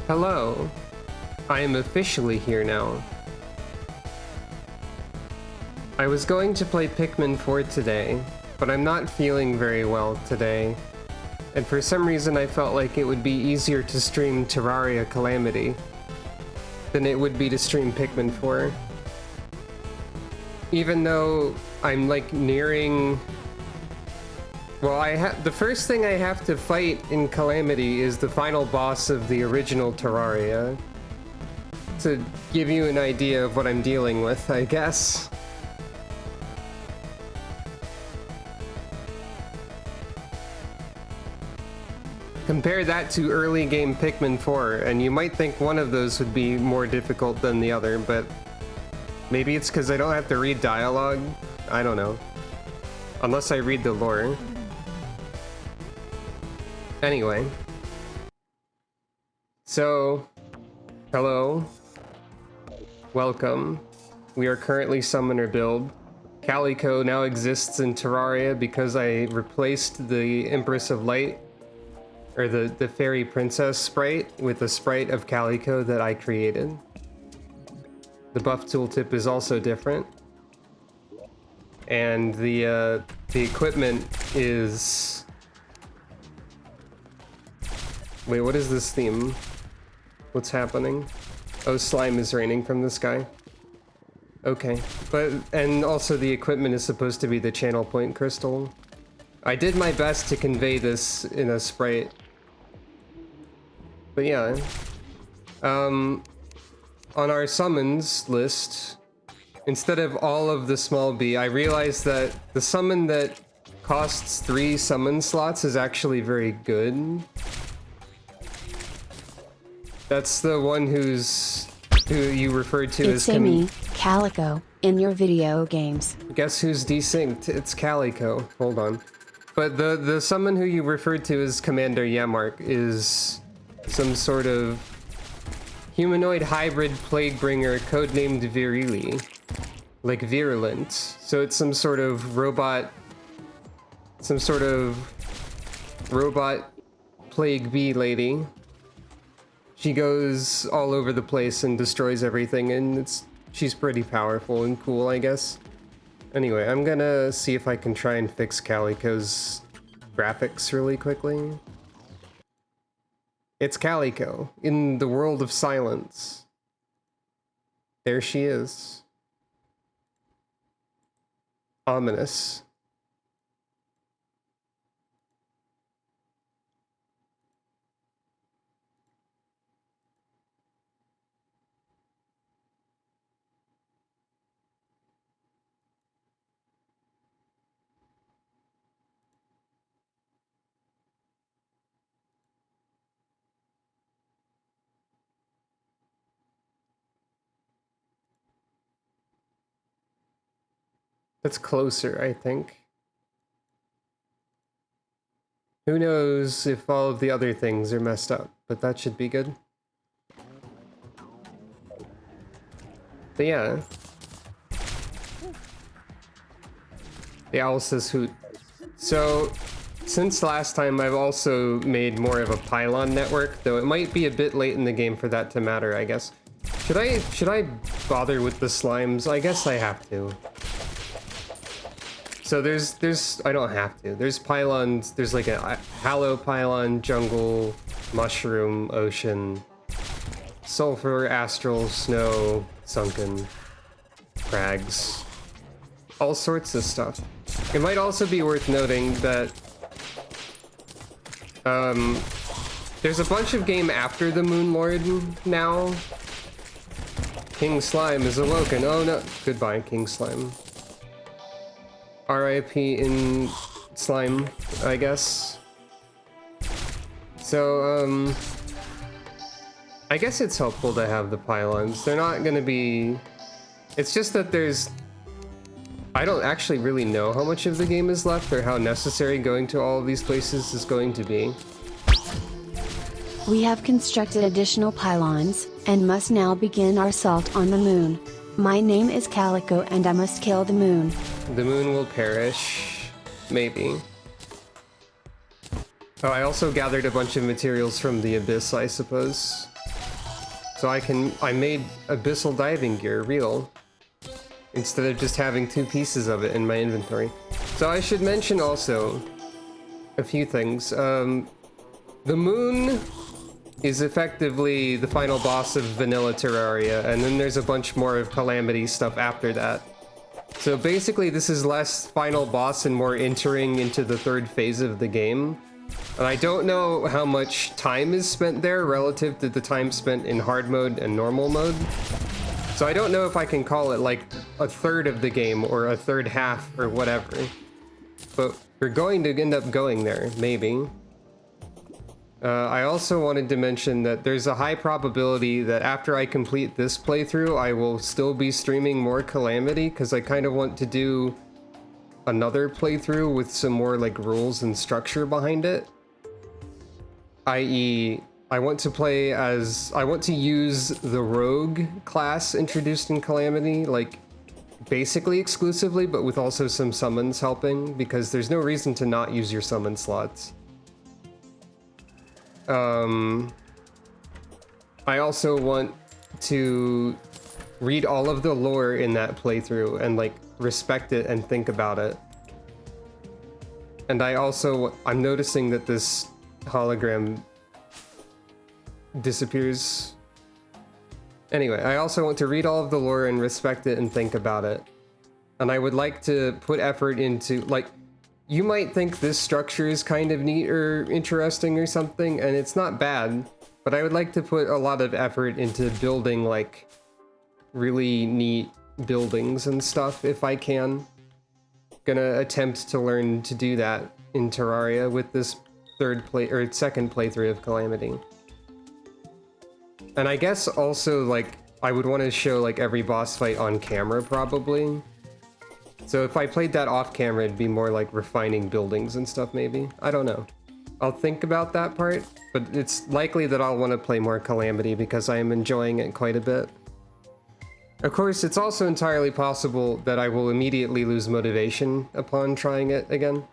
Hello. I am officially here now. I was going to play Pikmin 4 today, but I'm not feeling very well today. And for some reason I felt like it would be easier to stream Terraria Calamity than it would be to stream Pikmin 4. Even though I'm like nearing... Well, the first thing I have to fight in Calamity is the final boss of the original Terraria. To give you an idea of what I'm dealing with, I guess. Compare that to early game Pikmin 4, and you might think one of those would be more difficult than the other, but maybe it's because I don't have to read dialogue? I don't know. Unless I read the lore. Anyway. So, hello. Welcome. We are currently Summoner build. Calico now exists in Terraria because I replaced the Empress of Light, or the Fairy Princess sprite, with a sprite of Calico that I created. The buff tooltip is also different. And the equipment is... Wait, what is this theme? What's happening? Oh, slime is raining from the sky. Okay, and also the equipment is supposed to be the channel point crystal. I did my best to convey this in a sprite. But yeah, on our summons list, instead of all of the small B, I realized that the summon that costs 3 summon slots is actually very good. That's the one who you referred to as Amy, Calico, in your video games. Guess who's desynced? It's Calico. Hold on. But the summon who you referred to as Commander Yamark is some sort of humanoid hybrid plague bringer codenamed Virili. Like virulent. So it's some sort of robot plague bee lady. She goes all over the place and destroys everything, and she's pretty powerful and cool, I guess. Anyway, I'm gonna see if I can try and fix Calico's graphics really quickly. It's Calico, in the world of silence. There she is. Ominous. That's closer, I think. Who knows if all of the other things are messed up, but that should be good. But yeah. The owl says hoot. So, since last time I've also made more of a pylon network, though it might be a bit late in the game for that to matter, I guess. Should I bother with the slimes? I guess I have to. So there's I don't have to. There's pylons, there's like a hallow pylon, jungle, mushroom, ocean, sulfur, astral, snow, sunken, crags, all sorts of stuff. It might also be worth noting that there's a bunch of game after the Moon Lord now. King Slime is awoken. Oh no, goodbye, King Slime. RIP in slime, I guess. So, I guess it's helpful to have the pylons. They're not gonna be... It's just that there's... I don't actually really know how much of the game is left or how necessary going to all of these places is going to be. We have constructed additional pylons, and must now begin our assault on the moon. My name is Calico and I must kill the moon. The moon will perish. Maybe. Oh, I also gathered a bunch of materials from the abyss, I suppose. So I made abyssal diving gear real, instead of just having 2 pieces of it in my inventory. So I should mention also a few things. The moon is effectively the final boss of vanilla Terraria, and then there's a bunch more of Calamity stuff after that. So basically this is less final boss and more entering into the 3rd phase of the game. And I don't know how much time is spent there relative to the time spent in hard mode and normal mode. So I don't know if I can call it like a third of the game or a third half or whatever. But we're going to end up going there, maybe. I also wanted to mention that there's a high probability that after I complete this playthrough, I will still be streaming more Calamity, because I kind of want to do another playthrough with some more like rules and structure behind it. i.e., I want to use the rogue class introduced in Calamity, like basically exclusively, but with also some summons helping, because there's no reason to not use your summon slots. I also want to read all of the lore in that playthrough and like respect it and think about it. And I'm noticing that this hologram disappears. Anyway, I also want to read all of the lore and respect it and think about it. And I would like to put effort into, like, you might think this structure is kind of neat or interesting or something, and it's not bad, but I would like to put a lot of effort into building, like, really neat buildings and stuff if I can. Gonna attempt to learn to do that in Terraria with this second playthrough of Calamity. And I guess also, like, I would want to show, like, every boss fight on camera, probably. So if I played that off camera, it'd be more like refining buildings and stuff, maybe. I don't know. I'll think about that part, but it's likely that I'll want to play more Calamity because I am enjoying it quite a bit. Of course, it's also entirely possible that I will immediately lose motivation upon trying it again.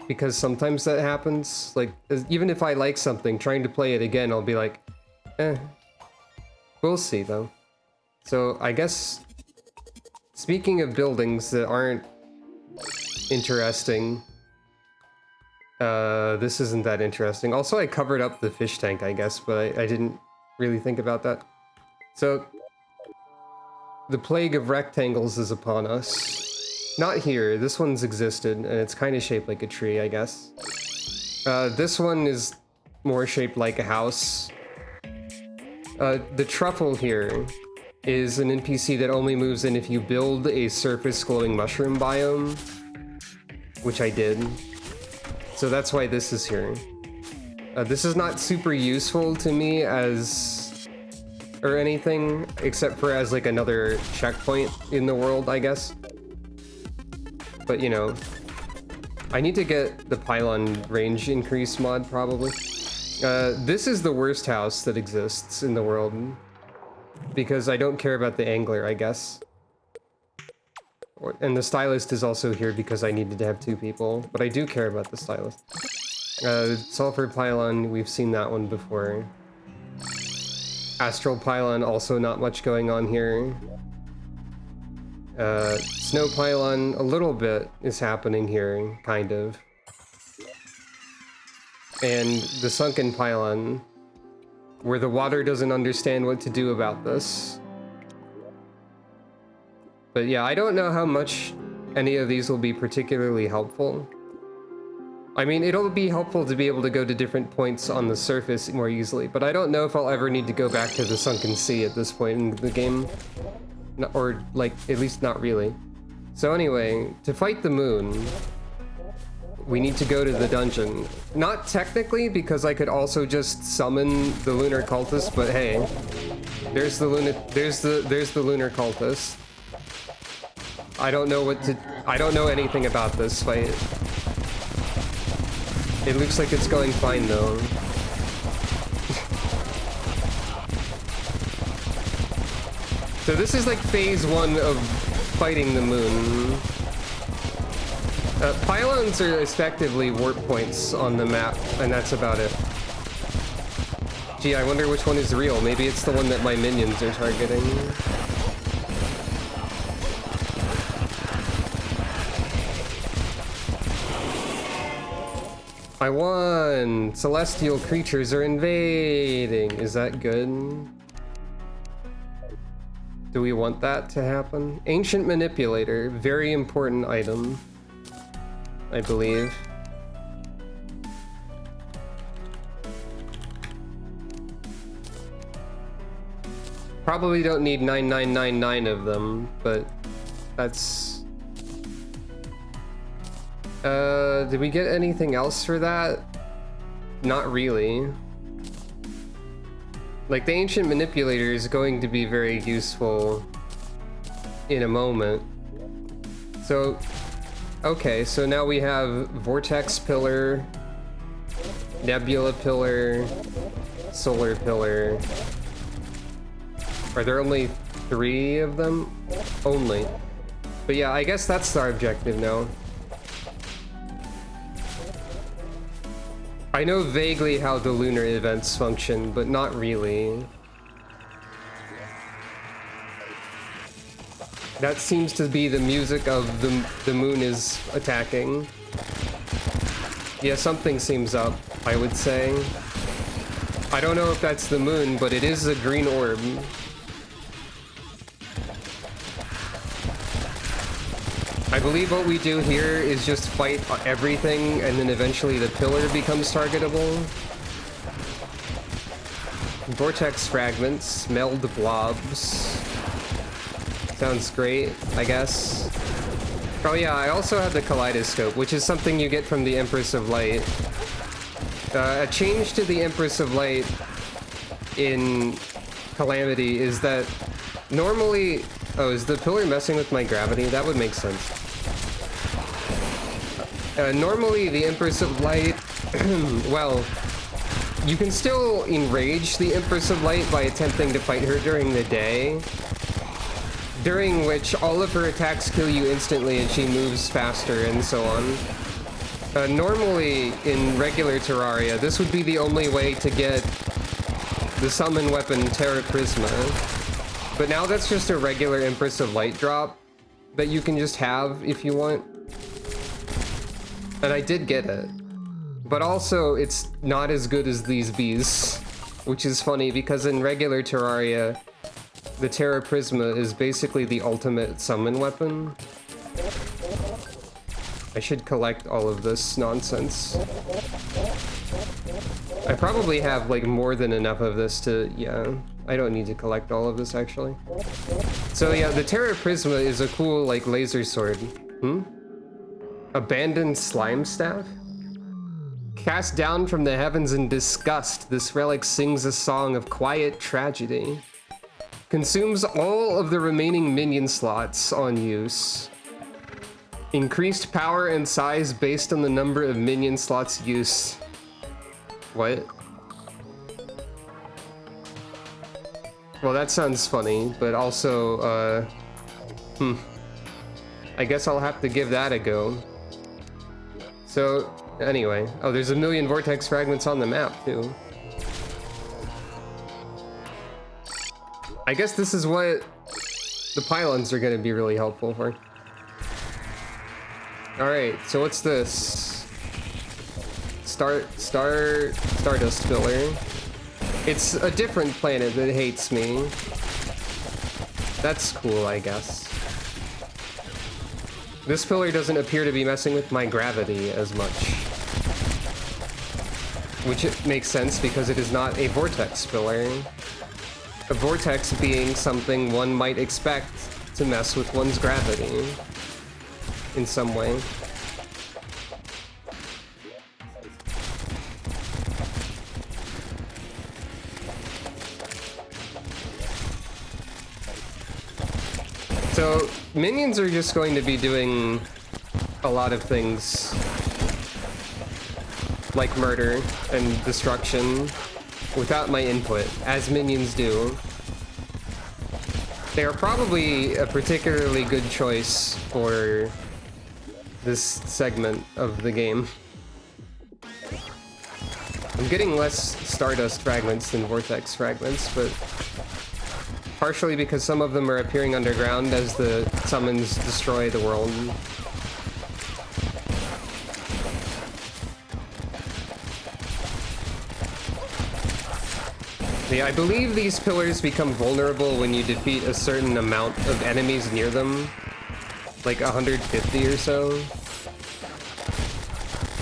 Because sometimes that happens. Like, even if I like something, trying to play it again, I'll be like, eh. We'll see, though. So, I guess, speaking of buildings that aren't interesting, this isn't that interesting. Also, I covered up the fish tank, I guess, but I didn't really think about that. So, the plague of rectangles is upon us. Not here, this one's existed, and it's kind of shaped like a tree, I guess. This one is more shaped like a house. The truffle here is an NPC that only moves in if you build a surface glowing mushroom biome, which I did. So that's why this is here. This is not super useful to me or anything, except for as like another checkpoint in the world, I guess. But you know, I need to get the pylon range increase mod probably. This is the worst house that exists in the world, because I don't care about the angler, I guess. And the stylist is also here because I needed to have 2 people, but I do care about the stylist. Sulfur pylon, we've seen that one before. Astral pylon, also not much going on here. Snow pylon, a little bit is happening here, kind of. And the sunken pylon, where the water doesn't understand what to do about this. But yeah, I don't know how much any of these will be particularly helpful. I mean, it'll be helpful to be able to go to different points on the surface more easily, but I don't know if I'll ever need to go back to the sunken sea at this point in the game. Or, like, at least not really. So anyway, to fight the moon, we need to go to the dungeon. Not technically, because I could also just summon the lunar cultist, but hey, there's the lunar cultist. I don't know anything about this fight. It looks like it's going fine though. So this is like phase 1 of fighting the moon. Pylons are effectively warp points on the map, and that's about it. Gee, I wonder which one is real. Maybe it's the one that my minions are targeting. I won! Celestial creatures are invading! Is that good? Do we want that to happen? Ancient Manipulator, very important item, I believe. Probably don't need 9999 of them, but that's... did we get anything else for that? Not really. Like, the Ancient Manipulator is going to be very useful in a moment. So, okay, so now we have Vortex Pillar, Nebula Pillar, Solar Pillar. Are there only 3 of them? Only. But yeah, I guess that's our objective now. I know vaguely how the lunar events function, but not really. That seems to be the music of the moon is attacking. Yeah, something seems up, I would say. I don't know if that's the moon, but it is a green orb. I believe what we do here is just fight everything, and then eventually the pillar becomes targetable. Vortex fragments, meld blobs. Sounds great, I guess. Oh yeah, I also have the kaleidoscope, which is something you get from the Empress of Light. A change to the Empress of Light in Calamity is that normally... Oh, is the pillar messing with my gravity? That would make sense. Normally, the Empress of Light... well, you can still enrage the Empress of Light by attempting to fight her during the day, during which all of her attacks kill you instantly and she moves faster and so on. Normally, in regular Terraria, this would be the only way to get the summon weapon Terra Prisma. But now that's just a regular Empress of Light drop that you can just have if you want. And I did get it. But also, it's not as good as these bees, which is funny because in regular Terraria, the Terra Prisma is basically the ultimate summon weapon. I should collect all of this nonsense. I probably have like more than enough of this to, yeah. I don't need to collect all of this, actually. So yeah, the Terra Prisma is a cool, like, laser sword. Abandoned Slime Staff? Cast down from the heavens in disgust, this relic sings a song of quiet tragedy. Consumes all of the remaining minion slots on use. Increased power and size based on the number of minion slots used. What? Well, that sounds funny, but also, I guess I'll have to give that a go. So, anyway. Oh, there's a million vortex fragments on the map, too. I guess this is what the pylons are going to be really helpful for. Alright, so what's this? Stardust Pillar. It's a different planet that hates me. That's cool, I guess. This pillar doesn't appear to be messing with my gravity as much. Which it makes sense because it is not a vortex pillar. A vortex being something one might expect to mess with one's gravity in some way. So, minions are just going to be doing a lot of things like murder and destruction without my input, as minions do. They are probably a particularly good choice for this segment of the game. I'm getting less Stardust fragments than Vortex fragments, but partially because some of them are appearing underground as the summons destroy the world. Yeah, I believe these pillars become vulnerable when you defeat a certain amount of enemies near them, like 150 or so.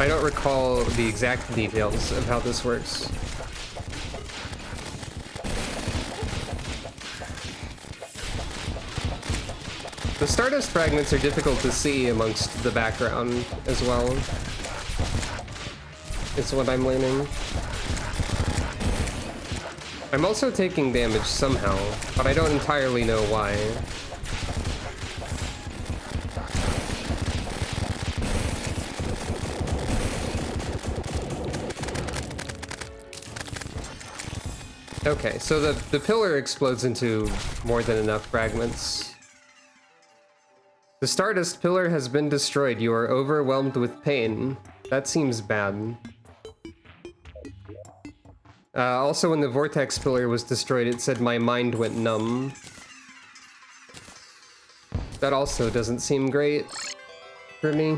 I don't recall the exact details of how this works. The Stardust fragments are difficult to see amongst the background as well. Is what I'm learning. I'm also taking damage somehow, but I don't entirely know why. Okay, so the pillar explodes into more than enough fragments. The Stardust pillar has been destroyed. You are overwhelmed with pain. That seems bad. Also, when the Vortex pillar was destroyed, it said my mind went numb. That also doesn't seem great for me.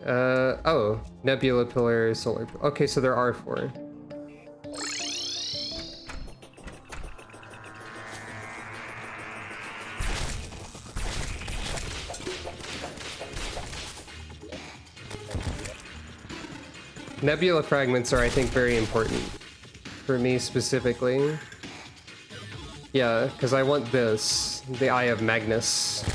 Oh, Nebula pillar, solar. Okay, so there are 4. Nebula fragments are, I think, very important for me specifically. Yeah, because I want this, the Eye of Magnus.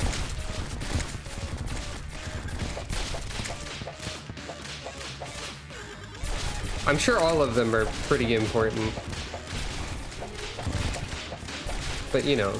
I'm sure all of them are pretty important. But, you know.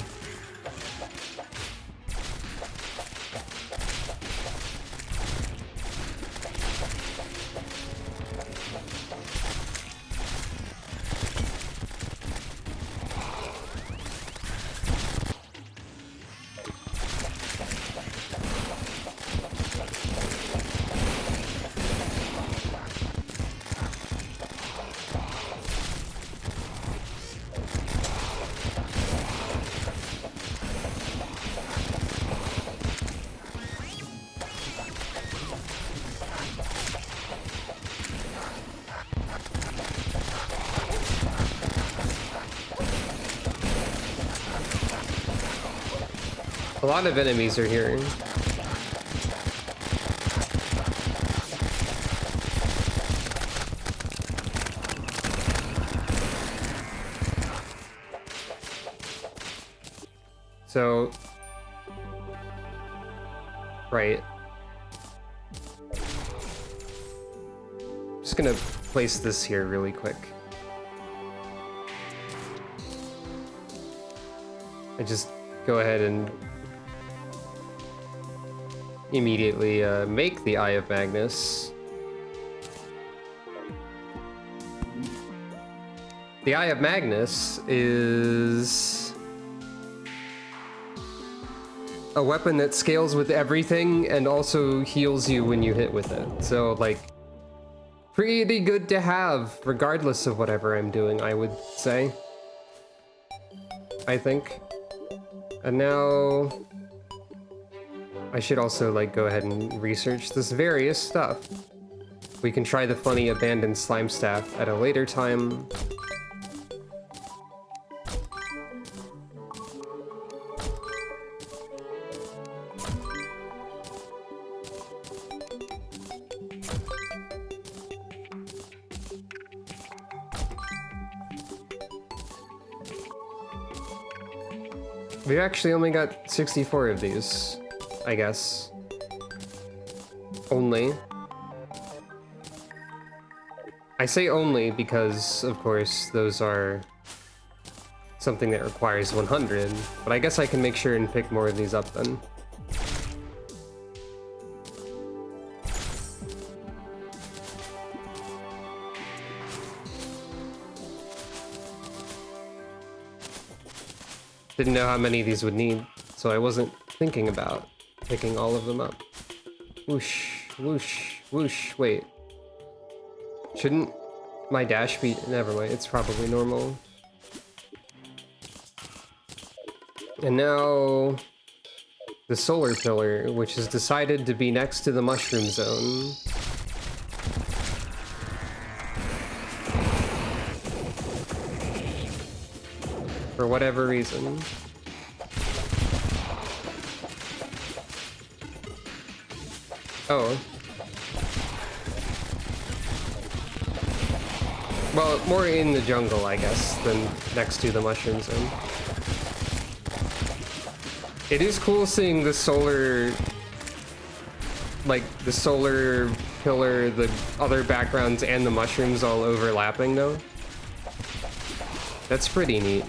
A lot of enemies are here. So, right. Just gonna place this here really quick. I just go ahead and immediately make the Eye of Magnus. The Eye of Magnus is a weapon that scales with everything and also heals you when you hit with it. So, like, pretty good to have, regardless of whatever I'm doing, I would say. I think. And now I should also, like, go ahead and research this various stuff. We can try the funny abandoned slime staff at a later time. We actually only got 64 of these, I guess. Only. I say only because, of course, those are something that requires 100, but I guess I can make sure and pick more of these up then. Didn't know how many of these would need, so I wasn't thinking about picking all of them up. Whoosh, whoosh, whoosh, wait. Shouldn't my dash be... Never mind, it's probably normal. And now... the solar pillar, which is decided to be next to the mushroom zone. For whatever reason. Oh. Well, more in the jungle, I guess, than next to the mushroom zone. It is cool seeing the solar... like, the solar pillar, the other backgrounds, and the mushrooms all overlapping, though. That's pretty neat.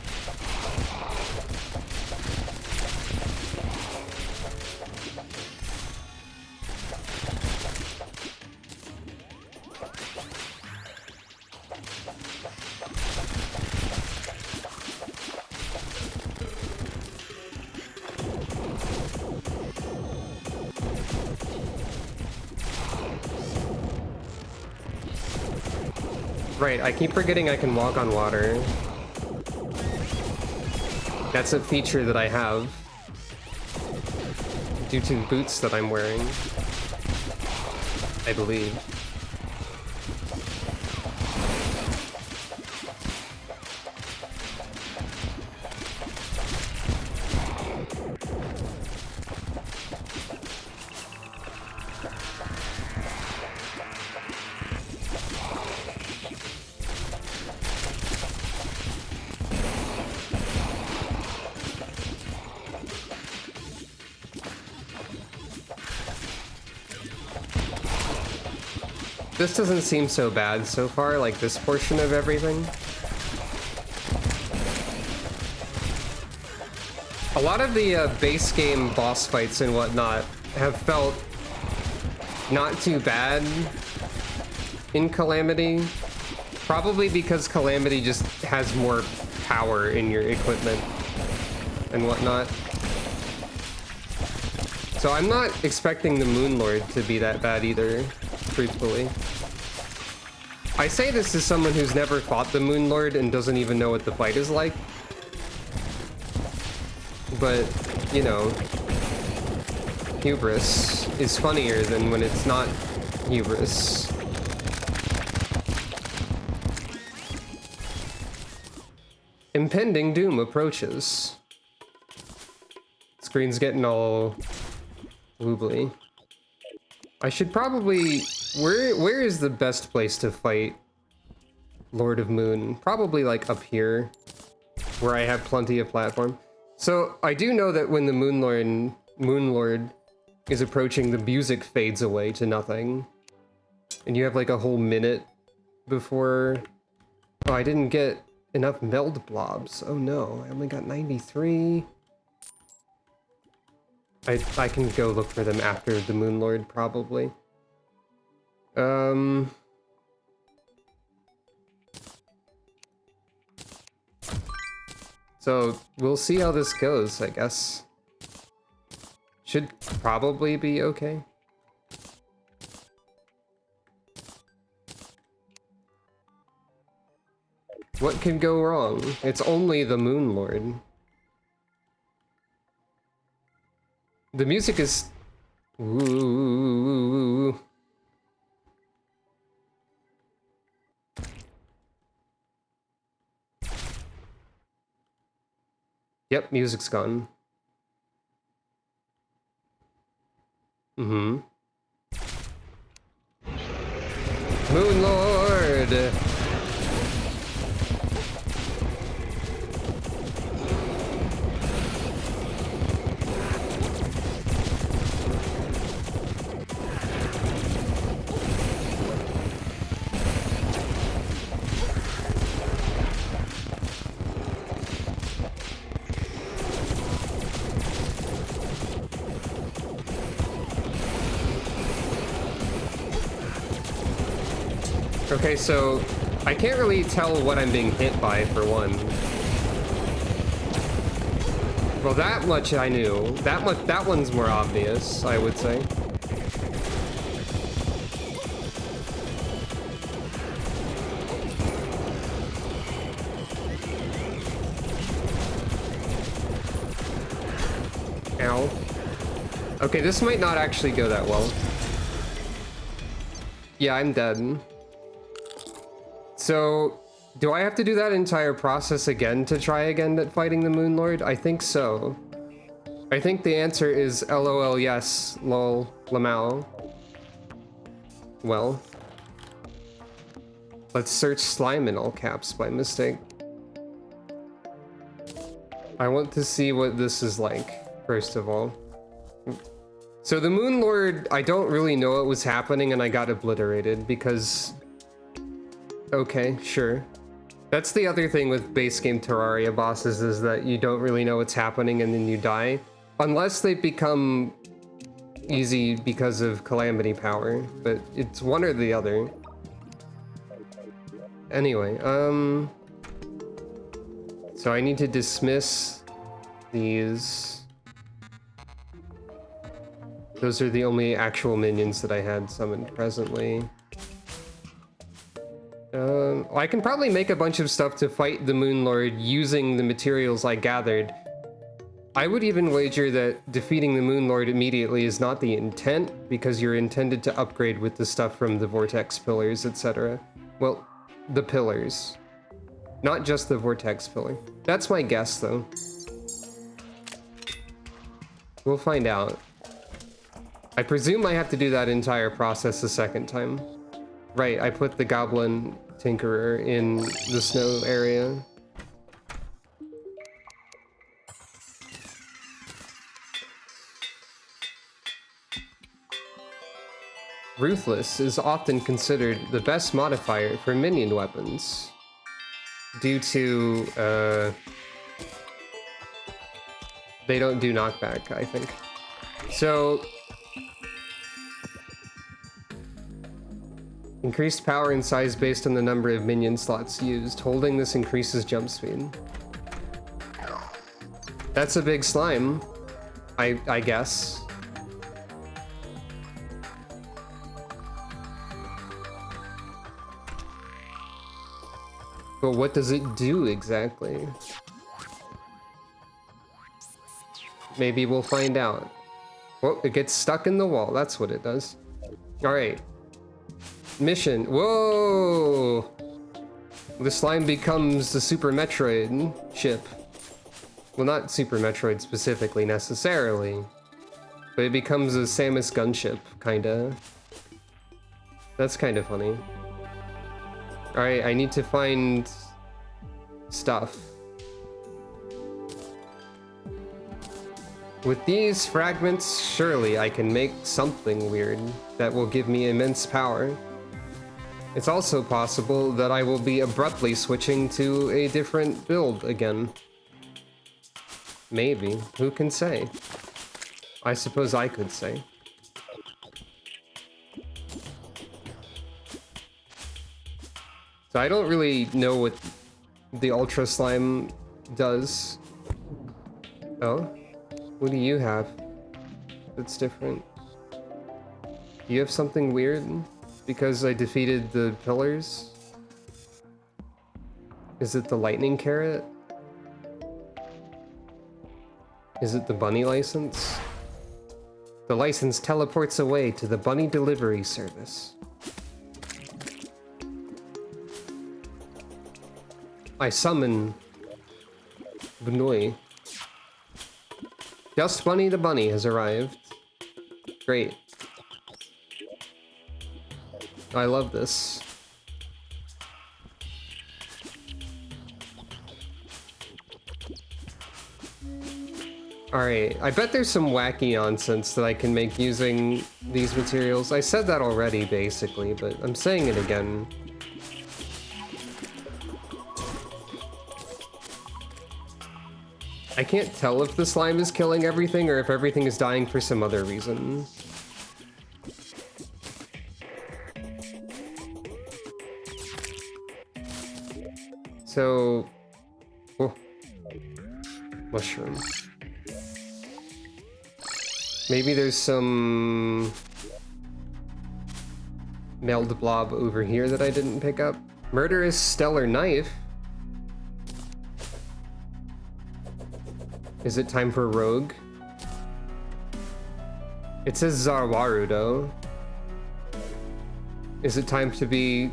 Right, I keep forgetting I can walk on water. That's a feature that I have. Due to the boots that I'm wearing. I believe. This doesn't seem so bad so far, like this portion of everything. A lot of the base game boss fights and whatnot have felt not too bad in Calamity. Probably because Calamity just has more power in your equipment and whatnot. So I'm not expecting the Moon Lord to be that bad either, truthfully. I say this as someone who's never fought the Moon Lord and doesn't even know what the fight is like. But, you know, hubris is funnier than when it's not hubris. Impending doom approaches. Screen's getting all woobly. I should probably... Where is the best place to fight Lord of Moon? Probably like up here, where I have plenty of platform. So I do know that when the Moon Lord is approaching, the music fades away to nothing. And you have like a whole minute before... Oh, I didn't get enough meld blobs. Oh no, I only got 93. I can go look for them after the Moon Lord, probably. So we'll see how this goes, I guess. Should probably be okay. What could go wrong? It's only the Moon Lord. The music is... Ooh. Yep, music's gone. Mm-hmm. Moon Lord! Okay, so I can't really tell what I'm being hit by, for one. Well, that much I knew. That one's more obvious, I would say. Ow. Okay, this might not actually go that well. Yeah, I'm dead. So, do I have to do that entire process again to try again at fighting the Moon Lord? I think so. I think the answer is LOL yes, lol, lamau. Well. Let's search slime in all caps by mistake. I want to see what this is like, first of all. So the Moon Lord, I don't really know what was happening and I got obliterated because... Okay, sure. That's the other thing with base game Terraria bosses is that you don't really know what's happening and then you die. Unless they become easy because of Calamity power, but it's one or the other. Anyway, so I need to dismiss these. Those are the only actual minions that I had summoned presently. I can probably make a bunch of stuff to fight the Moon Lord using the materials I gathered. I would even wager that defeating the Moon Lord immediately is not the intent, because you're intended to upgrade with the stuff from the Vortex pillars, etc. Well, the pillars. Not just the Vortex pillar. That's my guess, though. We'll find out. I presume I have to do that entire process a second time. Right, I put the Goblin Tinkerer in the snow area. Ruthless is often considered the best modifier for minion weapons due to, they don't do knockback, I think. So, increased power and size based on the number of minion slots used. Holding this increases jump speed. That's a big slime, I guess. But what does it do exactly? Maybe we'll find out. Well, it gets stuck in the wall. That's what it does. All right. Mission. Whoa! The slime becomes the Super Metroid ship. Well, not Super Metroid specifically, necessarily. But it becomes a Samus gunship, kinda. That's kinda funny. Alright, I need to find stuff. With these fragments, surely I can make something weird that will give me immense power. It's also possible that I will be abruptly switching to a different build again. Maybe. Who can say? I suppose I could say. So I don't really know what the Ultra Slime does. Oh? What do you have that's different? You have something weird? Because I defeated the pillars? Is it the lightning carrot? Is it the bunny license? The license teleports away to the bunny delivery service. I summon Bunoi. Just Bunny the bunny has arrived. Great. I love this. Alright, I bet there's some wacky nonsense that I can make using these materials. I said that already, basically, but I'm saying it again. I can't tell if the slime is killing everything or if everything is dying for some other reason. So... Oh. Mushroom. Maybe there's some... meld blob over here that I didn't pick up. Murderous stellar knife? Is it time for rogue? It says Zarwaru though. Is it time to be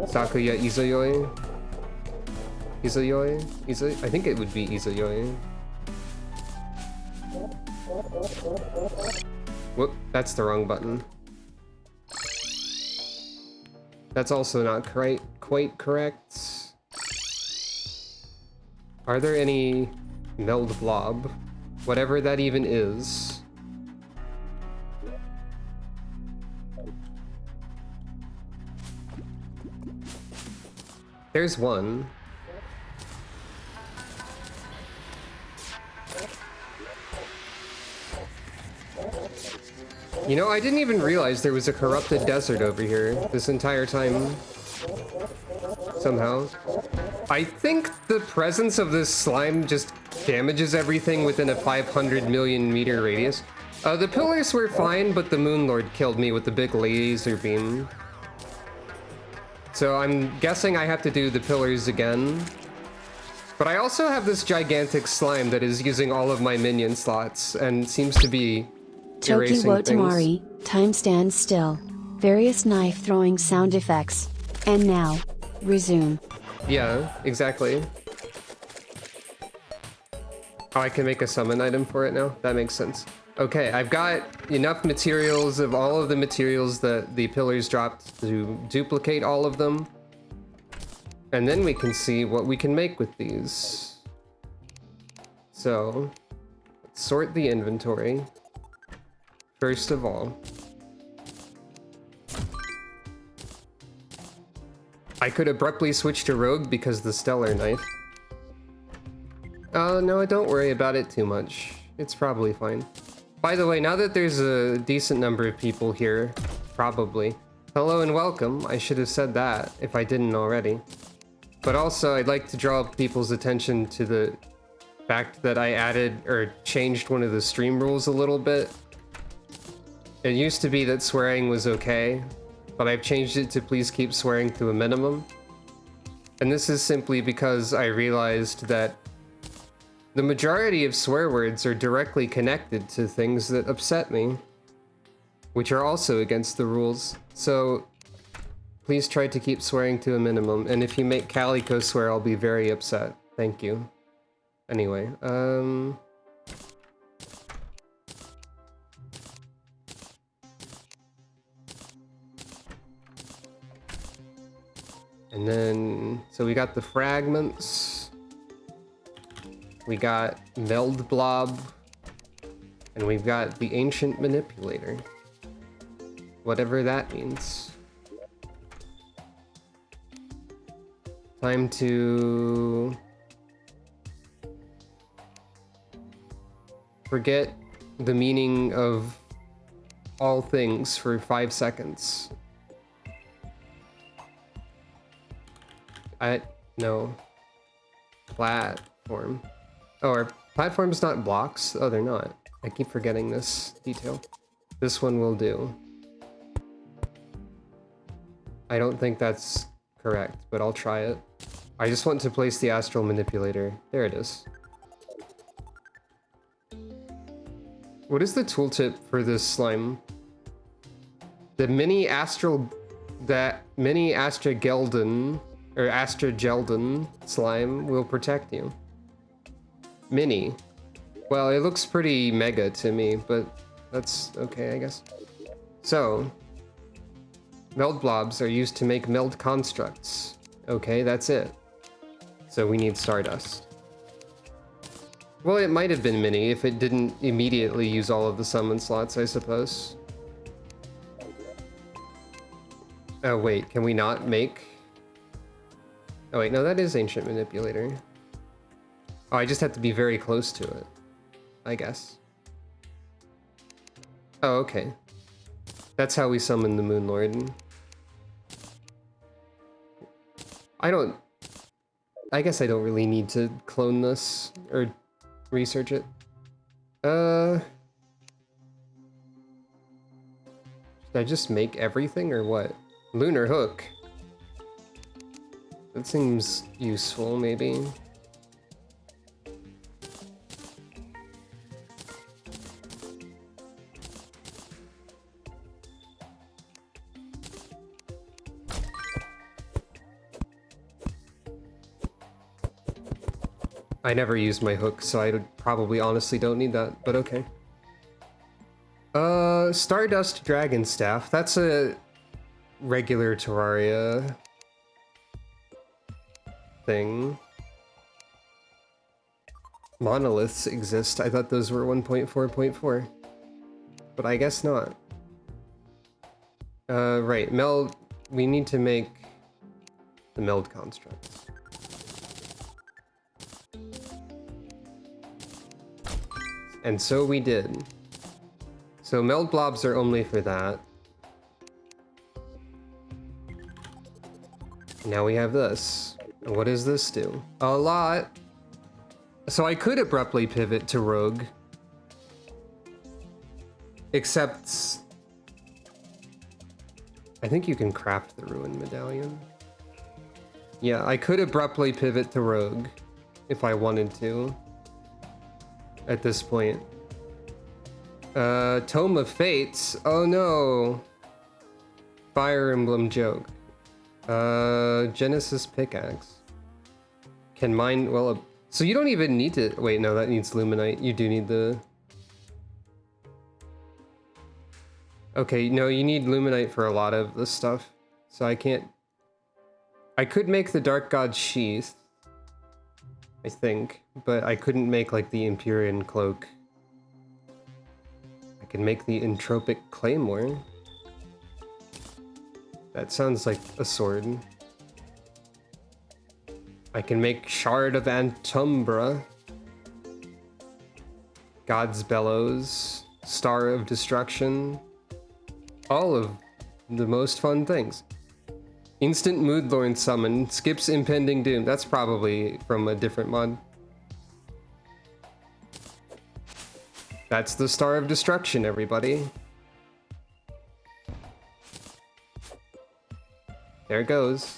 Sakuya Izuyoi? Izuyoi? I think it would be Izuyoi. Whoop, that's the wrong button. That's also not quite correct. Are there any meld blob? Whatever that even is. There's one. You know, I didn't even realize there was a corrupted desert over here this entire time. Somehow. I think the presence of this slime just damages everything within a 500 million meter radius. The pillars were fine, but the Moon Lord killed me with the big laser beam. So I'm guessing I have to do the pillars again. But I also have this gigantic slime that is using all of my minion slots and seems to be Toki wo erasing things. Tamari, time stands still. Various knife throwing sound effects. And now, resume. Yeah, exactly. Oh, I can make a summon item for it now? That makes sense. Okay, I've got enough materials of all of the materials that the pillars dropped to duplicate all of them. And then we can see what we can make with these. So, let's sort the inventory. First of all. I could abruptly switch to rogue because the stellar knife. No, don't worry about it too much. It's probably fine. By the way, now that there's a decent number of people here, probably. Hello and welcome. I should have said that if I didn't already. But also, I'd like to draw people's attention to the fact that I added or changed one of the stream rules a little bit. It used to be that swearing was okay, but I've changed it to please keep swearing to a minimum. And this is simply because I realized that the majority of swear words are directly connected to things that upset me, which are also against the rules. So please try to keep swearing to a minimum. And if you make Calico swear, I'll be very upset. Thank you. Anyway, and then, so we got the fragments, we got meld blob, and we've got the ancient manipulator. Whatever that means. Time to forget the meaning of all things for 5 seconds. No. Platform. Oh, are platforms not blocks? Oh, they're not. I keep forgetting this detail. This one will do. I don't think that's correct, but I'll try it. I just want to place the astral manipulator. There it is. What is the tooltip for this slime? The mini Astragelden or Astragelden slime will protect you. Mini. Well, it looks pretty mega to me, but that's okay, I guess. So, meld blobs are used to make meld constructs. Okay, that's it. So we need Stardust. Well, it might have been mini if it didn't immediately use all of the summon slots, I suppose. Oh wait, can we not make... Oh wait, no, that is Ancient Manipulator. Oh, I just have to be very close to it, I guess. Oh, okay. That's how we summon the Moon Lord. I guess I don't really need to clone this or research it. Should I just make everything or what? Lunar Hook. That seems useful, maybe. I never use my hook, so I probably honestly don't need that, but okay. Stardust Dragon Staff. That's a regular Terraria thing. Monoliths exist. I thought those were 1.4.4. But I guess not. Right, meld. We need to make the meld construct. And so we did. So meld blobs are only for that. Now we have this. And what does this do? A lot. So I could abruptly pivot to rogue. Except I think you can craft the ruined medallion. Yeah, I could abruptly pivot to rogue if I wanted to at this point. Tome of Fates. Oh no. Fire Emblem joke. Genesis pickaxe. Can mine, well, so you don't even need to, wait, no, that needs Luminite. You do need the, okay, no, you need Luminite for a lot of this stuff. So I can't, I could make the Dark God Sheath, I think, but I couldn't make like the Empyrean Cloak. I can make the Entropic Claymore. That sounds like a sword. I can make Shard of Antumbra, God's Bellows, Star of Destruction, all of the most fun things. Instant Moodlorn Summon, skips Impending Doom. That's probably from a different mod. That's the Star of Destruction, everybody. There it goes.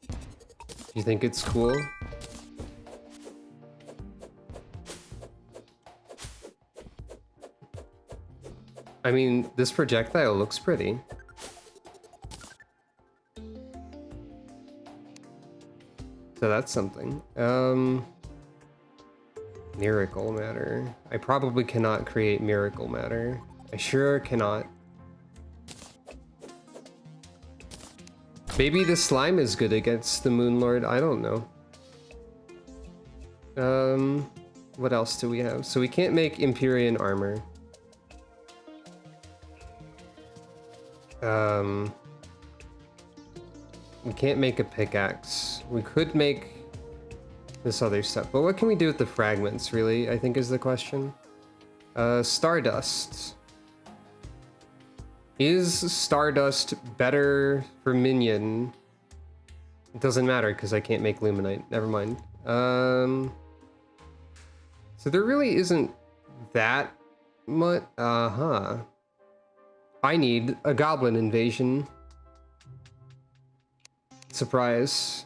Do you think it's cool? I mean, this projectile looks pretty. So that's something. Miracle Matter. I probably cannot create Miracle Matter. I sure cannot. Maybe the slime is good against the Moonlord, I don't know. What else do we have? So we can't make Empyrean armor. We can't make a pickaxe. We could make this other stuff, but what can we do with the fragments, really, I think is the question. Stardust. Is Stardust better for minion? It doesn't matter because I can't make Luminite. Never mind. So there really isn't that much. I need a goblin invasion. Surprise.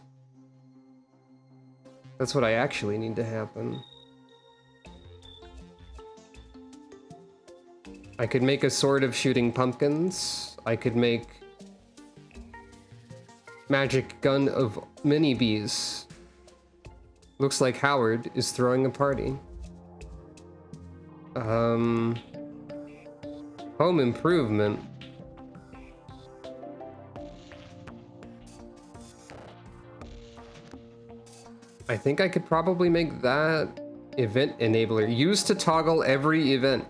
That's what I actually need to happen. I could make a sword of shooting pumpkins. I could make magic gun of mini bees. Looks like Howard is throwing a party. Home improvement. I think I could probably make that event enabler. Used to toggle every event.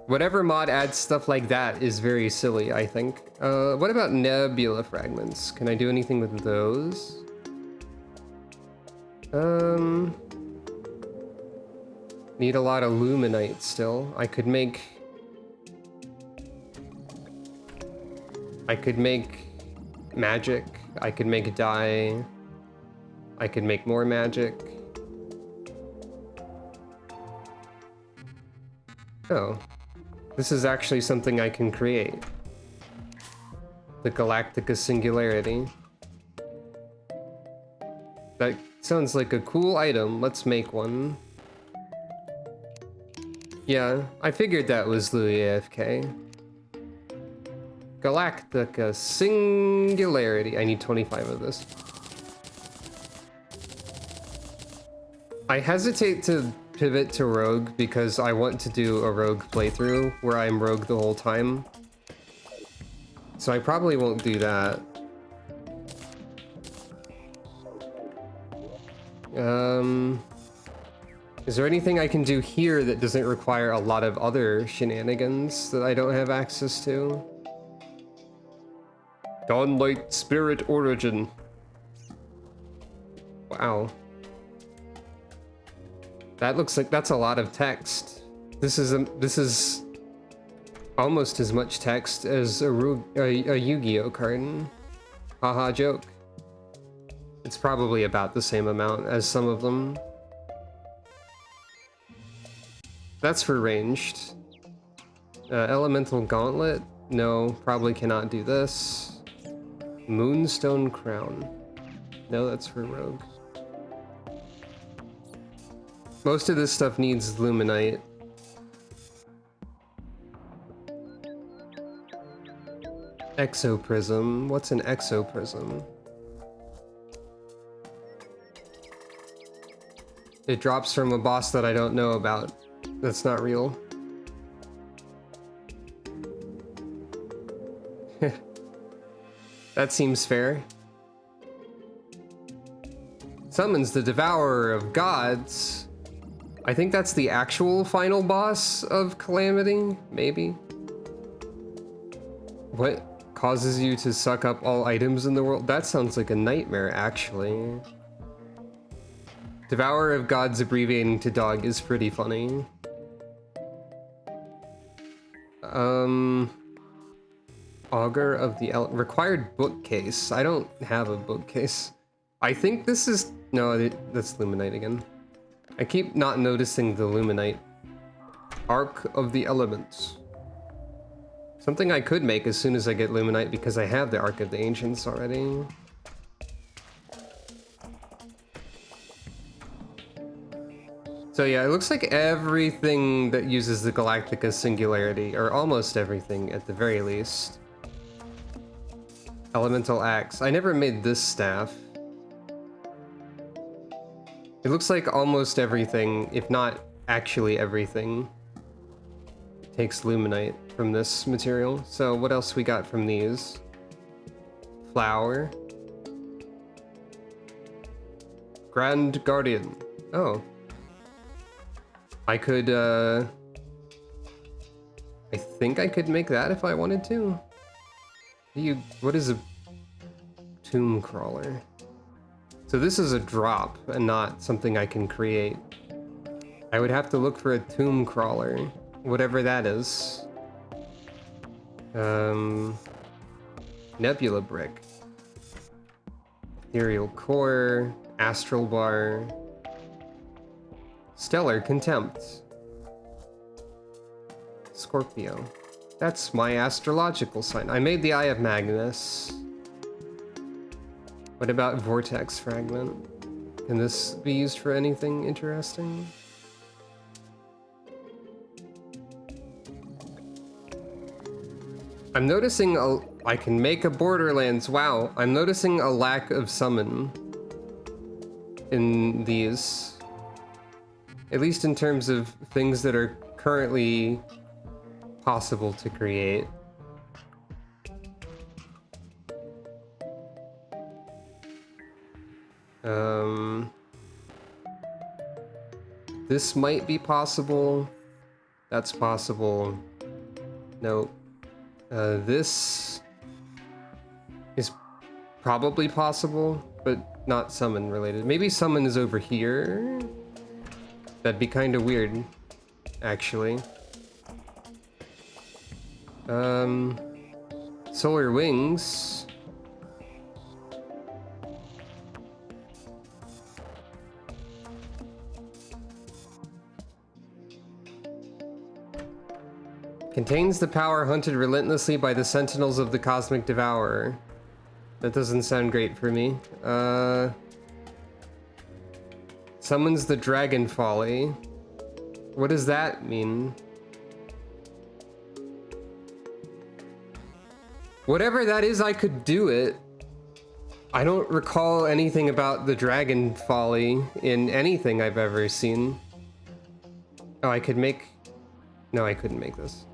Whatever mod adds stuff like that is very silly, I think. What about nebula fragments? Can I do anything with those? Need a lot of luminite still. I could make magic. I could make dye. I could make more magic. Oh. This is actually something I can create. The Galactica Singularity. That sounds like a cool item. Let's make one. Yeah, I figured that was Louis AFK. Galactica Singularity. I need 25 of this. I hesitate to pivot to rogue because I want to do a rogue playthrough where I'm rogue the whole time. So I probably won't do that. Is there anything I can do here that doesn't require a lot of other shenanigans that I don't have access to? Dawnlight Spirit Origin. Wow. That looks like that's a lot of text. This is almost as much text as a Yu-Gi-Oh card. Haha, joke. It's probably about the same amount as some of them. That's for ranged. Elemental Gauntlet? No, probably cannot do this. Moonstone Crown. No, that's for rogue. Most of this stuff needs Luminite. Exoprism. What's an exoprism? It drops from a boss that I don't know about. That's not real. That seems fair. Summons the Devourer of Gods. I think that's the actual final boss of Calamity, maybe? What causes you to suck up all items in the world? That sounds like a nightmare, actually. Devourer of Gods abbreviating to dog is pretty funny. Augur of the required bookcase. I don't have a bookcase. I think this is... No, that's Luminite again. I keep not noticing the Luminite. Arc of the Elements. Something I could make as soon as I get Luminite because I have the Arc of the Ancients already. So yeah, it looks like everything that uses the Galactica Singularity, or almost everything at the very least. Elemental Axe. I never made this staff. It looks like almost everything, if not actually everything, takes Luminite from this material. So what else we got from these? Flower. Grand Guardian. Oh. I could, I think I could make that if I wanted to. What is a tomb crawler? So this is a drop and not something I can create. I would have to look for a tomb crawler, whatever that is. Nebula brick. Ethereal core, astral bar. Stellar contempt. Scorpio. That's my astrological sign. I made the Eye of Magnus. What about Vortex Fragment? Can this be used for anything interesting? I'm noticing I can make a Borderlands. Wow, I'm noticing a lack of summon in these. At least in terms of things that are currently possible to create. This might be possible. That's possible. Nope. This is probably possible, but not summon related. Maybe summon is over here. That'd be kind of weird, actually. Solar wings. Contains the power hunted relentlessly by the sentinels of the Cosmic Devourer. That doesn't sound great for me. Summons the Dragon Folly. What does that mean? Whatever that is, I could do it. I don't recall anything about the dragon folly in anything I've ever seen. Oh, I could make... No, I couldn't make this.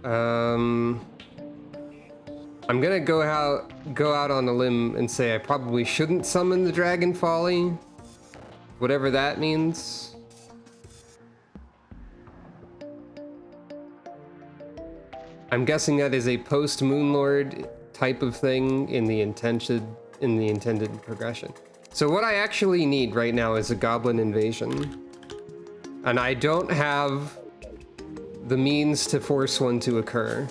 I'm gonna go out on a limb and say I probably shouldn't summon the dragon folly. Whatever that means. I'm guessing that is a post-Moonlord type of thing in the intended progression. So what I actually need right now is a goblin invasion. And I don't have the means to force one to occur.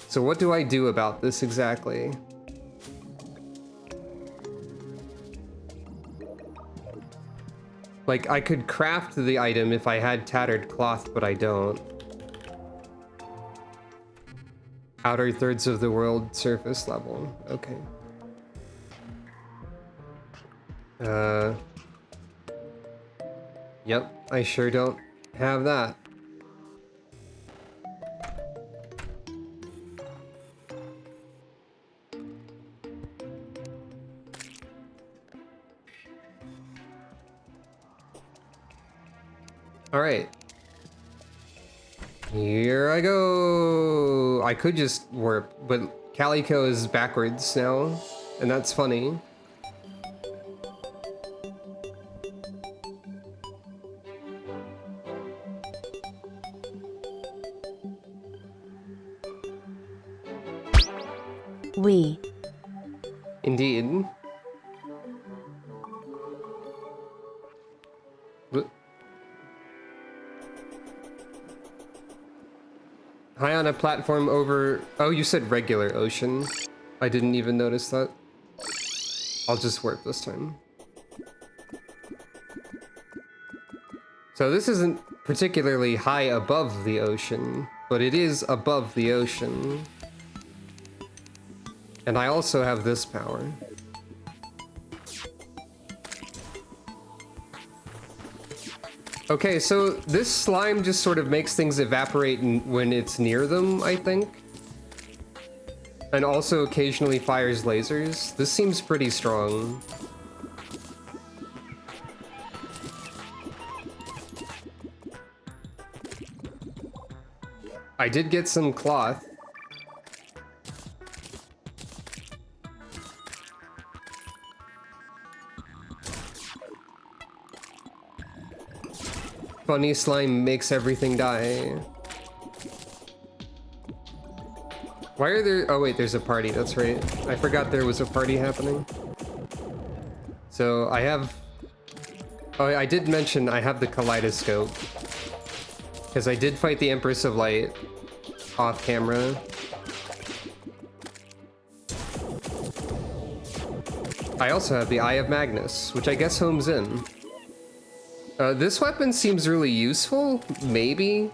So what do I do about this exactly? Like, I could craft the item if I had tattered cloth, but I don't. Outer thirds of the world surface level. Okay. Yep, I sure don't have that. All right. Here I go. I could just warp, but Calico is backwards now, and that's funny. We. Indeed. High on a platform over... Oh, you said regular ocean. I didn't even notice that. I'll just warp this time. So this isn't particularly high above the ocean, but it is above the ocean. And I also have this power. Okay, so this slime just sort of makes things evaporate when it's near them, I think. And also occasionally fires lasers. This seems pretty strong. I did get some cloth. Funny slime makes everything die. Why are there... Oh wait, there's a party, that's right. I forgot there was a party happening. So I have... Oh, I did mention I have the kaleidoscope. Because I did fight the Empress of Light off camera. I also have the Eye of Magnus, which I guess homes in. This weapon seems really useful, maybe.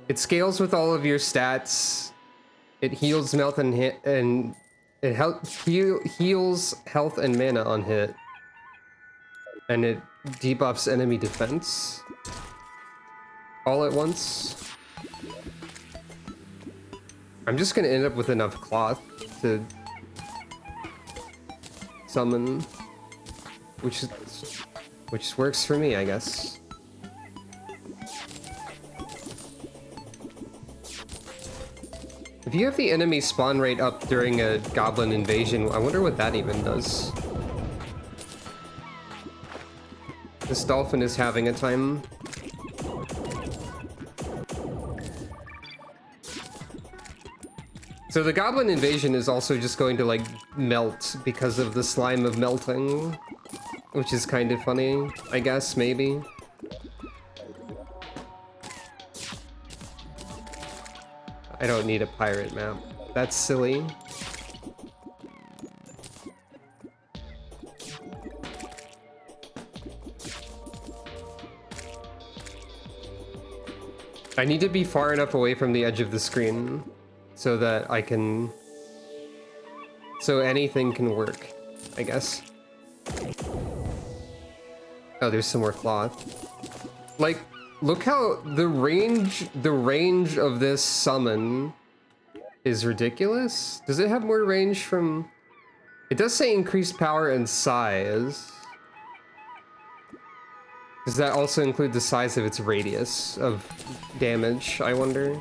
It scales with all of your stats. It heals health and hit, and it heals health and mana on hit. And it debuffs enemy defense all at once. I'm just gonna end up with enough cloth to summon, which works for me, I guess. If you have the enemy spawn rate up during a goblin invasion, I wonder what that even does. This dolphin is having a time. So the goblin invasion is also just going to, like, melt because of the slime of melting. Which is kind of funny, I guess, maybe. I don't need a pirate map. That's silly. I need to be far enough away from the edge of the screen so that I can... So anything can work, I guess. Oh, there's some more cloth. Like, look how the range of this summon is ridiculous. Does it have more range from... It does say increased power and size. Does that also include the size of its radius of damage, I wonder?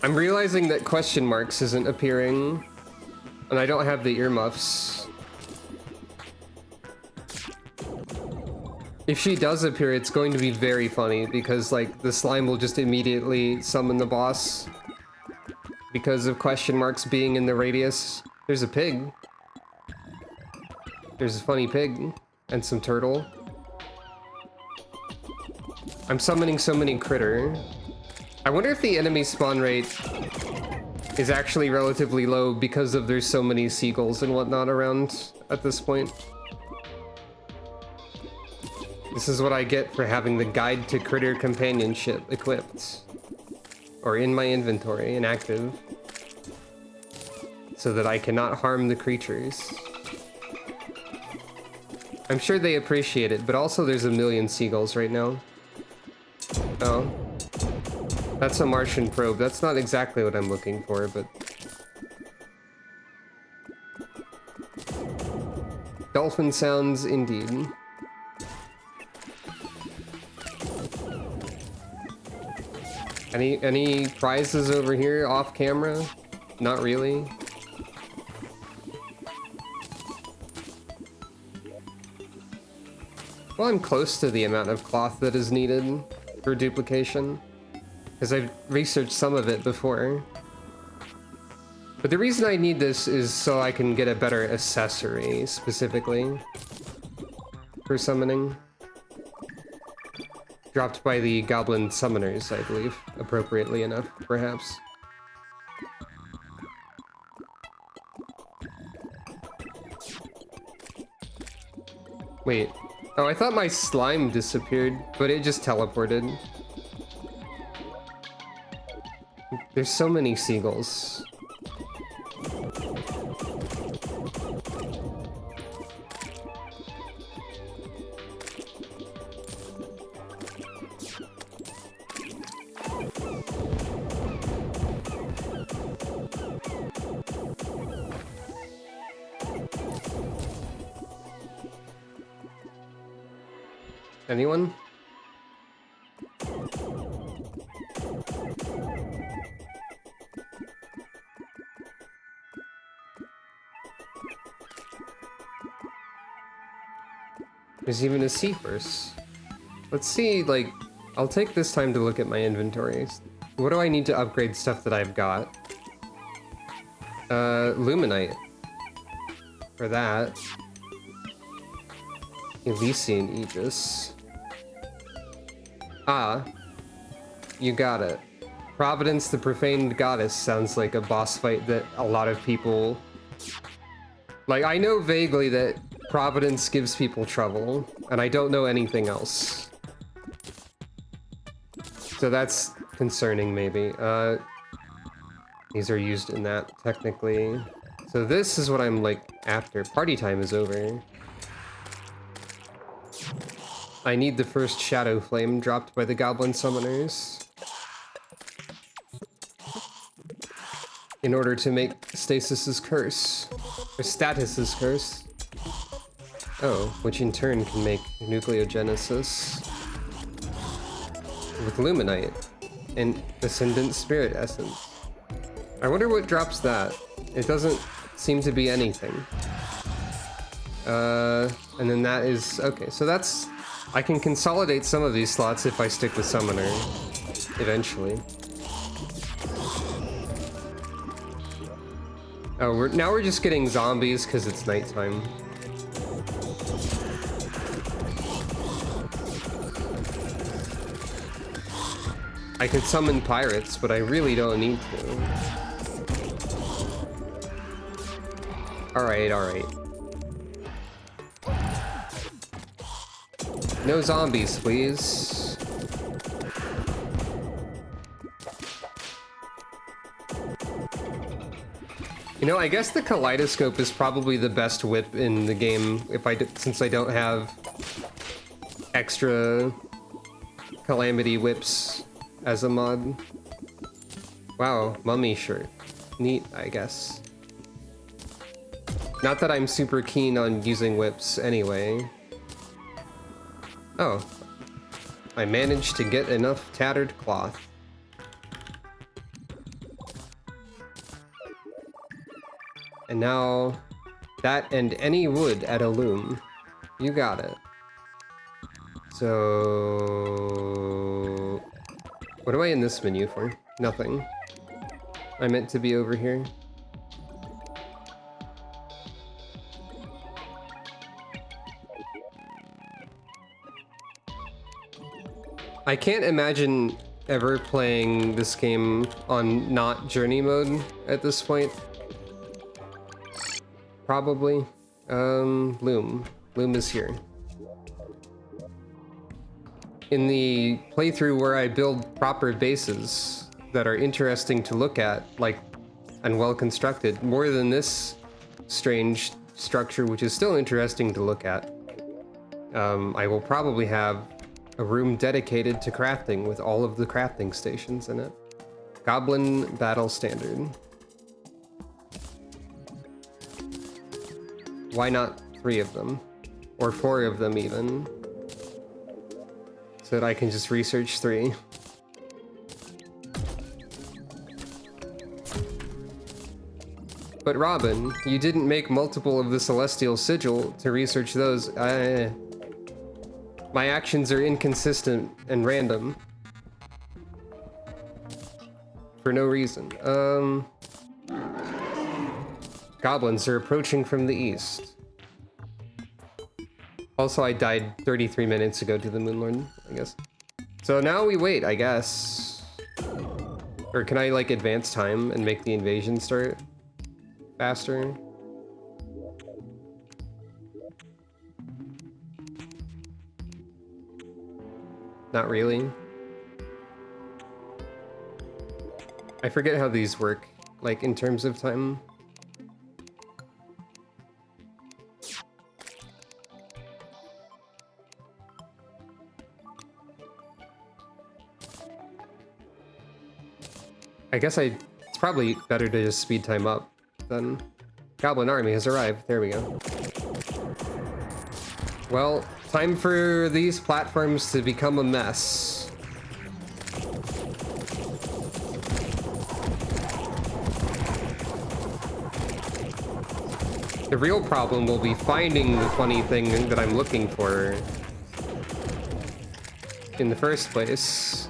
I'm realizing that question marks isn't appearing, and I don't have the earmuffs. If she does appear, it's going to be very funny, because, like, the slime will just immediately summon the boss because of question marks being in the radius. There's a pig. There's a funny pig and some turtle. I'm summoning so many critter. I wonder if the enemy spawn rate is actually relatively low because of there's so many seagulls and whatnot around at this point. This is what I get for having the Guide to Critter Companionship equipped. Or in my inventory and active. So that I cannot harm the creatures. I'm sure they appreciate it, but also there's a million seagulls right now. Oh. That's a Martian probe. That's not exactly what I'm looking for, but... Dolphin sounds indeed. Any prizes over here off camera? Not really. Well, I'm close to the amount of cloth that is needed for duplication, because I've researched some of it before. But the reason I need this is so I can get a better accessory, specifically, for summoning. Dropped by the goblin summoners, I believe, appropriately enough, perhaps. Wait. Oh, I thought my slime disappeared, but it just teleported. There's so many seagulls. Anyone? There's even a sea first. Let's see, like, I'll take this time to look at my inventories. What do I need to upgrade stuff that I've got? Luminite. For that. Elysian Aegis. Ah. You got it. Providence the Profaned Goddess sounds like a boss fight that a lot of people... Like, I know vaguely that Providence gives people trouble, and I don't know anything else. So that's concerning, maybe. These are used in that, technically. So this is what I'm, like, after. Party time is over. I need the first Shadow Flame dropped by the Goblin Summoners in order to make Stasis's Curse. Or Status's Curse. Oh, which in turn can make Nucleogenesis with Luminite and Ascendant Spirit Essence. I wonder what drops that. It doesn't seem to be anything. And then that is... Okay, so that's... I can consolidate some of these slots if I stick with Summoner, eventually. Oh, now we're just getting zombies because it's nighttime. I could summon pirates, but I really don't need to. Alright, alright. No zombies, please. You know, I guess the kaleidoscope is probably the best whip in the game since I don't have extra calamity whips as a mod. Wow, mummy shirt. Neat, I guess. Not that I'm super keen on using whips anyway. Oh. I managed to get enough tattered cloth. And now, that and any wood at a loom. You got it. So... What am I in this menu for? Nothing. I meant to be over here. I can't imagine ever playing this game on not journey mode at this point. Probably. Loom. Loom is here. In the playthrough where I build proper bases that are interesting to look at, like, and well constructed, more than this strange structure, which is still interesting to look at, I will probably have a room dedicated to crafting with all of the crafting stations in it. Goblin Battle Standard. Why not 3 of them? Or 4 of them even? So that I can just research 3. But Robin, you didn't make multiple of the Celestial Sigil to research those. My actions are inconsistent and random. For no reason. Goblins are approaching from the east. Also, I died 33 minutes ago to the Moonlord, I guess. So now we wait, I guess. Or can I, like, advance time and make the invasion start faster? Not really. I forget how these work, like, in terms of time. I guess it's probably better to just speed time up then. Goblin army has arrived. There we go. Well, time for these platforms to become a mess. The real problem will be finding the funny thing that I'm looking for in the first place.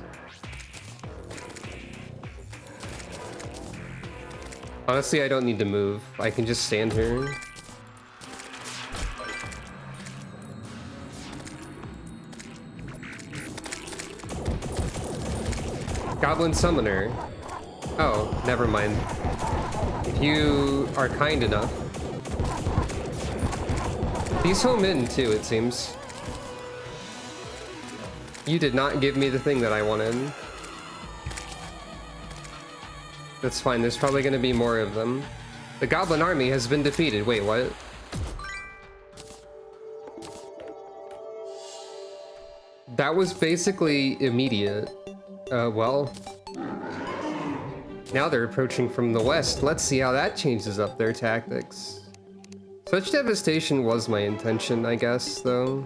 Honestly, I don't need to move. I can just stand here. Goblin Summoner. Oh, never mind. If you are kind enough. These home in too, it seems. You did not give me the thing that I wanted. That's fine, there's probably gonna be more of them. The Goblin army has been defeated. Wait, what? That was basically immediate. Well... Now they're approaching from the west. Let's see how that changes up their tactics. Such devastation was my intention, I guess, though.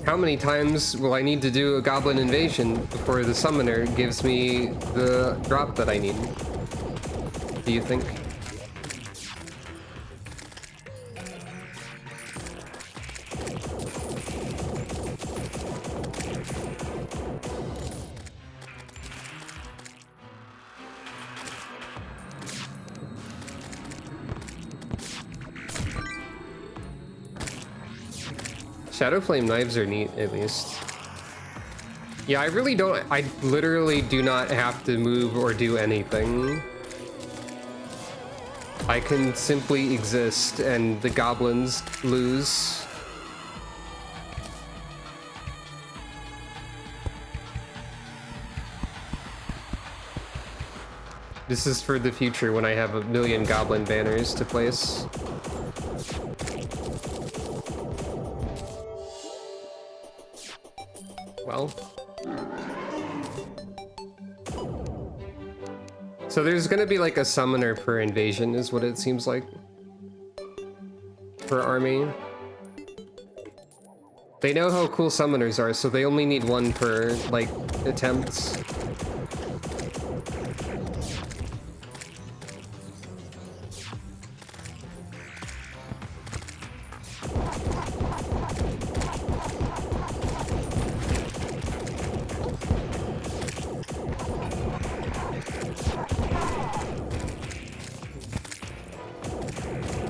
How many times will I need to do a goblin invasion before the summoner gives me the drop that I need? Do you think? Shadow Flame knives are neat, at least. Yeah, I literally do not have to move or do anything. I can simply exist and the goblins lose. This is for the future when I have 1,000,000 goblin banners to place. Well. So there's gonna be like a summoner per invasion is what it seems like. Per army. They know how cool summoners are, so they only need one per, like, attempts.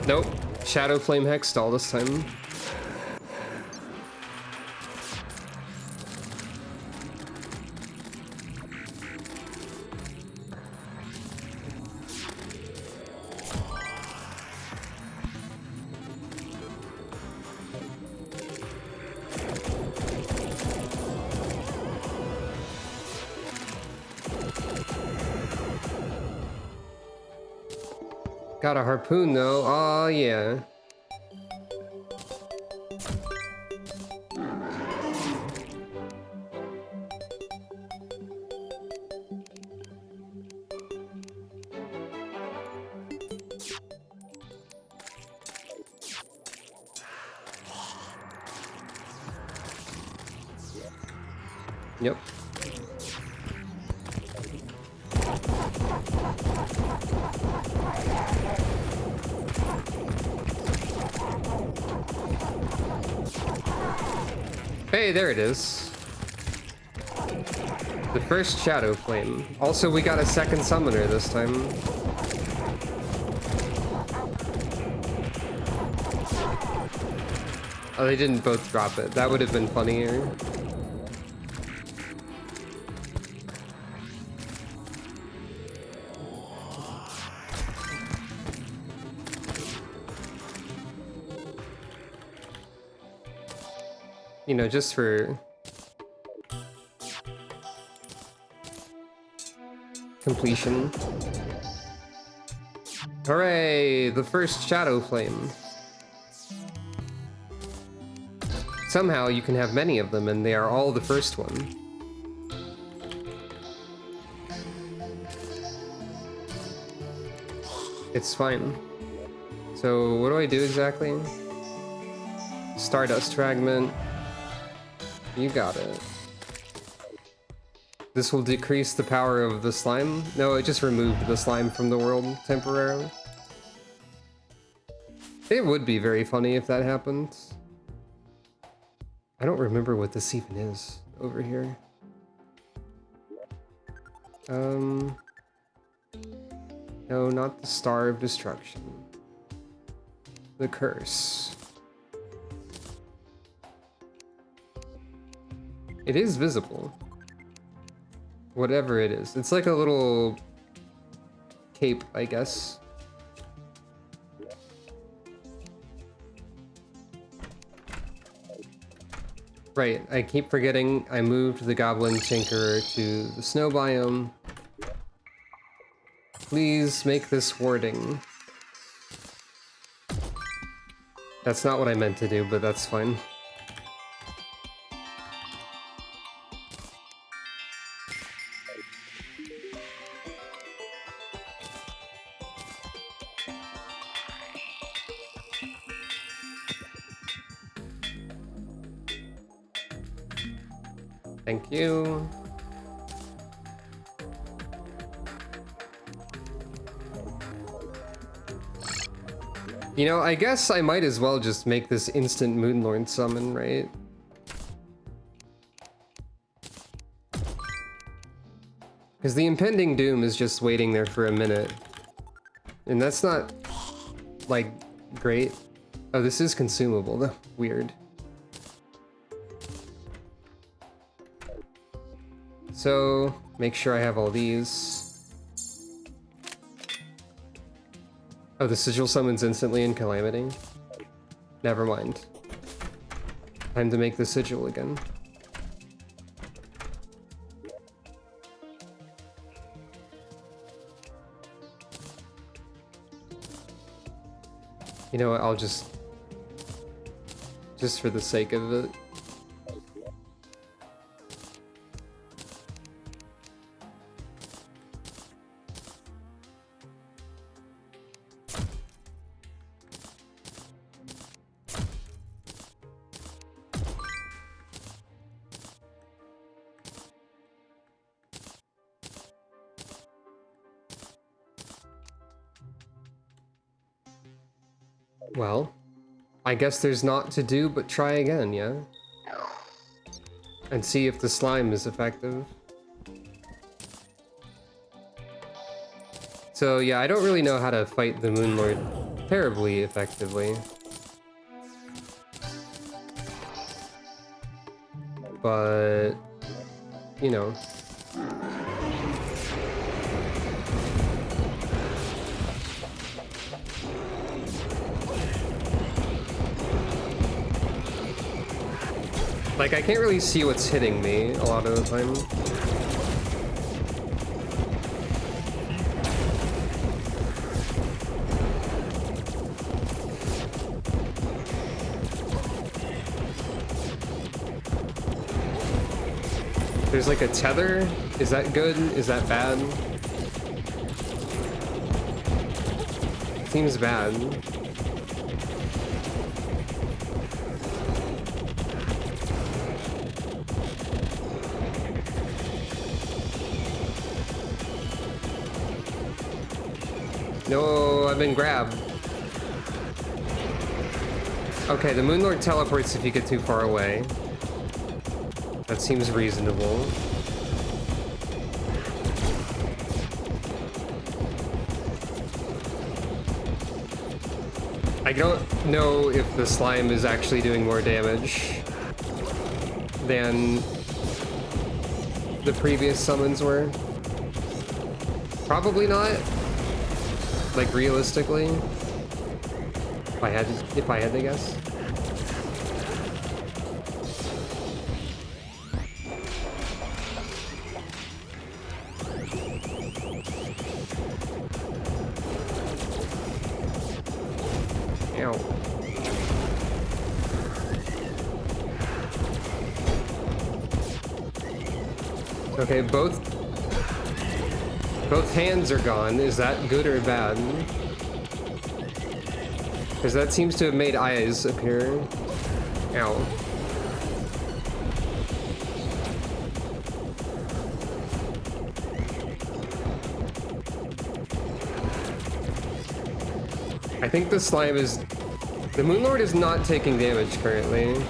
Nope. Shadow Flame Hexstall this time. Got a harpoon though. Oh yeah. Yep. Hey, there it is. The first Shadow Flame. Also, we got a second summoner this time. Oh, they didn't both drop it. That would have been funnier. You know, just for completion. Hooray! The first Shadow Flame. Somehow you can have many of them, and they are all the first one. It's fine. So, what do I do exactly? Stardust Fragment. You got it. This will decrease the power of the slime? No, it just removed the slime from the world temporarily. It would be very funny if that happened. I don't remember what this even is over here. No, not the Star of Destruction. The Curse. It is visible. Whatever it is. It's like a little cape, I guess. Right, I keep forgetting I moved the Goblin Tinkerer to the snow biome. Please make this warding. That's not what I meant to do, but that's fine. Thank you. You know, I guess I might as well just make this instant Moonlord summon, right? Because the impending doom is just waiting there for a minute. And that's not, like, great. Oh, this is consumable, though. Weird. So, make sure I have all these. Oh, the sigil summons instantly in Calamity? Never mind. Time to make the sigil again. You know what, I'll just for the sake of it. Well, I guess there's not to do but try again, yeah? And see if the slime is effective. So yeah, I don't really know how to fight the Moon Lord terribly effectively. But, you know. Like, I can't really see what's hitting me a lot of the time. There's like a tether. Is that good? Is that bad? Seems bad. No, I've been grabbed. Okay, the Moon Lord teleports if you get too far away. That seems reasonable. I don't know if the slime is actually doing more damage than the previous summons were. Probably not. Like, realistically. If I had to guess. Okay, both hands are gone. Is that good or bad? Because that seems to have made eyes appear. Ow. I think the slime is... The Moon Lord is not taking damage currently.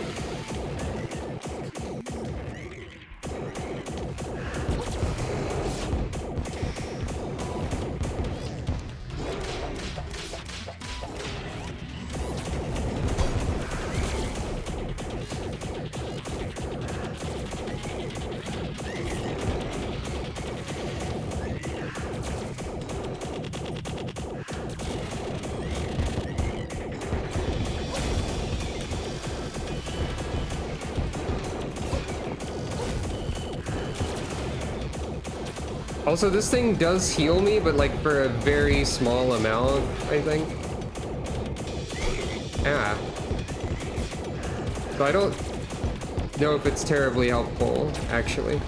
Also, this thing does heal me, but like for a very small amount, I think. Ah. So I don't know if it's terribly helpful, actually.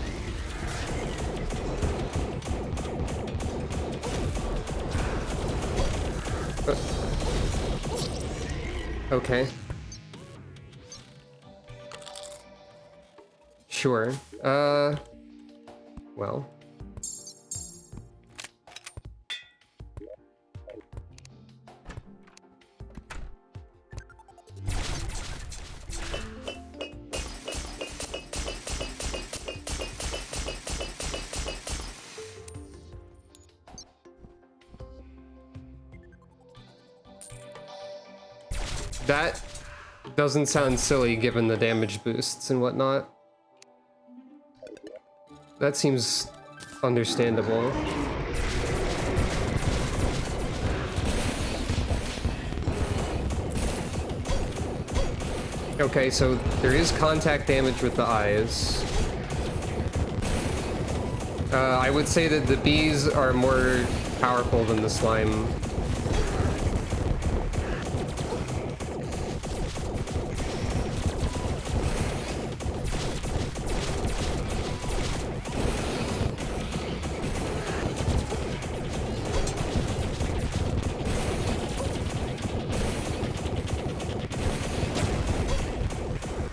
Okay. Sure. Well. That doesn't sound silly given the damage boosts and whatnot. That seems understandable. Okay, so there is contact damage with the eyes. I would say that the bees are more powerful than the slime.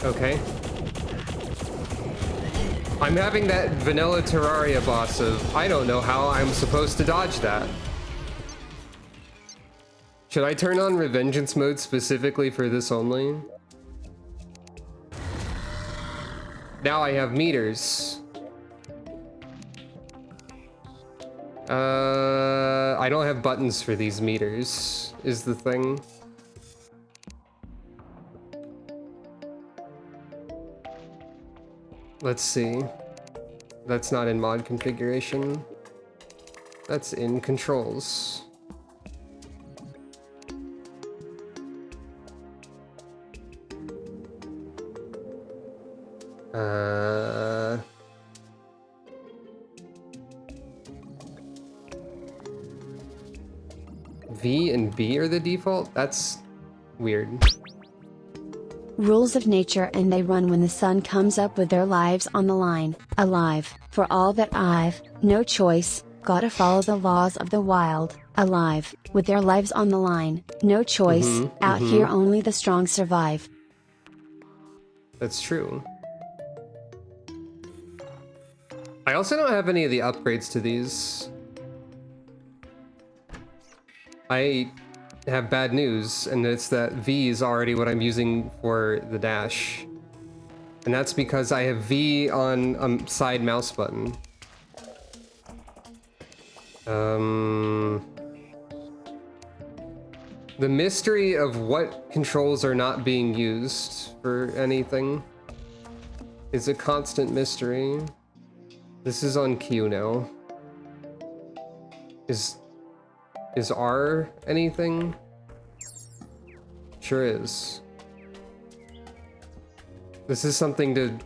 Okay. I'm having that vanilla Terraria boss of, I don't know how I'm supposed to dodge that. Should I turn on Revengeance mode specifically for this only? Now I have meters. I don't have buttons for these meters, is the thing. Let's see. That's not in mod configuration. That's in controls. V and B are the default? That's weird. Rules of nature, and they run when the sun comes up with their lives on the line. Alive, for all that I've, no choice, gotta follow the laws of the wild. Alive, with their lives on the line, no choice, out here only the strong survive. That's true. I also don't have any of the upgrades to these. I have bad news, and it's that V is already what I'm using for the dash. And that's because I have V on a side mouse button. The mystery of what controls are not being used for anything is a constant mystery. This is on Q now. Is R anything? Sure is. This is something to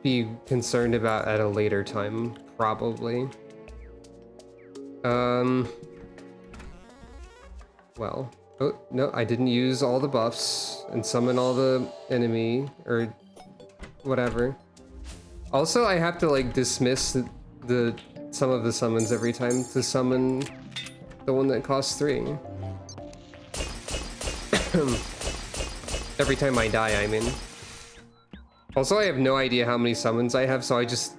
be concerned about at a later time, probably. Well, oh, no, I didn't use all the buffs and summon all the enemy, or whatever. Also, I have to, like, dismiss some of the summons every time to summon the one that costs 3. Every time I die, I mean. Also, I have no idea how many summons I have, so I just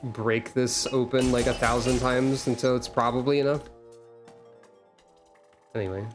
break this open like 1,000 times until it's probably enough. Anyway,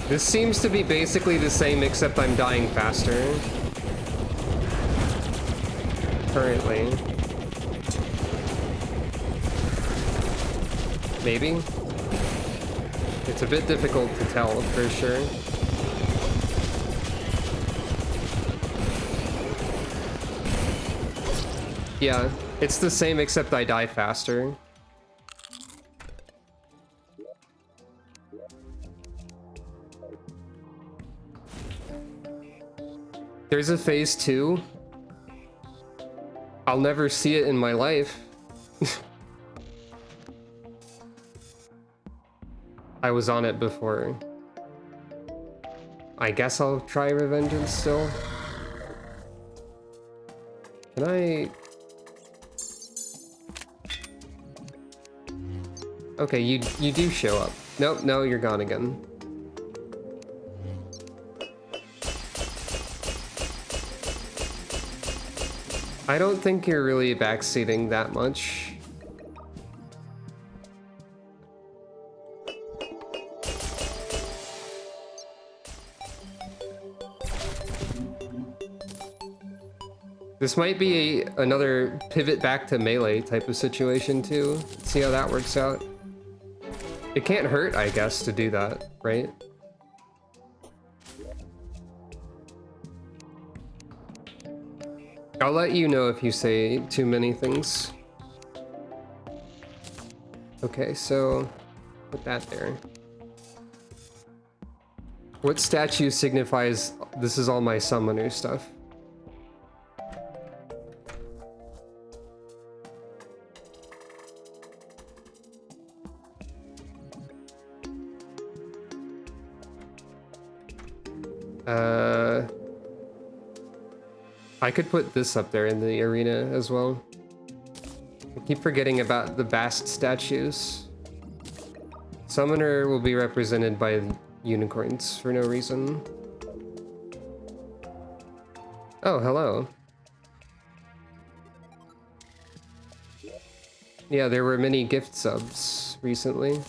this seems to be basically the same, except I'm dying faster. Currently. Maybe? It's a bit difficult to tell, for sure. Yeah, it's the same except I die faster. There's a phase 2. I'll never see it in my life. I was on it before. I guess I'll try Revengeance still. Can I... Okay, you do show up. Nope, no, you're gone again. I don't think you're really backseating that much. This might be another pivot back to melee type of situation too. See how that works out. It can't hurt, I guess, to do that, right? I'll let you know if you say too many things. Okay, so put that there. What statue signifies this is all my summoner stuff? I could put this up there in the arena as well. I keep forgetting about the Bast statues. Summoner will be represented by unicorns for no reason. Oh, hello. Yeah, there were many gift subs recently.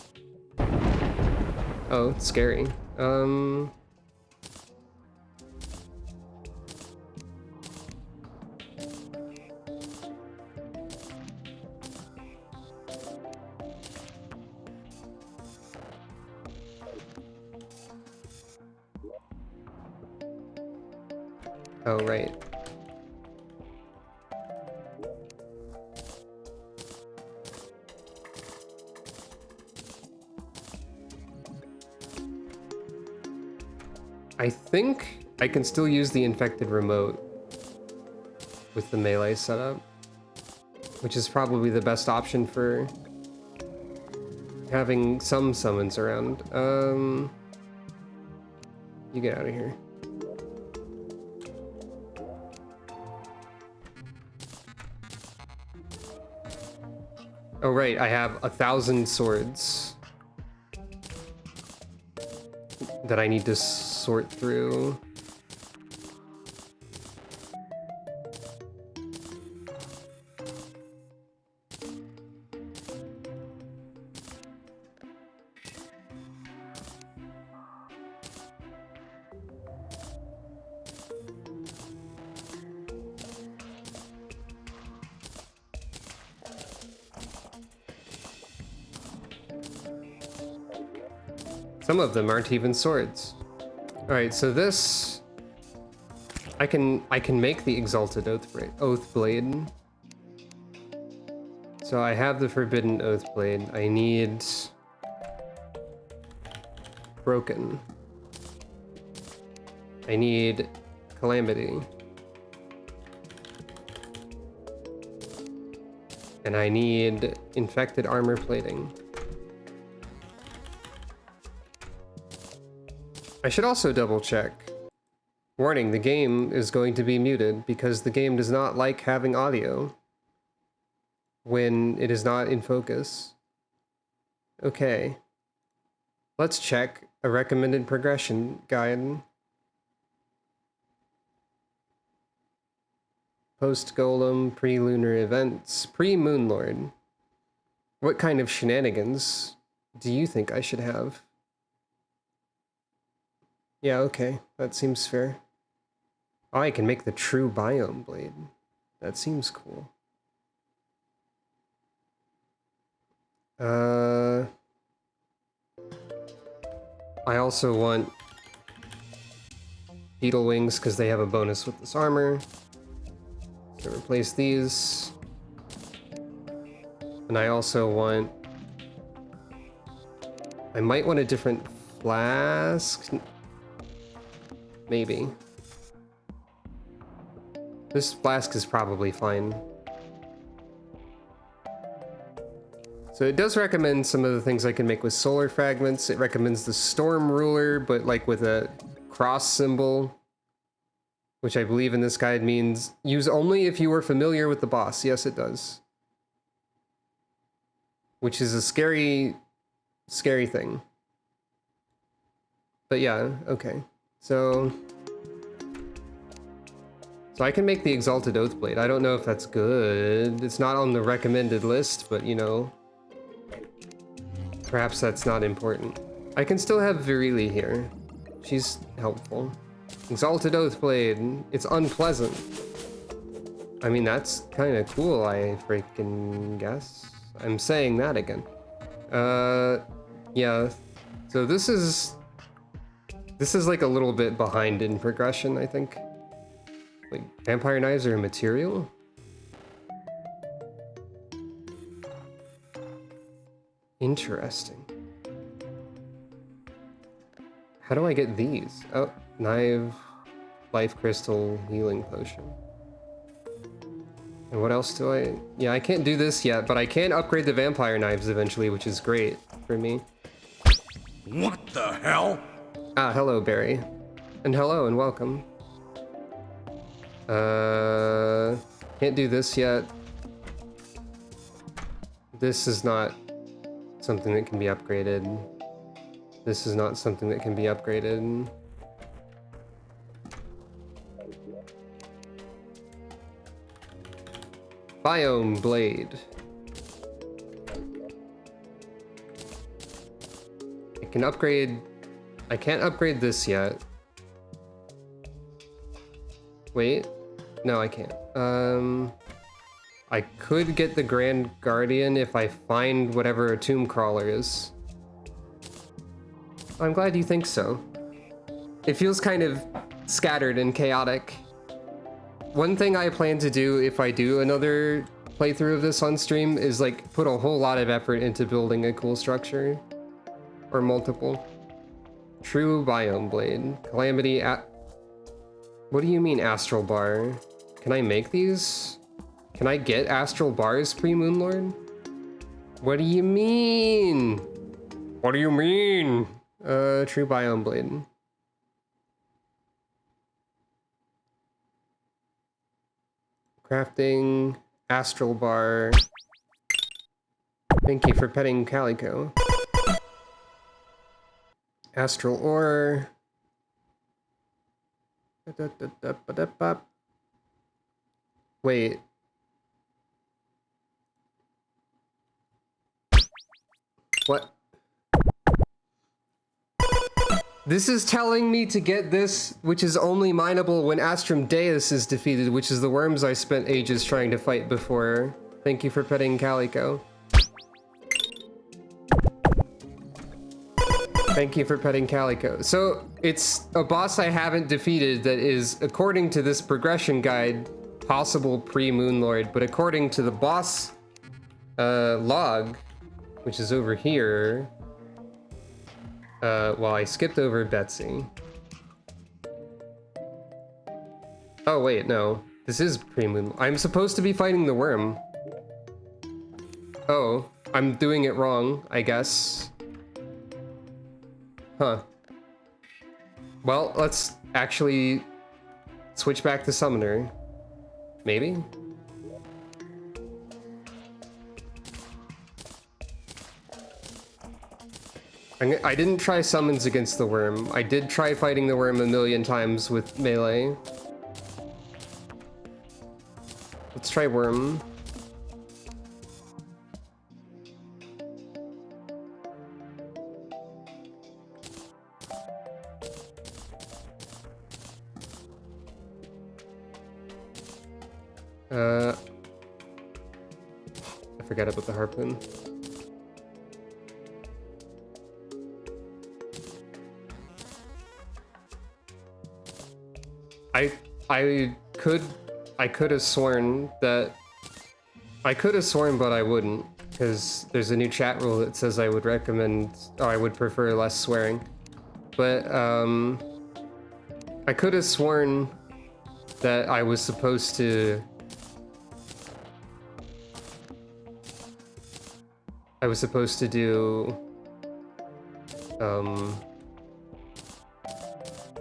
Oh, it's scary. Oh, right. I think I can still use the infected remote with the melee setup, which is probably the best option for having some summons around. You get out of here. Oh right, I have 1,000 swords that I need to sort through. Some of them aren't even swords. All right, so this I can make the exalted oath blade. So I have the forbidden oath blade. I need broken. I need calamity. And I need infected armor plating. I should also double check. Warning, the game is going to be muted because the game does not like having audio when it is not in focus. Okay. Let's check a recommended progression guide. Post-golem, pre-lunar events, pre-moonlord. What kind of shenanigans do you think I should have? Yeah, okay, that seems fair. Oh, I can make the true biome blade. That seems cool. I also want beetle wings because they have a bonus with this armor. So replace these. And I also want... I might want a different flask. Maybe. This flask is probably fine. So it does recommend some of the things I can make with solar fragments. It recommends the storm ruler, but like with a cross symbol, which I believe in this guide means use only if you are familiar with the boss. Yes, it does. Which is a scary, scary thing. But yeah, okay. So I can make the Exalted Oath Blade. I don't know if that's good. It's not on the recommended list, but you know, perhaps that's not important. I can still have Virili here. She's helpful. Exalted Oath Blade. It's unpleasant. I mean, that's kind of cool, I freaking guess. I'm saying that again. Yeah. So this is like a little bit behind in progression, I think. Like, vampire knives are a material? Interesting. How do I get these? Oh, knife, life crystal, healing potion. And what else do I... Yeah, I can't do this yet, but I can upgrade the vampire knives eventually, which is great for me. What the hell? Ah, hello, Barry. And hello, and welcome. Can't do this yet. This is not something that can be upgraded. This is not something that can be upgraded. Biome blade. I can upgrade... I can't upgrade this yet. Wait. No, I can't. I could get the Grand Guardian if I find whatever a tomb crawler is. I'm glad you think so. It feels kind of scattered and chaotic. One thing I plan to do if I do another playthrough of this on stream is like put a whole lot of effort into building a cool structure. Or multiple. True biome blade. Calamity What do you mean astral bar? Can I make these? Can I get astral bars pre-Moonlord? What do you mean? What do you mean? True biome blade. Crafting, astral bar. Thank you for petting Calico. Astral ore. Wait. What? This is telling me to get this, which is only mineable when Astrum Deus is defeated, which is the worms I spent ages trying to fight before. Thank you for petting Calico. Thank you for petting Calico. So, it's a boss I haven't defeated that is, according to this progression guide, possible pre-Moonlord, but according to the boss log, which is over here, well, I skipped over Betsy. Oh, wait, no. This is pre-Moon. I'm supposed to be fighting the worm. Oh, I'm doing it wrong, I guess. Huh. Well, let's actually switch back to Summoner. Maybe? I didn't try summons against the worm. I did try fighting the worm a million times with melee. Let's try worm. I forgot about the harpoon. I could have sworn that but I wouldn't, because there's a new chat rule that says I would recommend, or I would prefer less swearing. But I could have sworn that I was supposed to do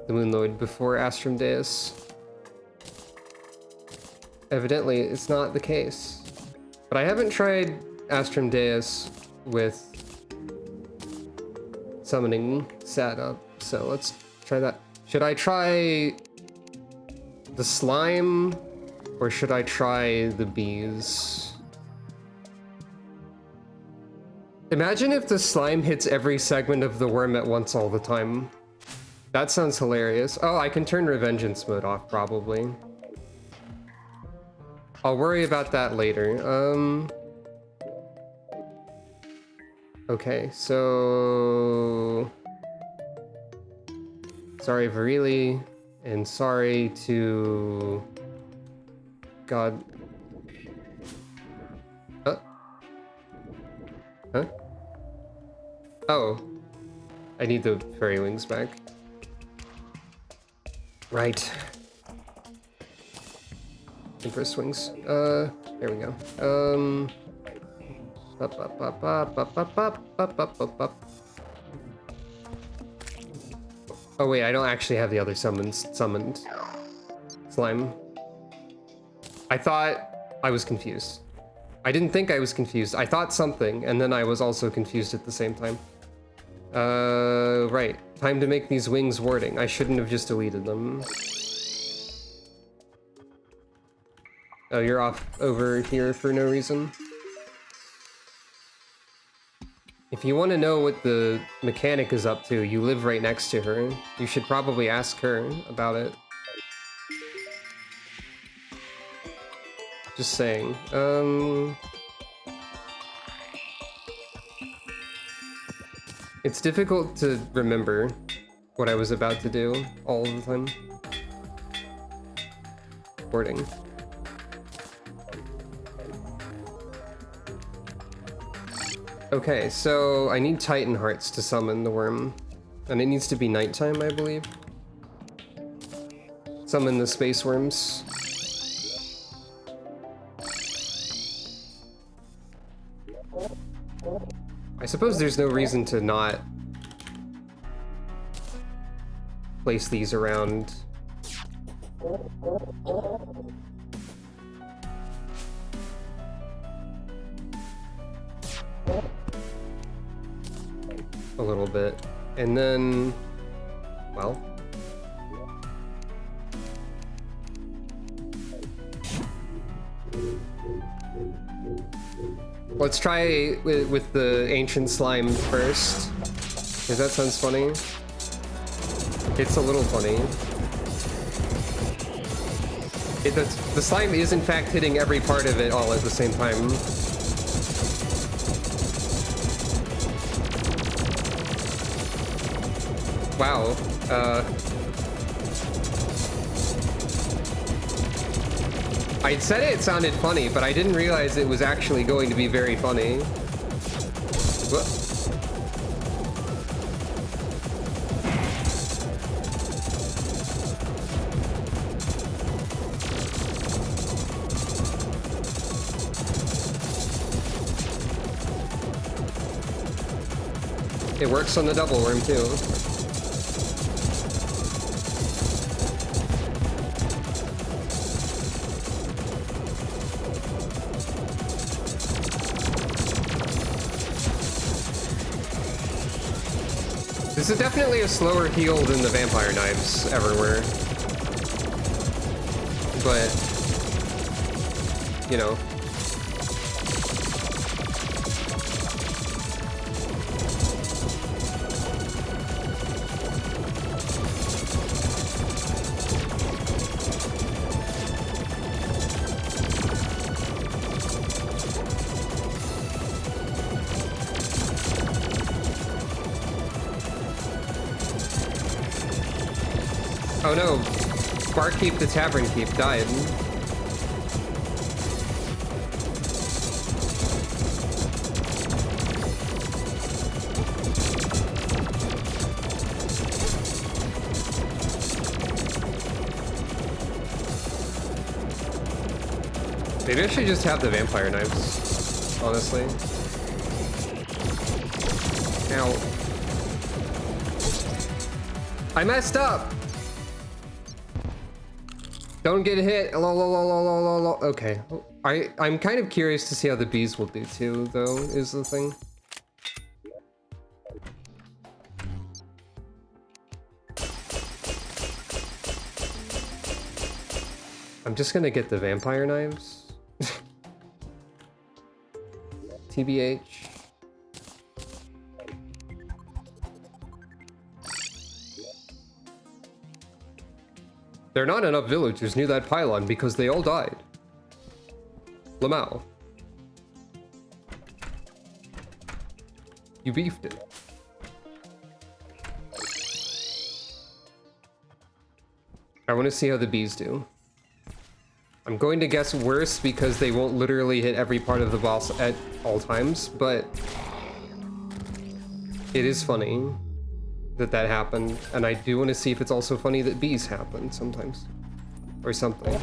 the Moonlord before Astrum Deus. Evidently, it's not the case. But I haven't tried Astrum Deus with summoning sat up, so let's try that. Should I try the slime, or should I try the bees? Imagine if the slime hits every segment of the worm at once all the time. That sounds hilarious. Oh, I can turn Revengeance mode off, probably. I'll worry about that later. Okay, so... Sorry, Virili, and sorry to... God... Huh? Oh. I need the fairy wings back. Right. Empress wings. There we go. Oh wait, I don't actually have the other summoned slime. I thought I was confused. I didn't think I was confused. I thought something, and then I was also confused at the same time. Right. Time to make these wings warding. I shouldn't have just deleted them. Oh, you're off over here for no reason? If you want to know what the mechanic is up to, you live right next to her. You should probably ask her about it. Just saying. It's difficult to remember what I was about to do all the time. Warding. Okay, so I need Titan Hearts to summon the worm. And it needs to be nighttime, I believe. Summon the space worms. I suppose there's no reason to not place these around. A little bit. And then, well, let's try with the ancient slime first, because that sounds funny. It's a little funny. The slime is in fact hitting every part of it all at the same time. Wow. I said it sounded funny, but I didn't realize it was actually going to be very funny. What? It works on the double worm too. This is definitely a slower heal than the vampire knives ever were. But, you know. Oh no, Barkeep the Tavern Keep died. Maybe I should just have the vampire knives, honestly. Ow. I messed up! Don't get hit. Okay. I'm kind of curious to see how the bees will do too, though, is the thing. I'm just gonna get the vampire knives. TBH. There are not enough villagers near that pylon because they all died. Lamau. You beefed it. I want to see how the bees do. I'm going to guess worse because they won't literally hit every part of the boss at all times, but it is funny that that happened, and I do want to see if it's also funny that bees happen sometimes. Or something.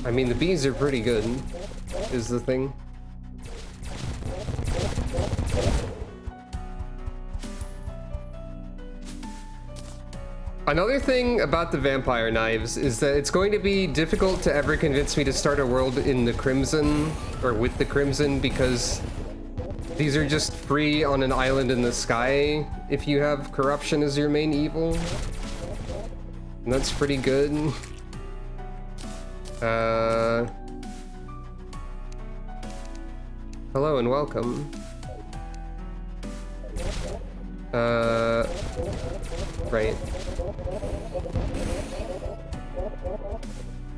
I mean, the bees are pretty good, is the thing. Another thing about the vampire knives is that it's going to be difficult to ever convince me to start a world in the Crimson, or with the Crimson, because these are just free on an island in the sky if you have corruption as your main evil. And that's pretty good. Hello and welcome. Right.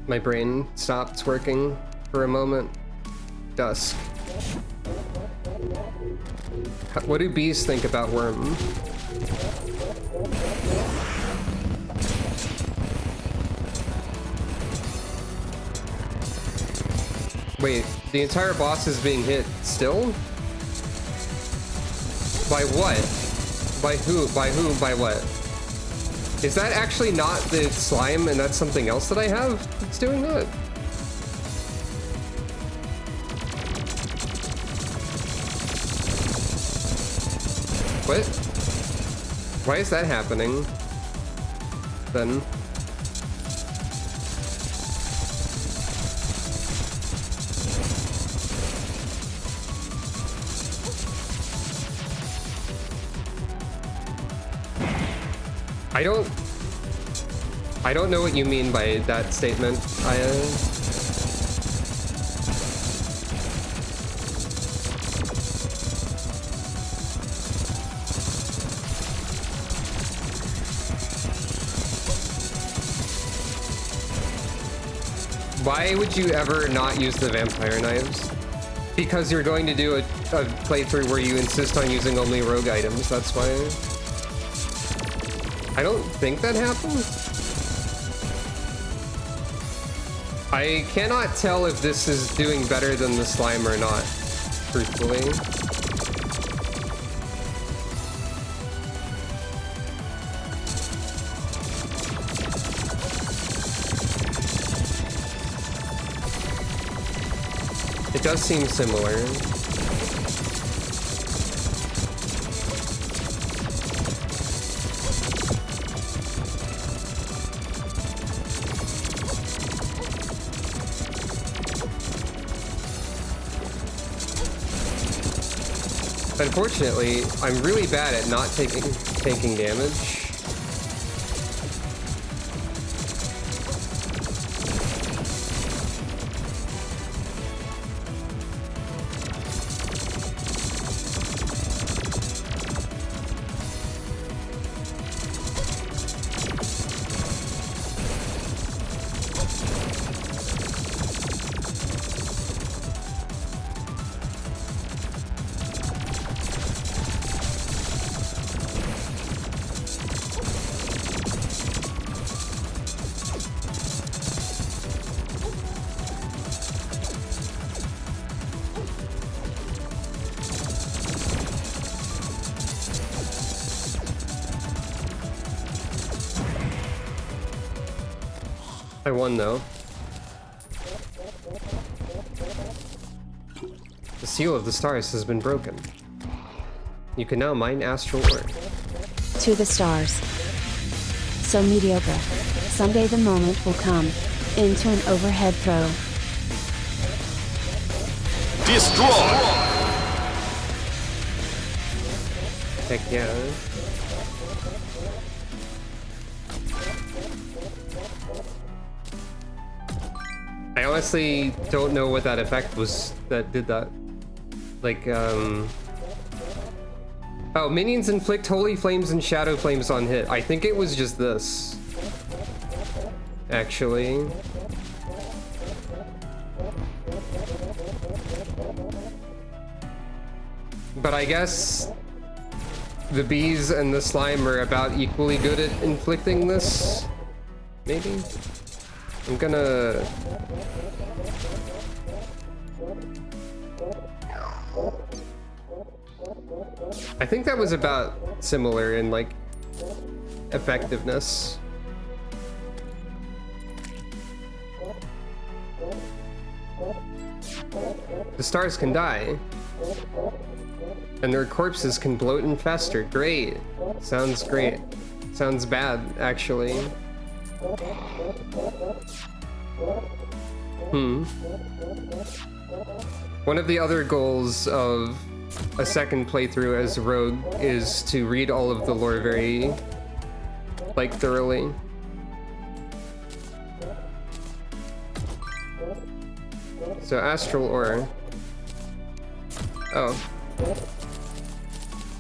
My brain stopped working for a moment. Dusk. What do bees think about worm? Wait, the entire boss is being hit still? By what? By who? By who? By what? Is that actually not the slime and that's something else that I have that's doing that? What? Why is that happening? Then. I don't know what you mean by that statement. Why would you ever not use the vampire knives? Because you're going to do a playthrough where you insist on using only rogue items, that's why. I don't think that happened. I cannot tell if this is doing better than the slime or not, truthfully. It does seem similar. Unfortunately, I'm really bad at not taking damage. I won though. The seal of the stars has been broken. You can now mine astral ore. To the stars. So mediocre. Someday the moment will come. Into an overhead throw. Destroy! Heck yeah. I honestly don't know what that effect was that did that. Like, oh, minions inflict holy flames and shadow flames on hit. I think it was just this. Actually. But I guess the bees and the slime are about equally good at inflicting this. Maybe? I'm gonna... I think that was about similar in, like, effectiveness. The stars can die. And their corpses can bloat and fester. Great. Sounds great. Sounds bad, actually. One of the other goals of a second playthrough as Rogue is to read all of the lore very, like, thoroughly. So, Astral Ore. Oh.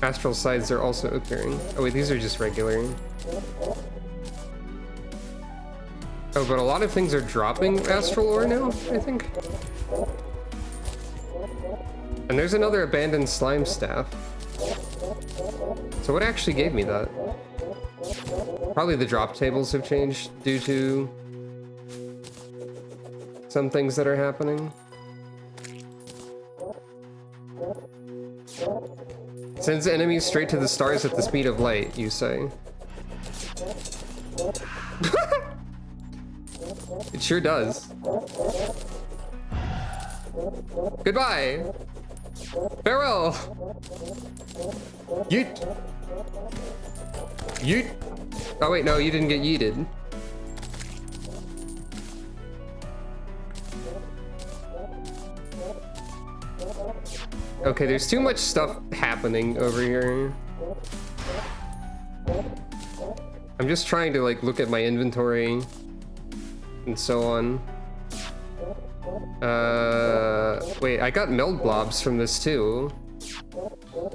Astral Sides are also appearing. Oh wait, these are just regular. Oh, but a lot of things are dropping Astral Ore now, I think. And there's another abandoned slime staff. So what actually gave me that? Probably the drop tables have changed due to some things that are happening. Sends enemies straight to the stars at the speed of light, you say. It sure does. Goodbye! Farewell! Yeet! Yeet! Oh wait, no, you didn't get yeeted. Okay, there's too much stuff happening over here. I'm just trying to, like, look at my inventory and so on. Wait, I got meld blobs from this too.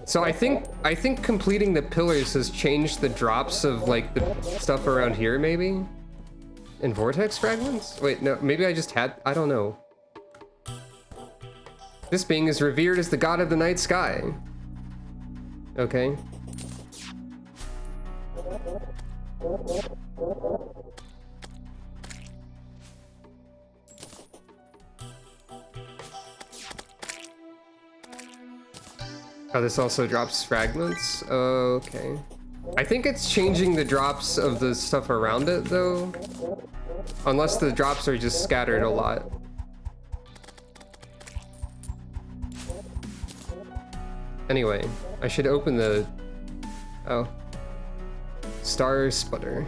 So I think completing the pillars has changed the drops of, like, the stuff around here, maybe? And vortex fragments? Wait, no, maybe I just had, I don't know. This being is revered as the god of the night sky. Okay. Oh, this also drops fragments? Okay. I think it's changing the drops of the stuff around it, though. Unless the drops are just scattered a lot. Anyway, I should open the... Oh. Star Sputter.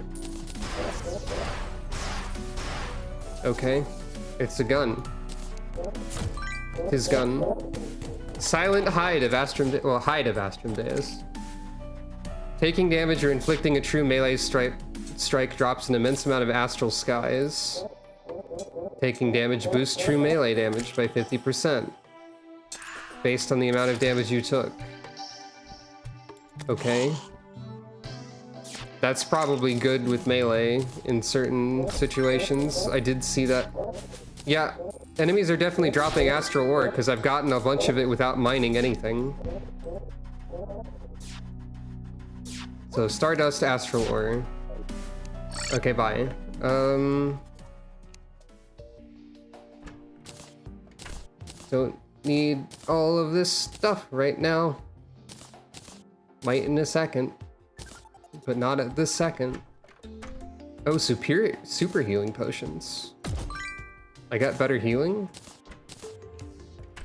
Okay. It's a gun. His gun. Silent Hide of Astrum... Well, Hide of Astrum Deus. Taking damage or inflicting a true melee strike drops an immense amount of astral skies. Taking damage boosts true melee damage by 50%. Based on the amount of damage you took. Okay. That's probably good with melee in certain situations. I did see that. Yeah, enemies are definitely dropping astral ore because I've gotten a bunch of it without mining anything. So Stardust, astral ore. Okay, bye. Don't need all of this stuff right now. Might in a second, but not at this second. Oh, super healing potions. I got better healing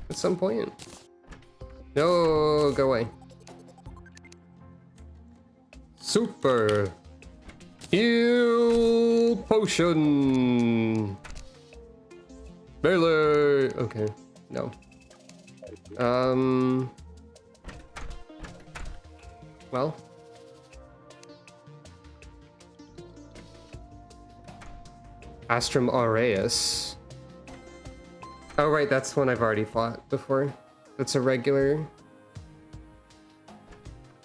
at some point. No, go away. Super heal potion. Melee. Okay, no. Well. Astrum Aureus. Oh, right, that's one I've already fought before. That's a regular.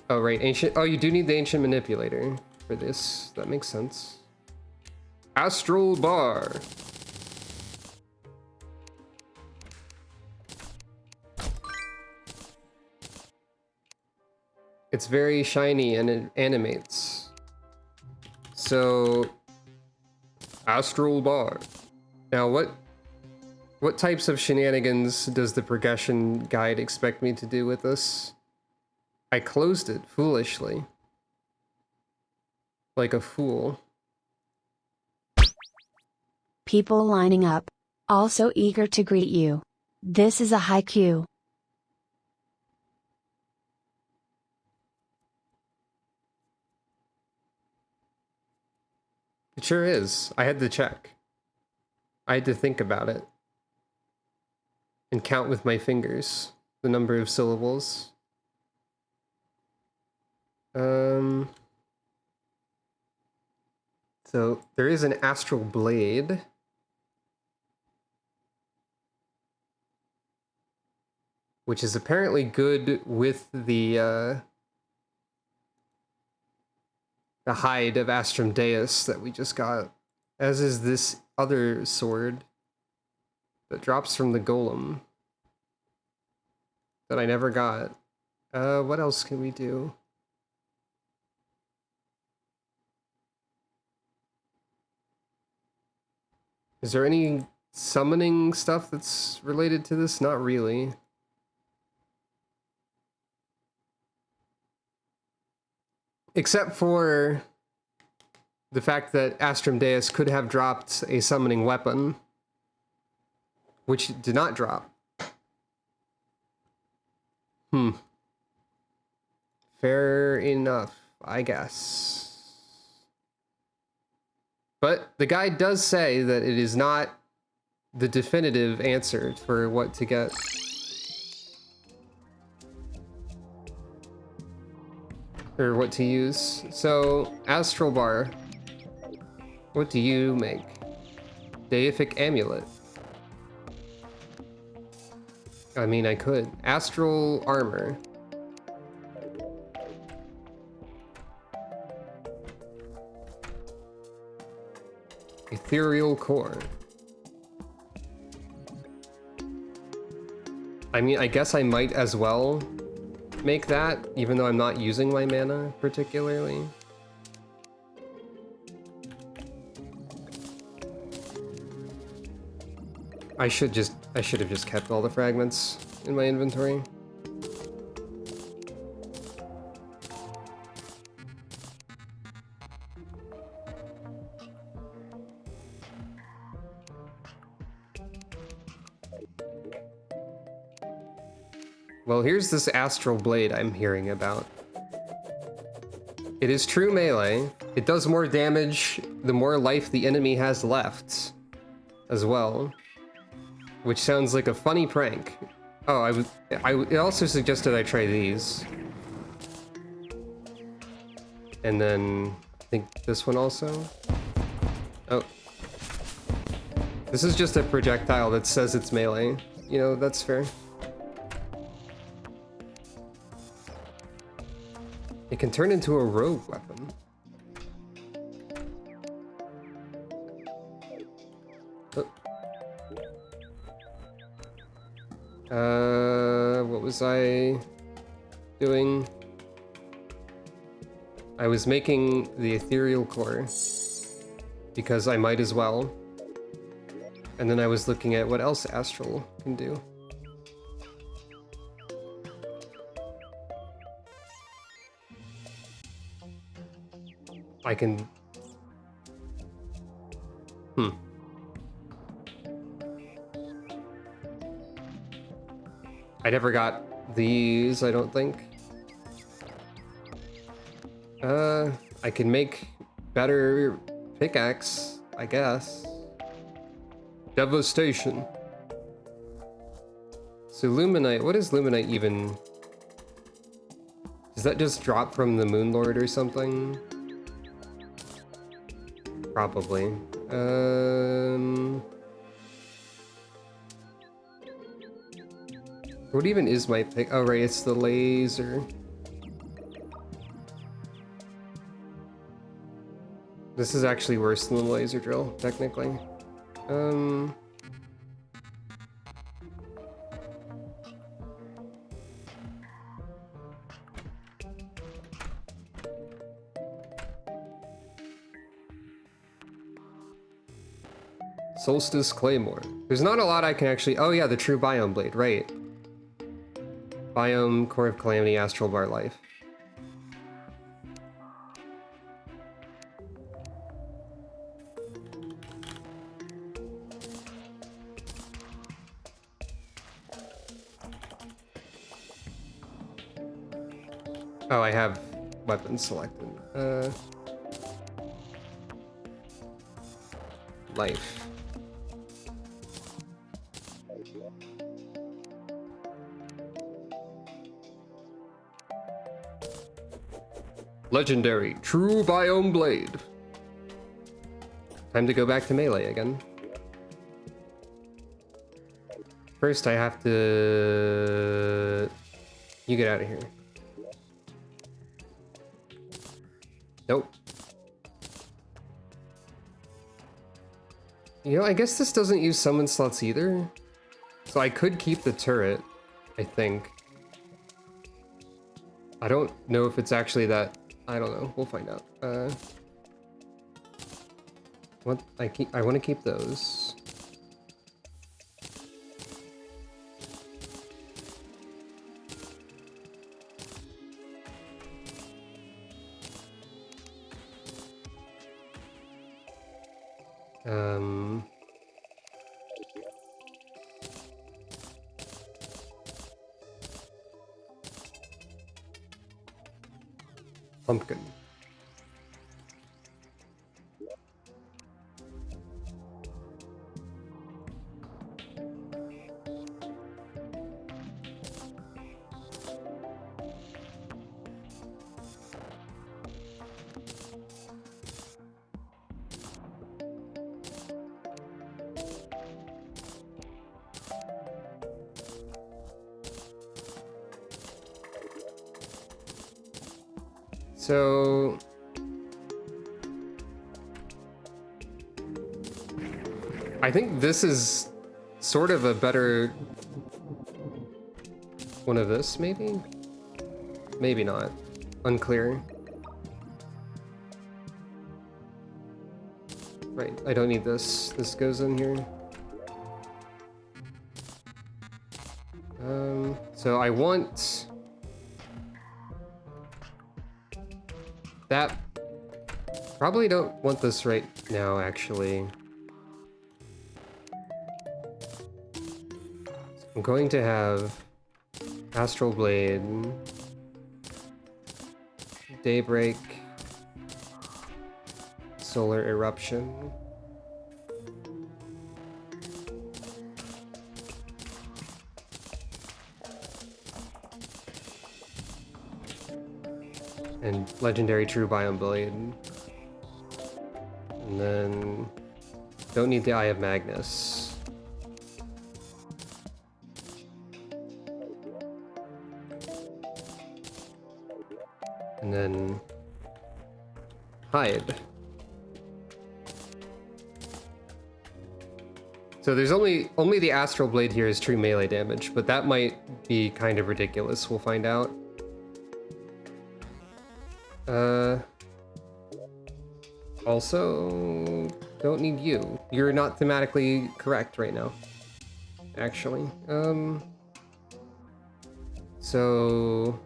Oh, right, ancient. Oh, you do need the ancient manipulator for this. That makes sense. Astral Bar. It's very shiny and it animates. So, Astral Bar. Now, what types of shenanigans does the progression guide expect me to do with this? I closed it foolishly. Like a fool. People lining up. Also eager to greet you. This is a high queue. It sure is. I had to check. I had to think about it. And count with my fingers the number of syllables. So there is an astral blade. Which is apparently good with the hide of Astrum Deus that we just got. As is this other sword that drops from the golem that I never got. What else can we do? Is there any summoning stuff that's related to this? Not really. Except for the fact that Astrum Deus could have dropped a summoning weapon, which did not drop. Fair enough, I guess. But the guide does say that it is not the definitive answer for what to get. Or what to use. So, Astral Bar. What do you make? Deific Amulet. I mean, I could. Astral Armor. Ethereal Core. I mean, I guess I might as well make that, even though I'm not using my mana particularly. I should have just kept all the fragments in my inventory. Well, here's this astral blade I'm hearing about. It is true melee. It does more damage the more life the enemy has left as well. Which sounds like a funny prank. Oh, it also suggested I try these. And then I think this one also. Oh. This is just a projectile that says it's melee. You know, that's fair. It can turn into a rogue weapon. What was I doing? I was making the ethereal core because I might as well. And then I was looking at what else astral can do. I can... I never got these, I don't think. I can make better pickaxe, I guess. Devastation. So Luminite, what is Luminite even? Does that just drop from the Moonlord or something? Probably. What even is my pick? Oh, right, it's the laser. This is actually worse than the laser drill, technically. Solstice Claymore. There's not a lot I can actually... Oh yeah, the True Biome Blade, right. Biome, Core of Calamity, Astral Bar Life. Oh, I have weapons selected. Life. Legendary True Biome Blade. Time to go back to melee again. First, I have to... You get out of here. Nope. You know, I guess this doesn't use summon slots either. So I could keep the turret, I think. I don't know if it's actually that... I don't know. We'll find out. What I want to keep those. Pumpkin. So I think this is sort of a better one of this, maybe? Maybe not. Unclear. Right, I don't need this. This goes in here. So I want that. Probably don't want this right now, actually. I'm going to have Astral Blade, Daybreak, Solar Eruption. And Legendary True Biome Blade. And then don't need the Eye of Magnus. And then hide. So there's only the Astral Blade here is true melee damage, but that might be kind of ridiculous. We'll find out. Also, don't need you. You're not thematically correct right now, actually. So...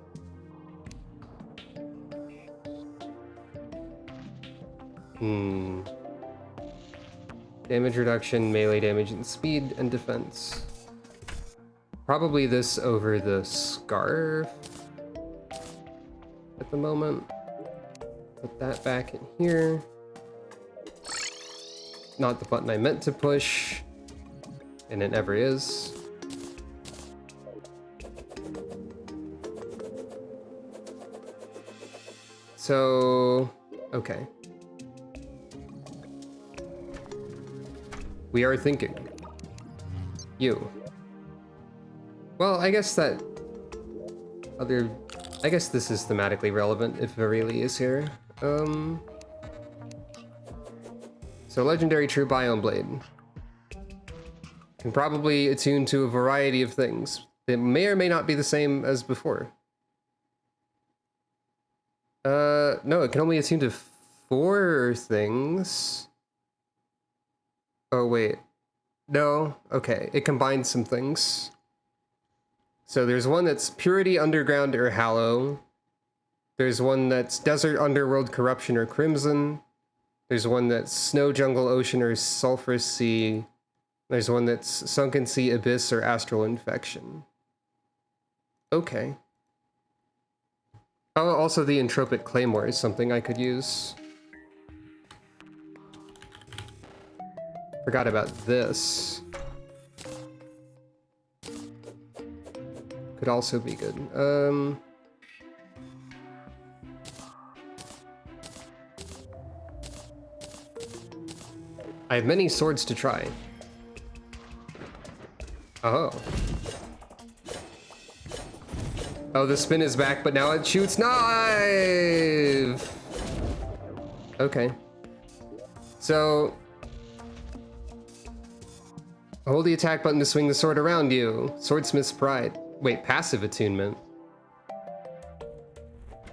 Damage reduction, melee damage, and speed and defense. Probably this over the scarf at the moment. Put that back in here. Not the button I meant to push, and it never is. So, okay. We are thinking. You. Well, I guess that I guess this is thematically relevant if Virili is here. So Legendary True Biome Blade. Can probably attune to a variety of things. It may or may not be the same as before. No, it can only attune to 4 things. Oh, wait. No? Okay, it combines some things. So there's one that's Purity, Underground, or Hallow. There's one that's Desert, Underworld, Corruption, or Crimson. There's one that's Snow, Jungle, Ocean, or Sulphurous Sea. There's one that's Sunken Sea, Abyss, or Astral Infection. Okay. Oh, also the Entropic Claymore is something I could use. Forgot about this. Could also be good. I have many swords to try. Oh. Oh, the spin is back, but now it shoots knife! Okay. So... hold the attack button to swing the sword around you. Swordsmith's Pride. Wait, passive attunement?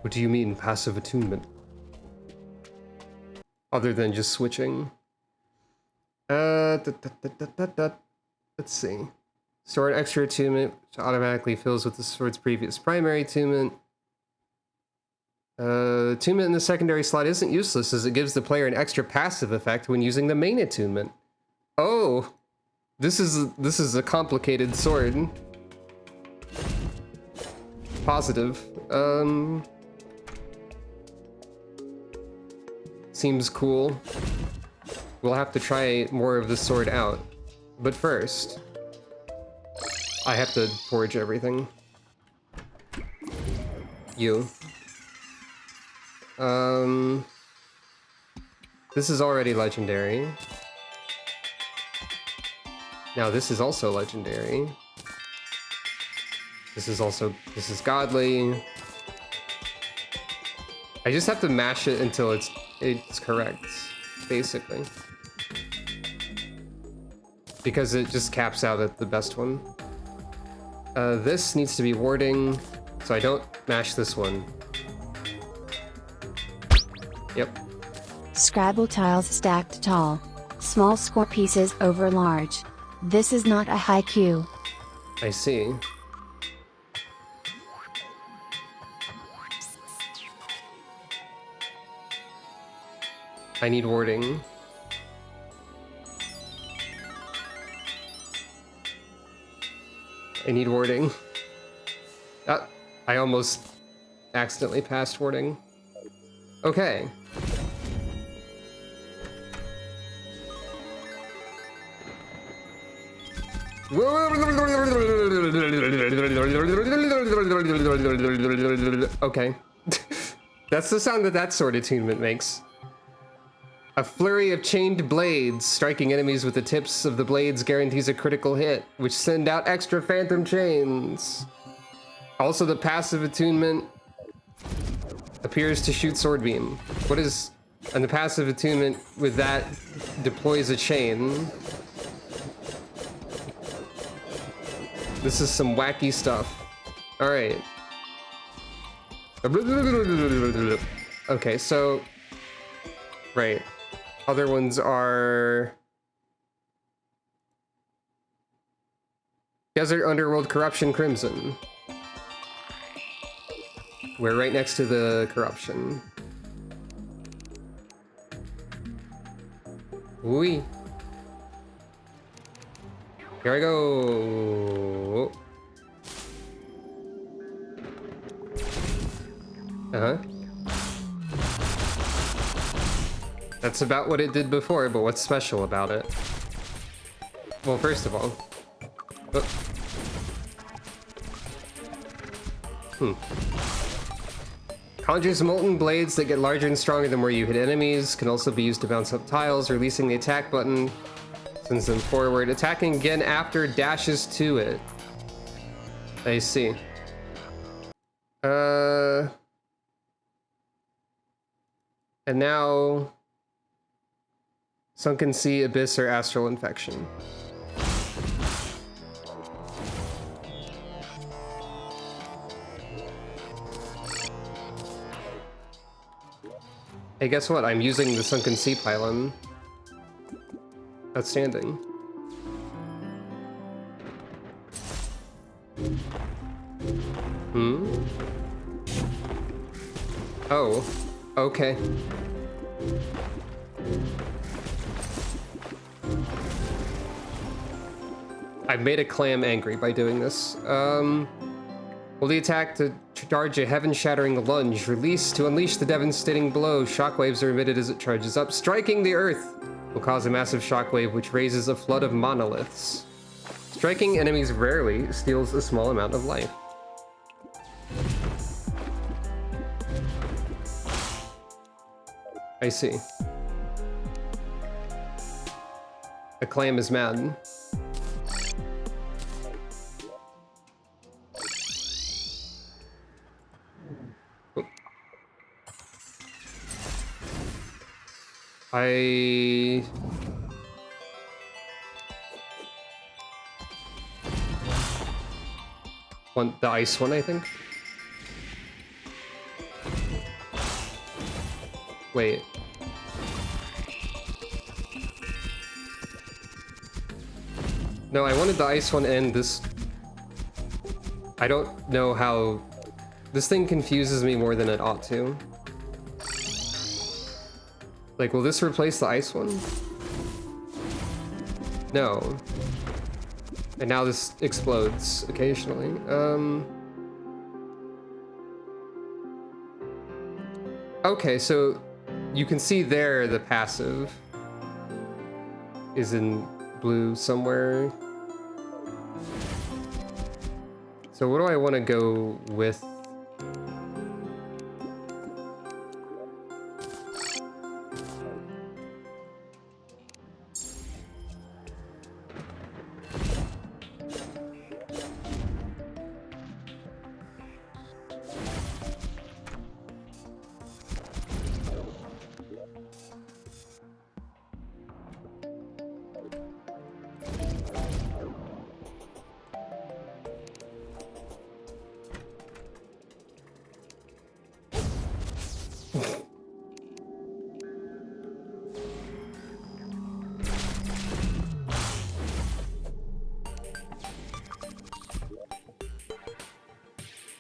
What do you mean, passive attunement? Other than just switching. Let's see. Store an extra attunement, which automatically fills with the sword's previous primary attunement. Attunement in the secondary slot isn't useless as it gives the player an extra passive effect when using the main attunement. Oh, this is a complicated sword. Positive. Seems cool. We'll have to try more of the sword out. But first, I have to forge everything. You. This is already legendary. Now this is also legendary. This is godly. I just have to mash it until it's correct, basically. Because it just caps out at the best one. This needs to be warding, so I don't mash this one. Yep. Scrabble tiles stacked tall. Small score pieces over large. This is not a haiku. I see. I need warding. I need warding. I almost accidentally passed warding. Okay. Okay. That's the sound that sword attunement makes. A flurry of chained blades striking enemies with the tips of the blades guarantees a critical hit, which send out extra phantom chains. Also, the passive attunement appears to shoot sword beam. And the passive attunement with that deploys a chain. This is some wacky stuff. All right. Okay, so right. Other ones are Desert, Underworld, Corruption, Crimson. We're right next to the Corruption. Wee. Here I go. Uh-huh. That's about what it did before, but what's special about it? Well, first of all... Conjures molten blades that get larger and stronger the more you hit enemies. Can also be used to bounce up tiles. Releasing the attack button sends them forward. Attacking again after dashes to it. I see. And now... Sunken Sea, Abyss, or Astral Infection. Hey, guess what? I'm using the Sunken Sea pylon. Outstanding. Hmm? Oh, okay. I've made a clam angry by doing this. Will the attack to charge a heaven-shattering lunge. Release to unleash the devastating blow. Shockwaves are emitted as it charges up. Striking the earth will cause a massive shockwave which raises a flood of monoliths. Striking enemies rarely steals a small amount of life. I see. A clam is mad. I want the ice one, I think. Wait. No, I wanted the ice one and this. I don't know how. This thing confuses me more than it ought to. Like, will this replace the ice one? No. And now this explodes occasionally. Okay, so you can see there the passive is in blue somewhere. So what do I want to go with?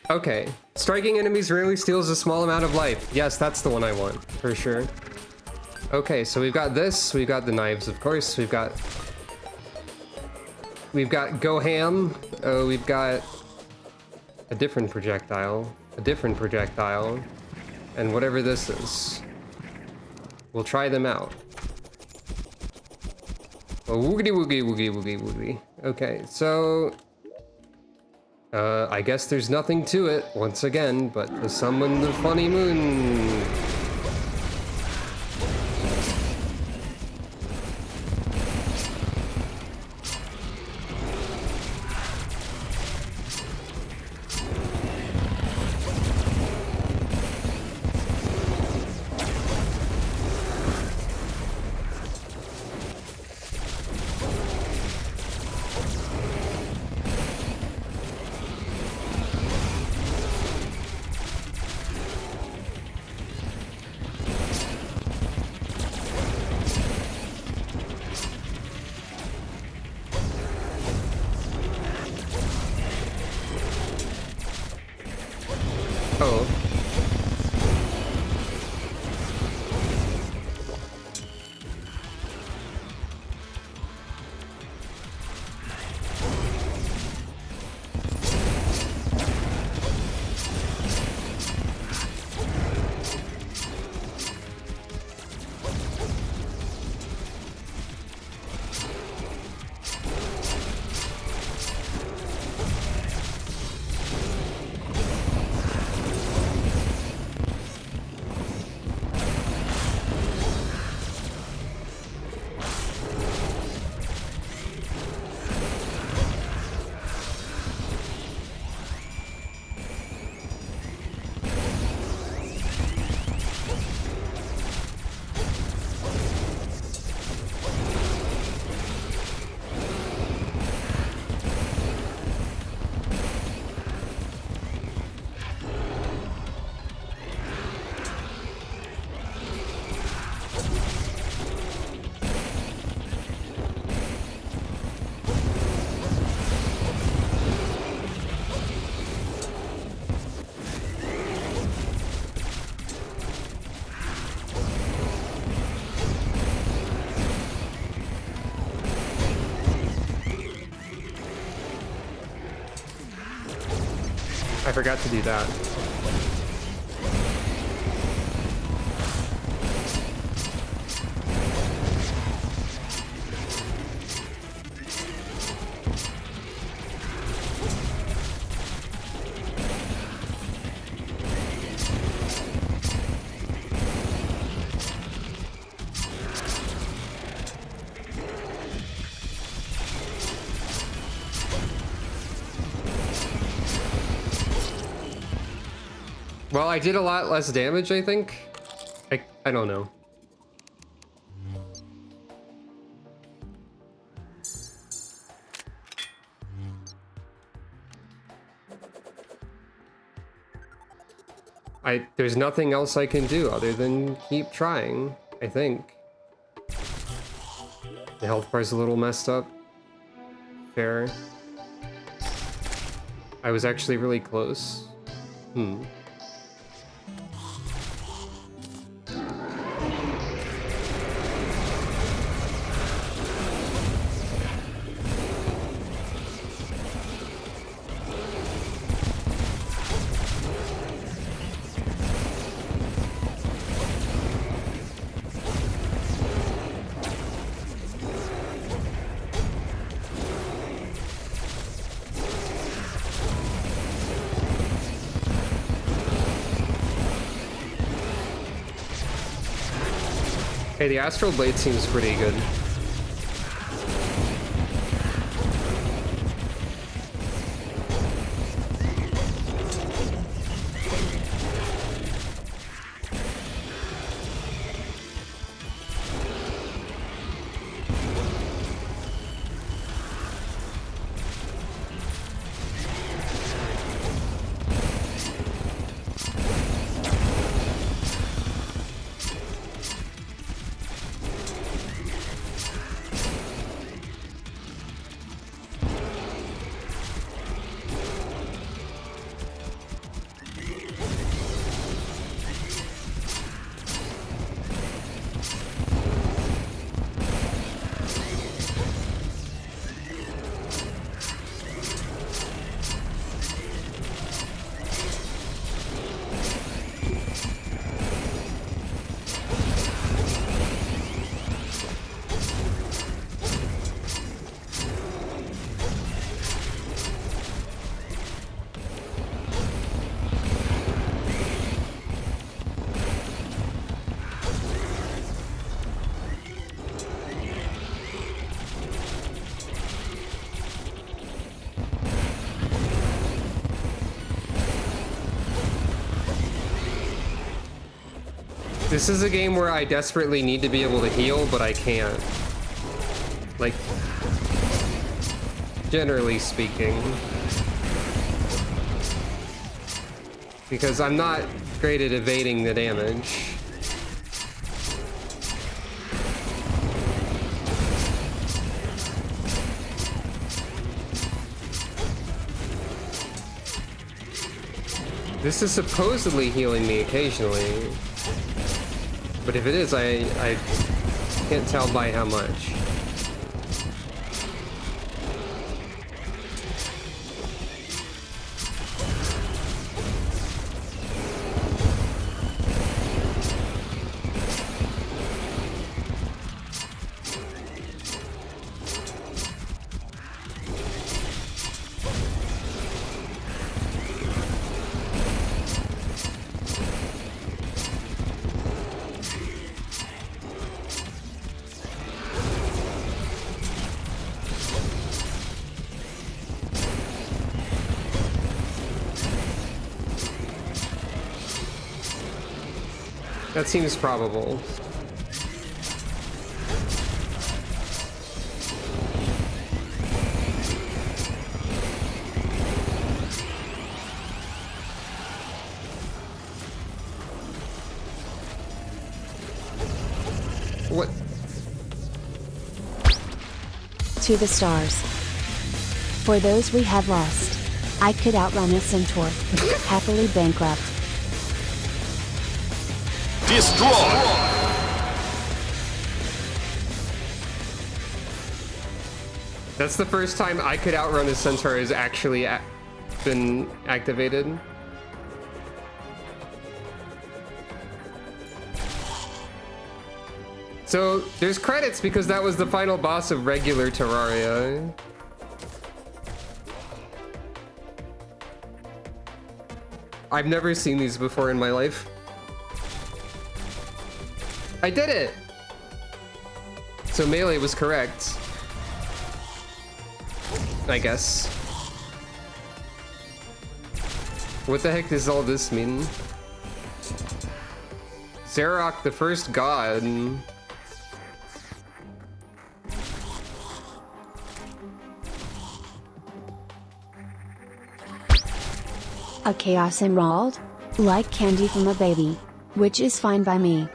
Okay. Striking enemies rarely steals a small amount of life. Yes, that's the one I want, for sure. Okay, so we've got this. We've got the knives, of course. We've got Go Ham. We've got a different projectile. A different projectile. And whatever this is. We'll try them out. Oh, woogity woogity woogity woogity woogity. Okay, so I guess there's nothing to it, once again, but to summon the funny moon. Oh. I forgot to do that. Well, I did a lot less damage, I think. I don't know. There's nothing else I can do other than keep trying, I think. The health bar's a little messed up. Fair. I was actually really close. Hey, the Astral Blade seems pretty good. This is a game where I desperately need to be able to heal, but I can't. Like, generally speaking. Because I'm not great at evading the damage. This is supposedly healing me occasionally. But if it is, I can't tell by how much. That seems probable. What? To the stars. For those we have lost, I could outrun a centaur. Happily bankrupt. Destroy! That's the first time I could outrun a centaur is actually been activated. So there's credits because that was the final boss of regular Terraria. I've never seen these before in my life. I did it! So melee was correct. I guess. What the heck does all this mean? Zarok, the first god. A Chaos Emerald? Like candy from a baby. Which is fine by me.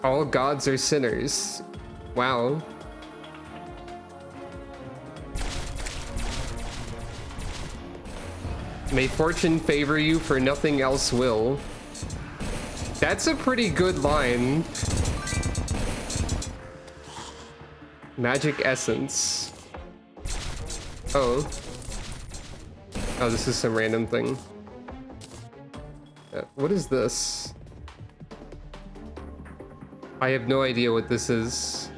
All gods are sinners. Wow. May fortune favor you, for nothing else will. That's a pretty good line. Magic essence. Oh. Oh, this is some random thing. What is this? I have no idea what this is.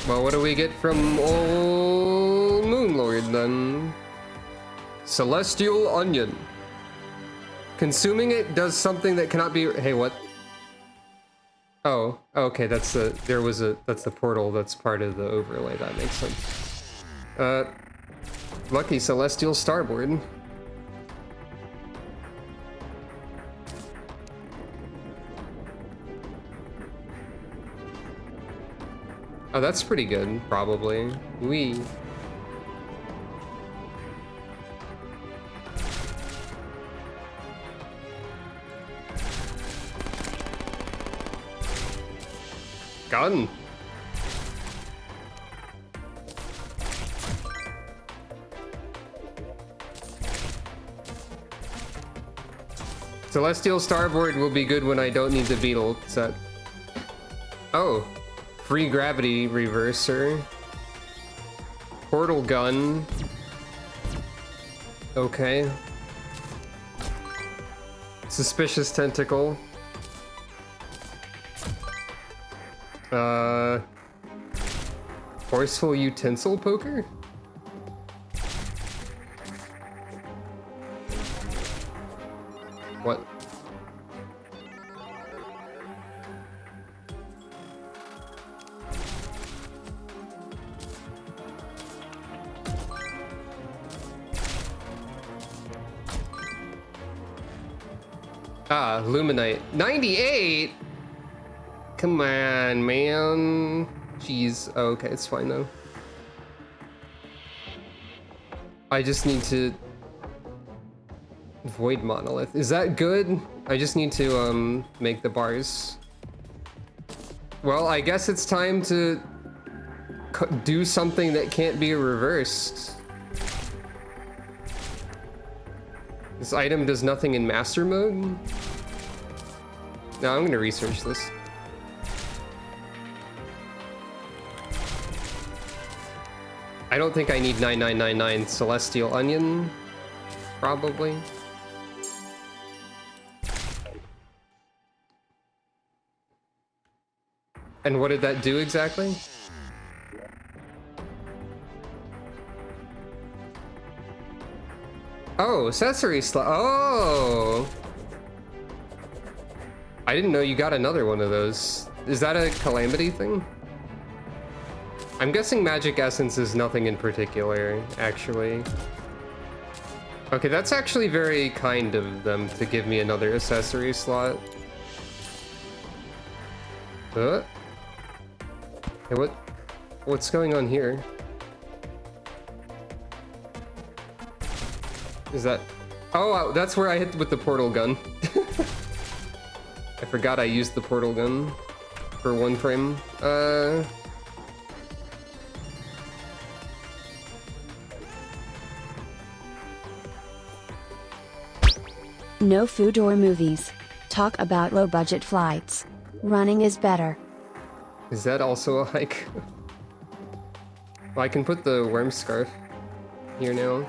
Well, what do we get from old Moonlord then? Celestial Onion. Consuming it does something that cannot be. Hey, what? Oh, okay. That's the. There was a. That's the portal. That's part of the overlay. That makes sense. Lucky Celestial Starboard. Oh, that's pretty good. Probably. We. Gun. Celestial Starboard will be good when I don't need the beetle set. Oh, free gravity reverser. Portal gun. Okay. Suspicious tentacle. Forceful utensil poker? What? Ah, Luminite. 98? Come on, man. Jeez. Oh, okay, it's fine though. I just need to... Void Monolith. Is that good? I just need to, make the bars. Well, I guess it's time to do something that can't be reversed. This item does nothing in master mode? No, I'm gonna research this. I don't think I need 9999 Celestial Onion. Probably. And what did that do exactly? Oh, accessory slot. Oh! I didn't know you got another one of those. Is that a Calamity thing? I'm guessing Magic Essence is nothing in particular, actually. Okay, that's actually very kind of them to give me another accessory slot. Hey, what's going on here? Is that... Oh, that's where I hit with the portal gun. I forgot I used the portal gun for one frame. No food or movies. Talk about low budget flights. Running is better. Is that also a hike? Well, I can put the worm scarf here now.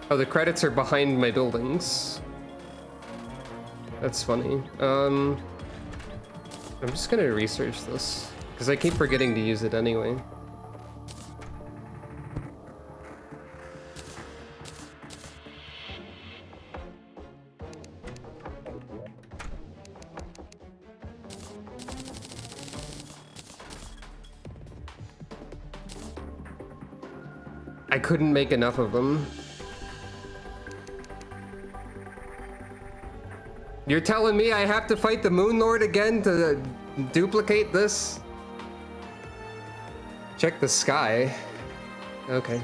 Oh, the credits are behind my buildings. That's funny. I'm just gonna research this, because I keep forgetting to use it anyway. I couldn't make enough of them. You're telling me I have to fight the Moon Lord again to duplicate this? Check the sky. Okay.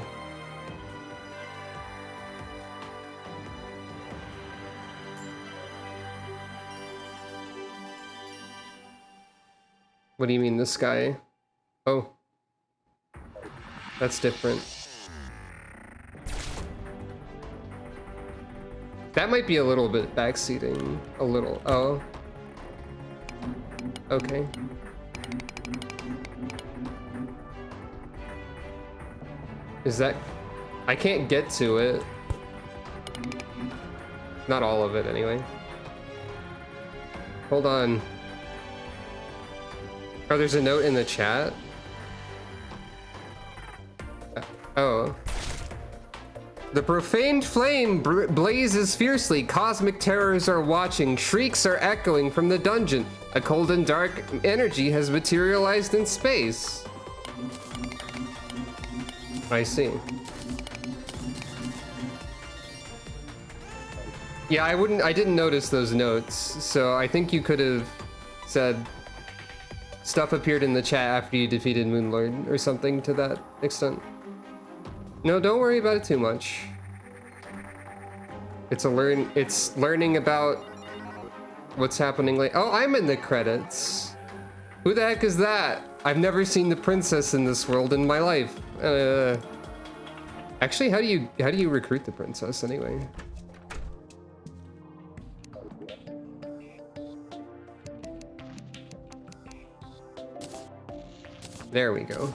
What do you mean the sky? Oh. That's different. That might be a little bit backseating. A little. Oh. Okay. Is that... I can't get to it. Not all of it, anyway. Hold on. Oh, there's a note in the chat? Oh. The profaned flame blazes fiercely. Cosmic terrors are watching. Shrieks are echoing from the dungeon. A cold and dark energy has materialized in space. I see. Yeah, I didn't notice those notes, so I think you could have said stuff appeared in the chat after you defeated Moonlord or something to that extent. No, don't worry about it too much. It's learning about what's happening like. Oh, I'm in the credits. Who the heck is that? I've never seen the princess in this world in my life. Actually, how do you recruit the princess anyway? There we go.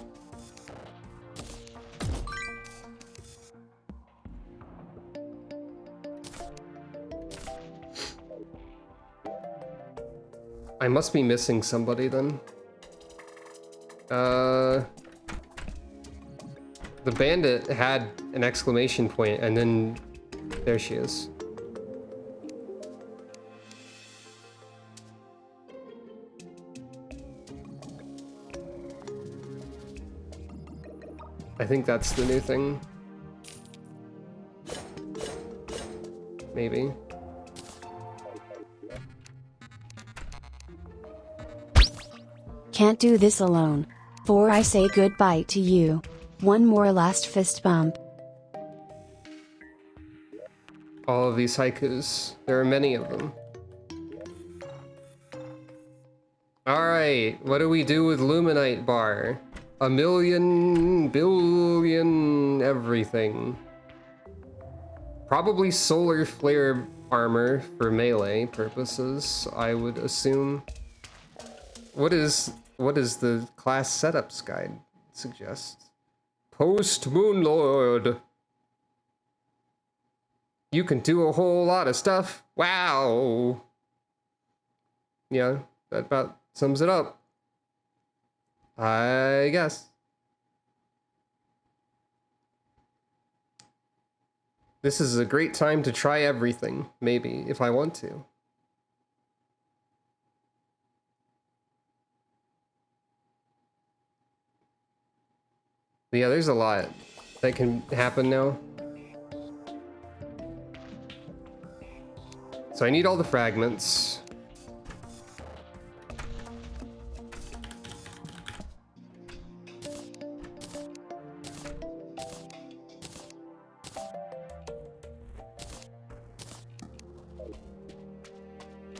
I must be missing somebody then. The bandit had an exclamation point and then there she is. I think that's the new thing. Maybe. Can't do this alone. 4 I say goodbye to you. One more last fist bump. All of these haikus. There are many of them. Alright, what do we do with Luminite Bar? A million, billion, everything. Probably solar flare armor for melee purposes, I would assume. What is the class setups guide suggest? Post Moonlord. You can do a whole lot of stuff. Wow. Yeah, that about sums it up, I guess. This is a great time to try everything, maybe, if I want to. But yeah, there's a lot that can happen now. So I need all the fragments.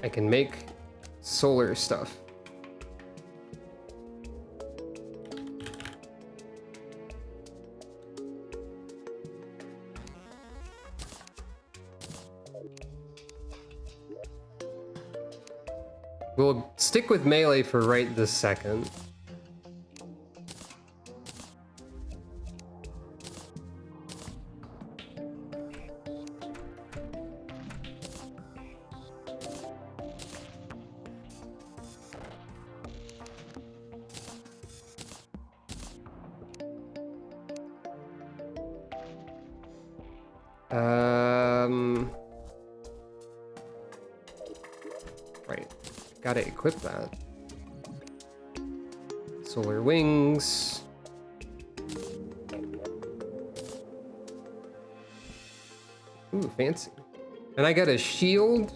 I can make solar stuff. We'll stick with melee for right this second. Right. Gotta equip that. Solar wings. Ooh, fancy. And I got a shield.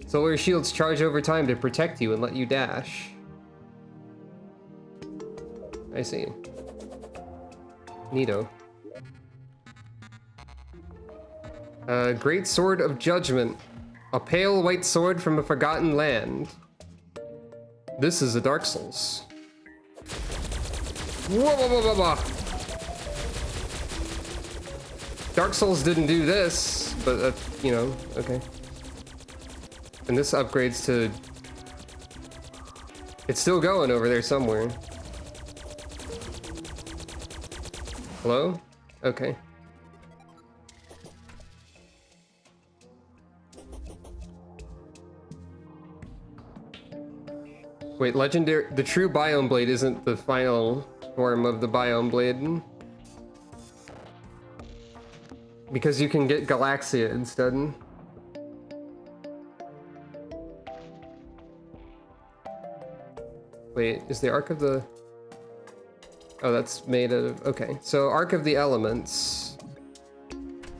Solar shields charge over time to protect you and let you dash. I see. Neato. Great Sword of Judgment. A pale white sword from a forgotten land. This is a Dark Souls. Whoa, whoa, whoa, whoa, whoa. Dark Souls didn't do this, but you know, okay. And this upgrades to... It's still going over there somewhere. Hello? Okay. Wait, legendary... The true Biome Blade isn't the final form of the Biome Blade. Because you can get Galaxia instead. Wait, is the Arc of the... Oh, that's made out of... Okay, so Arc of the Elements.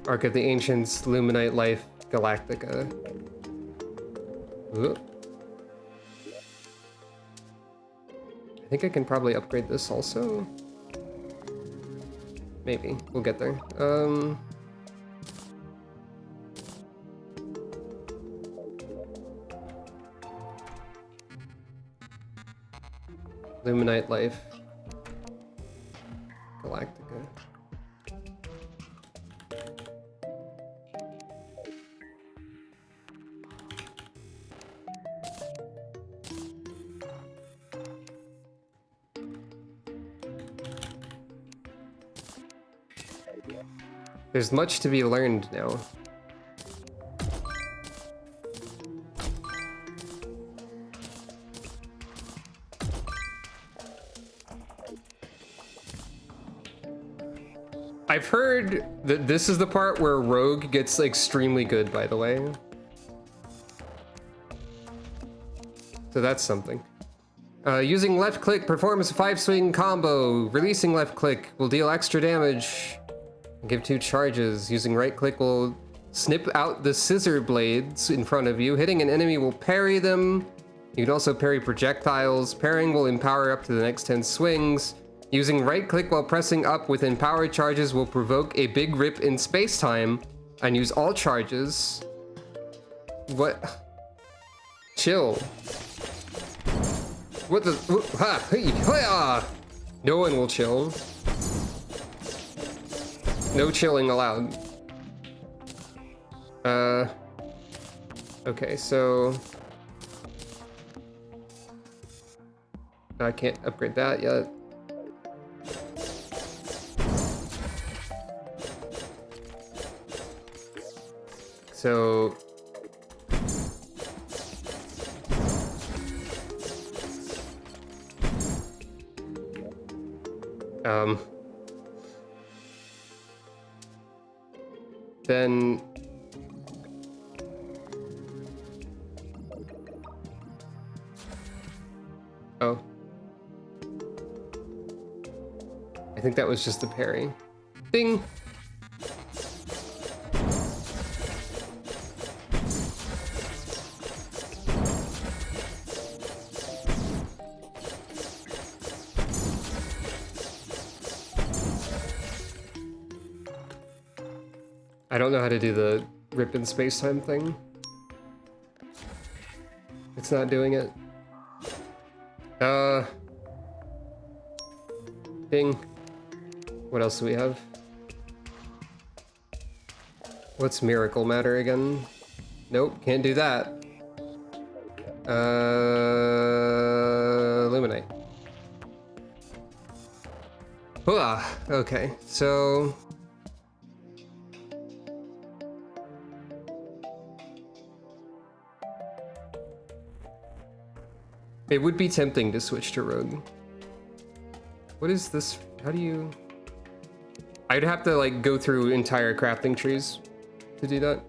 Arc of the Ancients, Luminite Life, Galactica. Ooh. I think I can probably upgrade this also. Maybe. We'll get there. Luminite Life. Galactica. There's much to be learned now. I've heard that this is the part where Rogue gets extremely good, by the way. So that's something. Using left click performs a 5-swing combo. Releasing left click will deal extra damage. Give 2 charges. Using right click will snip out the scissor blades in front of you. Hitting an enemy will parry them. You can also parry projectiles. Parrying will empower up to the next 10 swings. Using right click while pressing up with empower charges will provoke a big rip in space-time and use all charges. What? Chill. What the? Ha! Hey! Ha! No one will chill. No chilling allowed. Okay, so... I can't upgrade that yet. So... Then... Oh. I think that was just the parry. Ding! I don't know how to do the rip in space-time thing. It's not doing it. Ding. What else do we have? What's Miracle Matter again? Nope, can't do that. Luminite. Hooah, okay, so... It would be tempting to switch to Rogue. What is this? How do you... I'd have to like go through entire crafting trees to do that.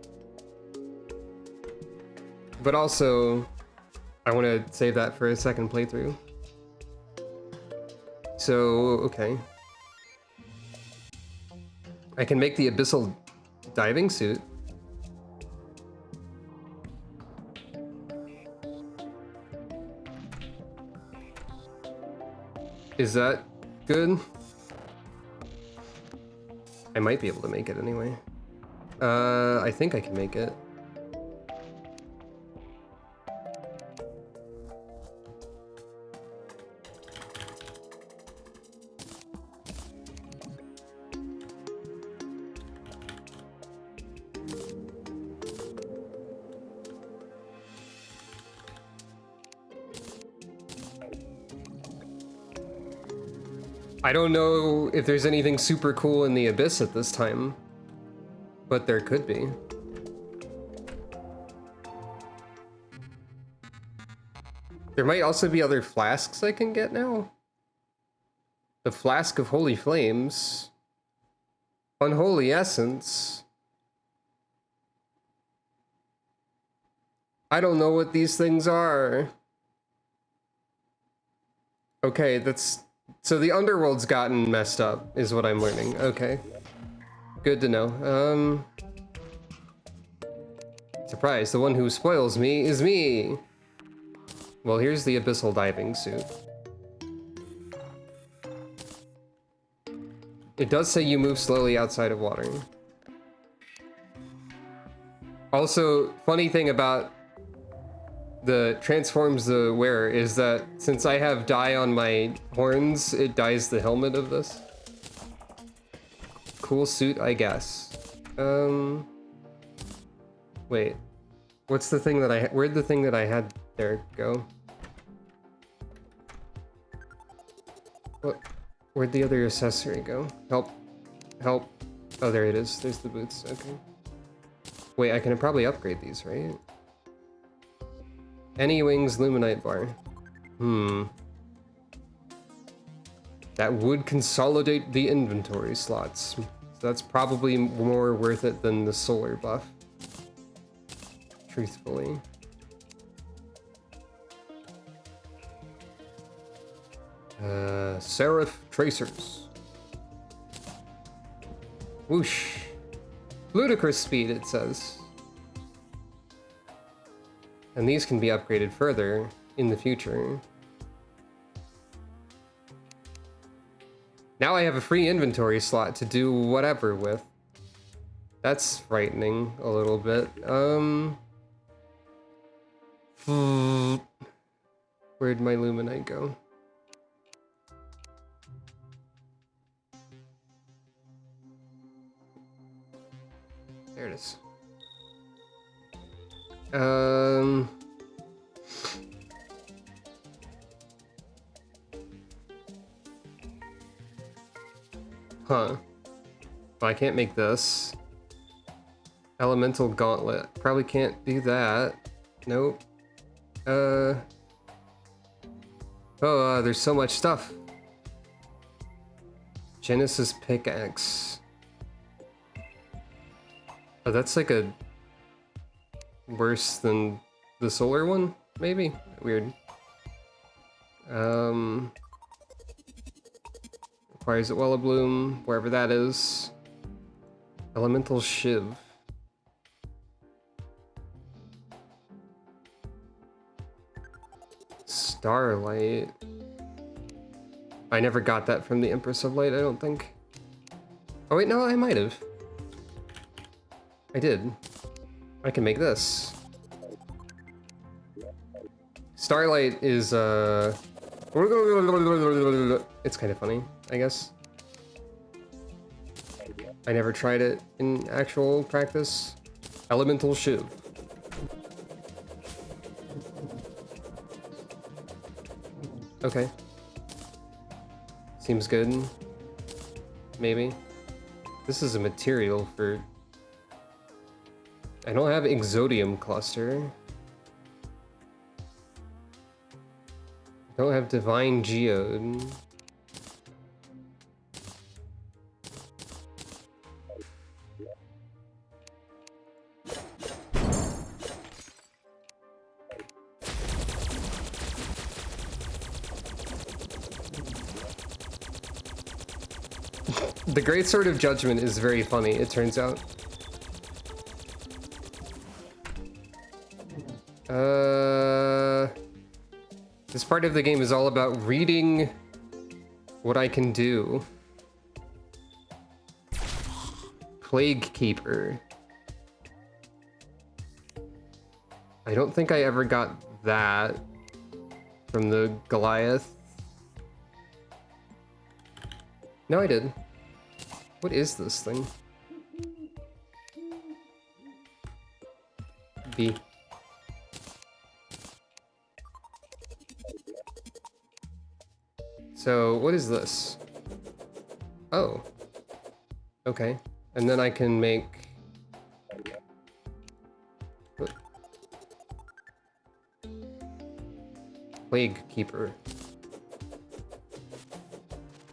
But also, I want to save that for a second playthrough. So, okay. I can make the abyssal diving suit. Is that good? I might be able to make it anyway. I think I can make it. I don't know if there's anything super cool in the Abyss at this time, but there could be. There might also be other flasks I can get now. The Flask of Holy Flames. Unholy Essence. I don't know what these things are. Okay, that's... So the underworld's gotten messed up, is what I'm learning. Okay. Good to know. Surprise, the one who spoils me is me! Well, here's the abyssal diving suit. It does say you move slowly outside of water. Also, funny thing about the transforms the wearer is that since I have dye on my horns, it dyes the helmet of this. Cool suit, I guess. Wait. What's the thing that where'd the thing that I had there go? What? Where'd the other accessory go? Help. Help. Oh, there it is. There's the boots. Okay. Wait, I can probably upgrade these, right? Any wings luminite bar. That would consolidate the inventory slots. So that's probably more worth it than the solar buff. Truthfully. Seraph Tracers. Whoosh. Ludicrous speed, it says. And these can be upgraded further in the future. Now I have a free inventory slot to do whatever with. That's frightening a little bit. Where'd my luminite go? There it is. Huh. Well, I can't make this. Elemental Gauntlet. Probably can't do that. Nope. There's so much stuff. Genesis Pickaxe. Oh, that's like a... worse than the solar one? Maybe? Weird. Requires a Well of Bloom, wherever that is. Elemental Shiv. Starlight. I never got that from the Empress of Light, I don't think. Oh wait, no, I might have. I did. I can make this. Starlight is, it's kind of funny, I guess. I never tried it in actual practice. Elemental Shiv. Okay. Seems good. Maybe. This is a material for... I don't have Exodium cluster. Don't have Divine Geode. The Great Sword of Judgment is very funny, it turns out. This part of the game is all about reading what I can do. Plague Keeper. I don't think I ever got that from the Goliath. No, I did. What is this thing? B. So, what is this? Oh. Okay. And then I can make... Plague Keeper.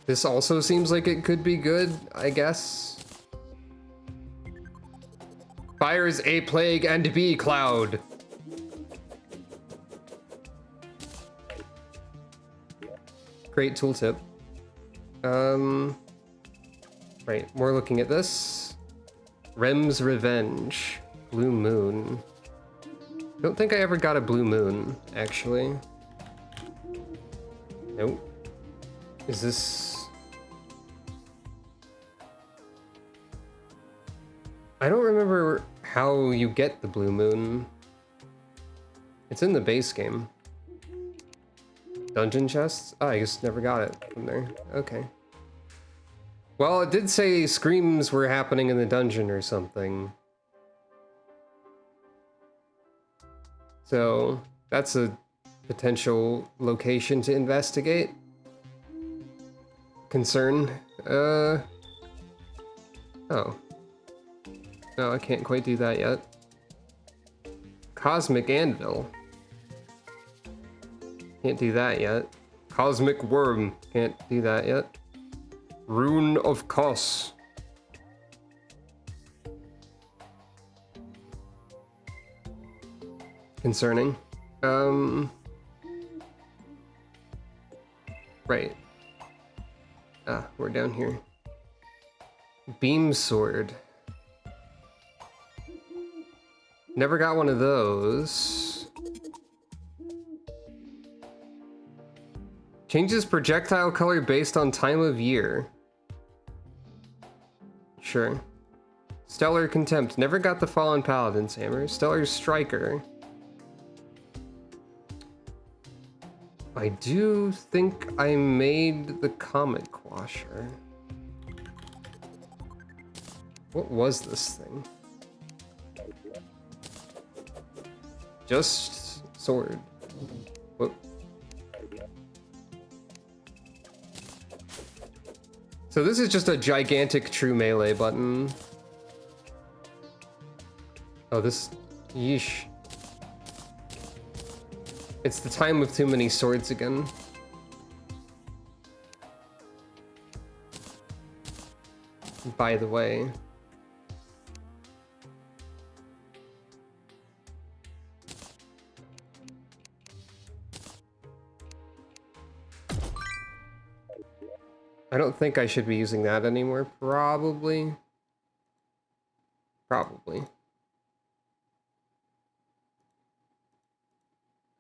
This also seems like it could be good, I guess. Fires a plague and bee cloud. Great tooltip. Right, we're looking at this. Rem's Revenge. Blue Moon. Don't think I ever got a Blue Moon, actually. Nope. Is this... I don't remember how you get the Blue Moon. It's in the base game. Dungeon chests? Oh, I just never got it from there. Okay. Well, it did say screams were happening in the dungeon or something. So, that's a potential location to investigate. Concern. Oh. No, I can't quite do that yet. Cosmic Anvil. Can't do that yet. Cosmic Worm. Can't do that yet. Rune of Kos. Concerning. Right. Ah, we're down here. Beam Sword. Never got one of those. Changes projectile color based on time of year. Sure. Stellar Contempt. Never got the Fallen Paladin's Hammer. Stellar Striker. I do think I made the Comet Quasher. What was this thing? Just sword. Whoop. So this is just a gigantic true melee button. Oh, this... Yeesh. It's the time of too many swords again. By the way. I don't think I should be using that anymore, probably. Probably.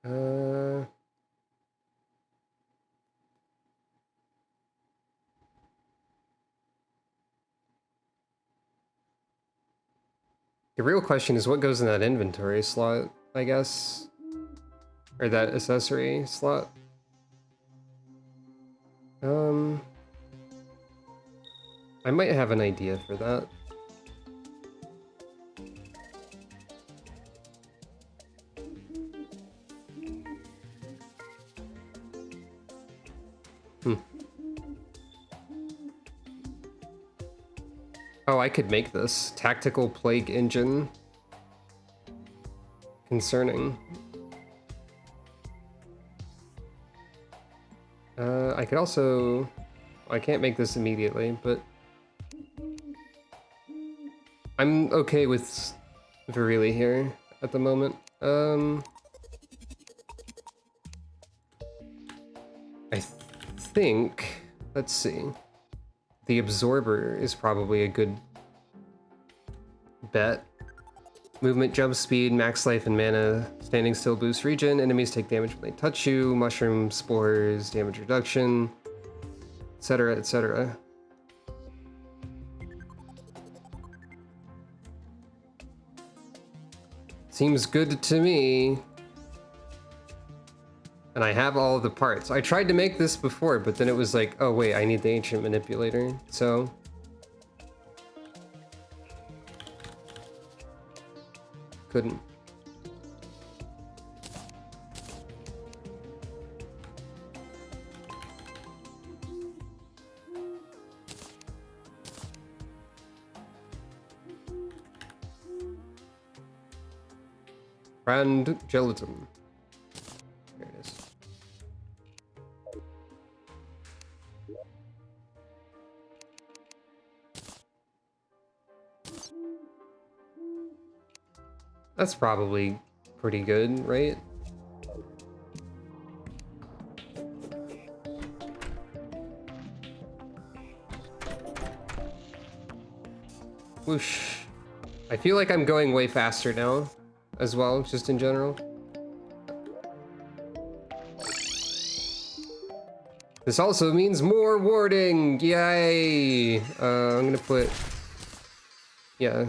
The real question is what goes in that inventory slot, I guess? Or that accessory slot? I might have an idea for that. Oh, I could make this. Tactical Plague Engine. Concerning. I could also... I can't make this immediately, but... I'm okay with Virili here at the moment. I think... Let's see. The Absorber is probably a good bet. Movement, jump speed, max life and mana, standing still boost regen, enemies take damage when they touch you, mushroom spores, damage reduction, etc, etc. Seems good to me. And I have all of the parts. I tried to make this before, but then it was like, oh wait, I need the Ancient Manipulator, so... Couldn't. Brand gelatin. There it is. That's probably pretty good, right? Whoosh. I feel like I'm going way faster now, as well, just in general. This also means more warding! Yay! I'm gonna put... Yeah.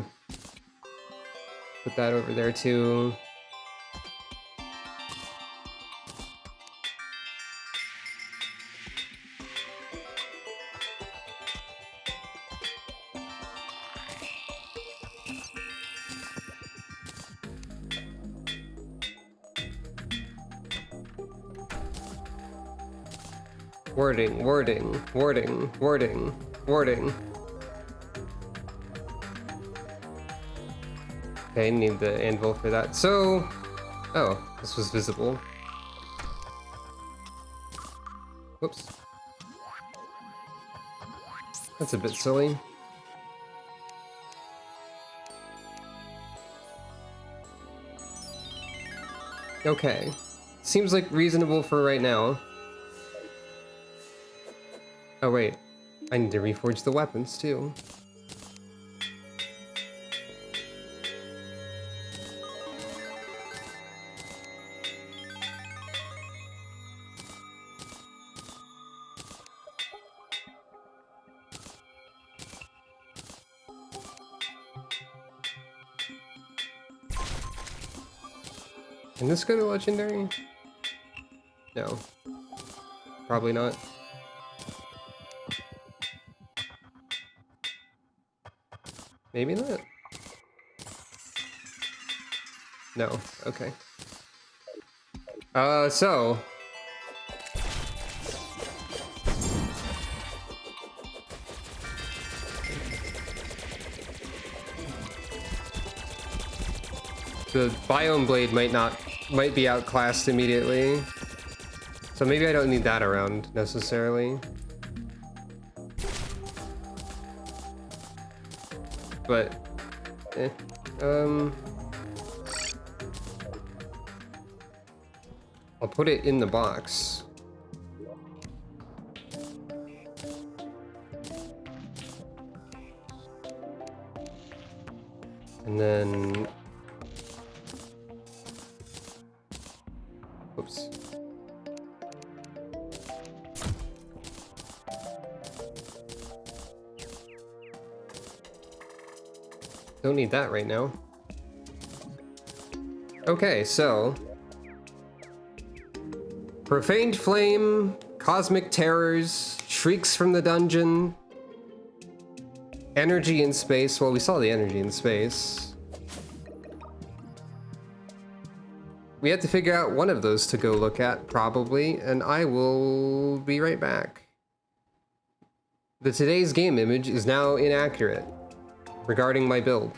Put that over there too. Wording, wording, wording, wording, wording. Okay, need the anvil for that. So, oh, this was visible. Whoops. That's a bit silly. Okay. Seems like reasonable for right now. Oh wait, I need to reforge the weapons too. Can this go to legendary? No. Probably not. Maybe not. No, okay. So... The Biome Blade might be outclassed immediately. So maybe I don't need that around, necessarily. But, I'll put it in the box. And then... Oops. Don't need that right now. Okay, so... Profaned Flame, Cosmic Terrors, Shrieks from the Dungeon, Energy in Space. Well, we saw the energy in space. We have to figure out one of those to go look at, probably, and I will be right back. The today's game image is now inaccurate regarding my build.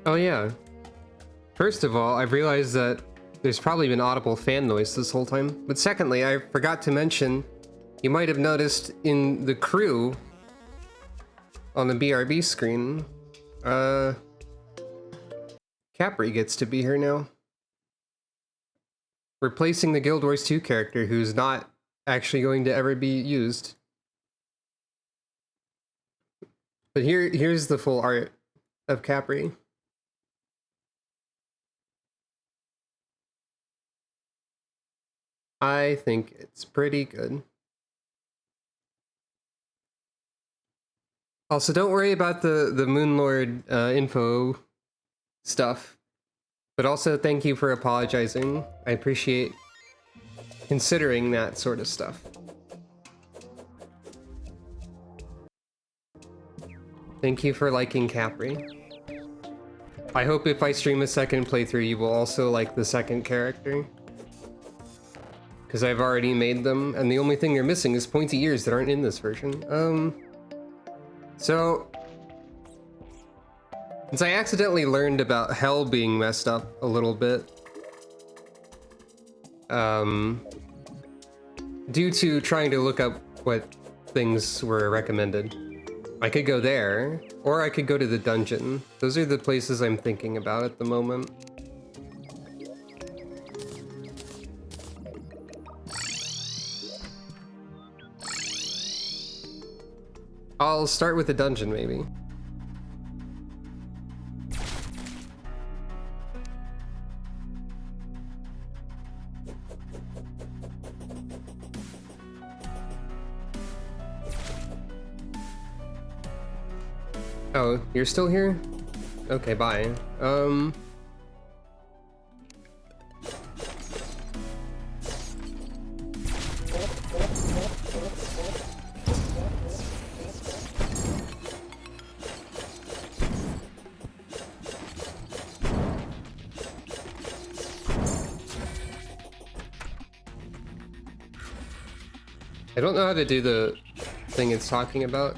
Oh yeah. First of all, I've realized that there's probably been audible fan noise this whole time. But secondly, I forgot to mention, you might have noticed in the crew on the BRB screen, Capri gets to be here now. Replacing the Guild Wars 2 character who's not actually going to ever be used. But here's the full art of Capri. I think it's pretty good. Also, don't worry about the Moonlord info stuff. But also, thank you for apologizing. I appreciate considering that sort of stuff. Thank you for liking Capri. I hope if I stream a second playthrough, you will also like the second character. Because I've already made them, and the only thing they're missing is pointy ears that aren't in this version. So... since I accidentally learned about Hell being messed up a little bit, due to trying to look up what things were recommended, I could go there, or I could go to the dungeon. Those are the places I'm thinking about at the moment. I'll start with the dungeon, maybe. Oh, you're still here? Okay, bye. I don't know how to do the thing it's talking about.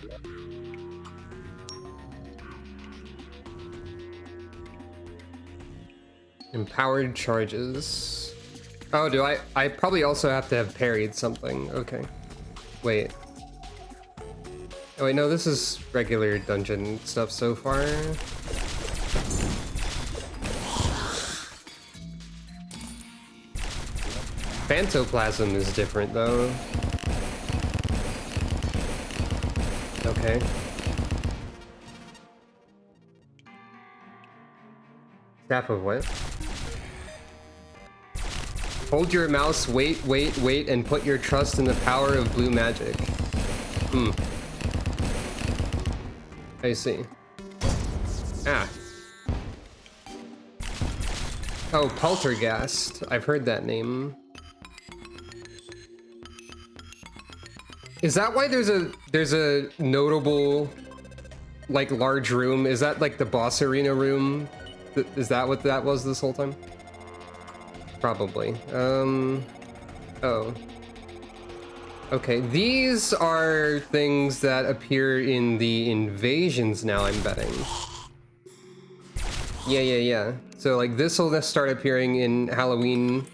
Empowered charges. Oh, do I probably also have to have parried something. Okay. Wait. Oh wait, no, this is regular dungeon stuff so far. Phantoplasm is different though. Okay. Staff of what? Hold your mouse, wait, and put your trust in the power of blue magic. I see. Ah. Oh, Poltergeist. I've heard that name. Is that why there's a notable, like, large room? Is that like the boss arena room? Is that what that was this whole time? Probably. Oh. Okay, these are things that appear in the invasions now, I'm betting. Yeah. So, like, this will start appearing in Halloween.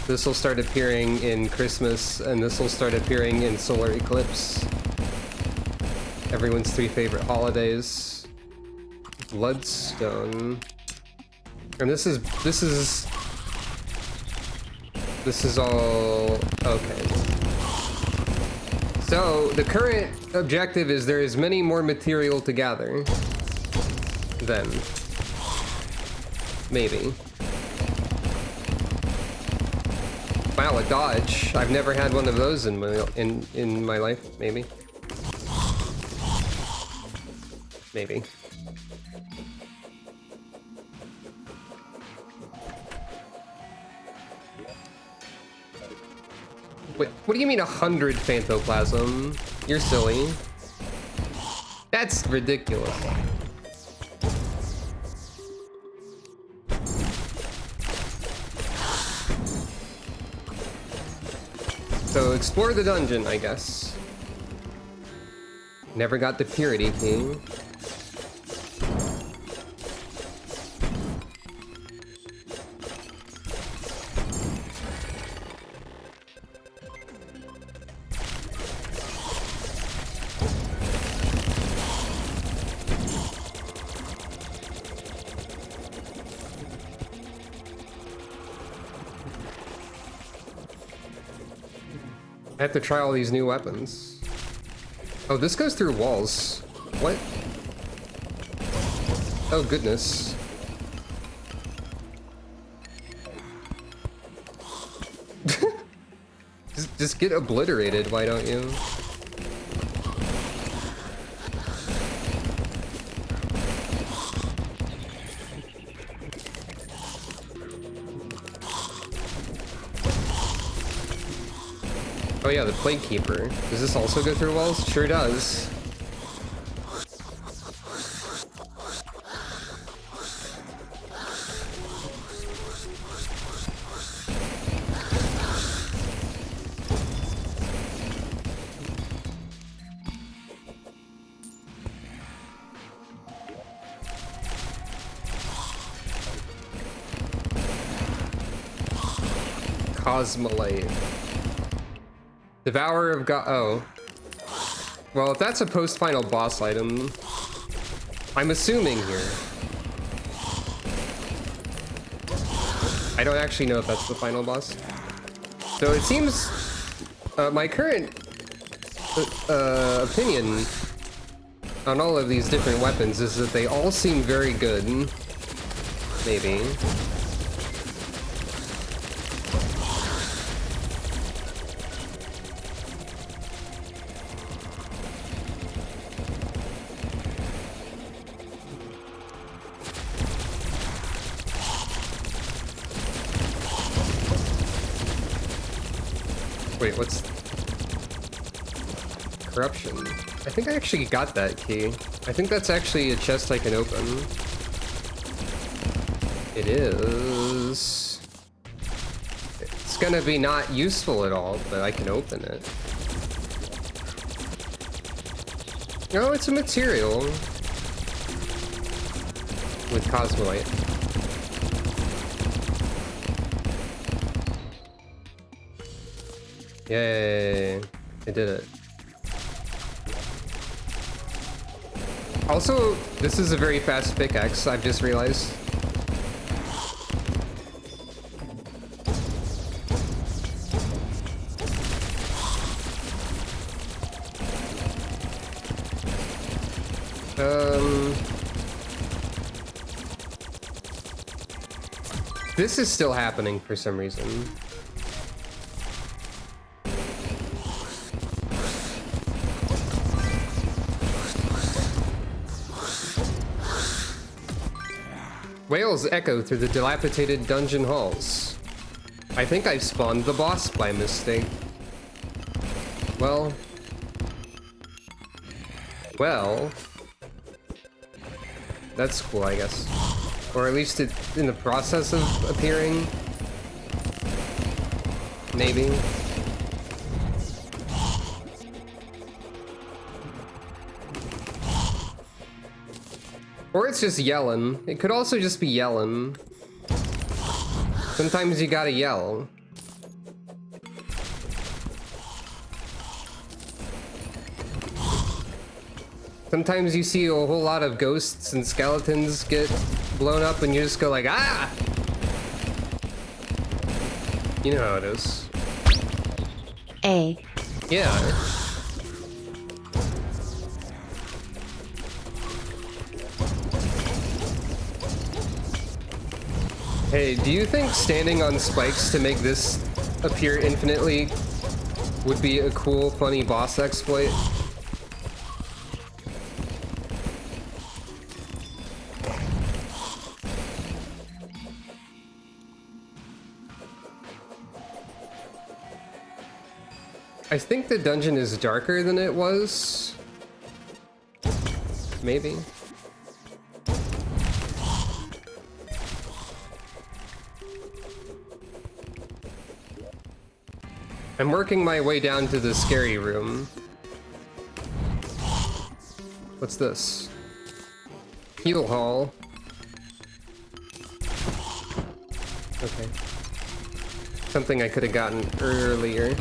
This will start appearing in Christmas, and this will start appearing in Solar Eclipse. Everyone's 3 favorite holidays. Bloodstone. And this is all okay. So the current objective is there is many more material to gather. Then maybe. Wow, a dodge. I've never had one of those in my life. Maybe. Wait, what do you mean 100 Phantoplasm? You're silly. That's ridiculous. So explore the dungeon, I guess. Never got the Purity Key. I have to try all these new weapons. Oh, this goes through walls. What? Oh, goodness. just get obliterated, why don't you? Oh yeah, the Plague Keeper. Does this also go through walls? Sure does. Cosmolite. Devourer of God. Oh. Well, if that's a post-final boss item, I'm assuming here. I don't actually know if that's the final boss. So it seems my current opinion on all of these different weapons is that they all seem very good. Maybe. Wait, what's... Corruption. I think I actually got that key. I think that's actually a chest I can open. It is... It's gonna be not useful at all, but I can open it. No, it's a material. With Cosmolite. Yay, I did it. Also, this is a very fast pickaxe, I've just realized. This is still happening for some reason. Wails echo through the dilapidated dungeon halls. I think I've spawned the boss by mistake. Well... That's cool, I guess. Or at least it's in the process of appearing. Maybe. Or it's just yelling. It could also just be yelling. Sometimes you gotta yell. Sometimes you see a whole lot of ghosts and skeletons get blown up and you just go like, ah! You know how it is. A. Yeah. Hey, do you think standing on spikes to make this appear infinitely would be a cool, funny boss exploit? I think the dungeon is darker than it was. Maybe. I'm working my way down to the scary room. What's this? Heal hall. Okay. Something I could have gotten earlier.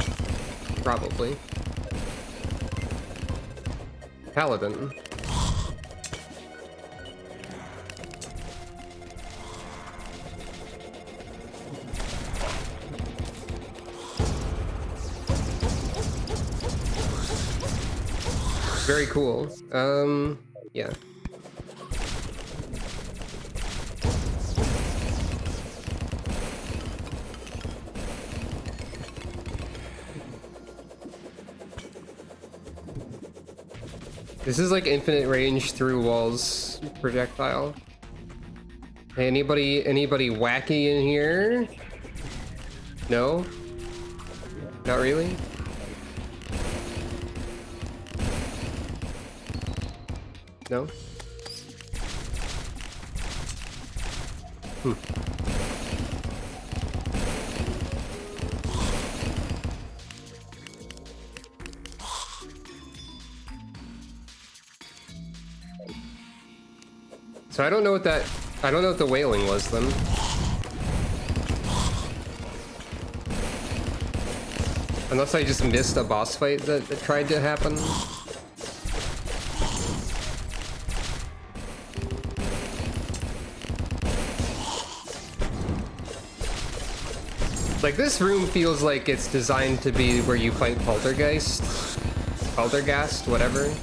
Probably. Paladin. very cool. Yeah. This is like infinite range through walls projectile. Hey, anybody wacky in here? No? Not really? No? So I don't know what the wailing was then. Unless I just missed a boss fight that tried to happen. Like, this room feels like it's designed to be where you fight Poltergeist, whatever.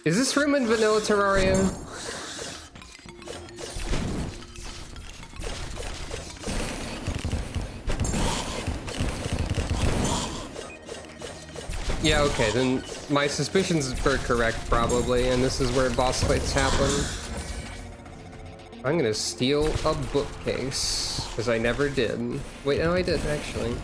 Is this room in vanilla Terraria? Yeah, okay, then my suspicions were correct, probably, and this is where boss fights happen. I'm gonna steal a bookcase, because I never did. Wait, no, I did, actually.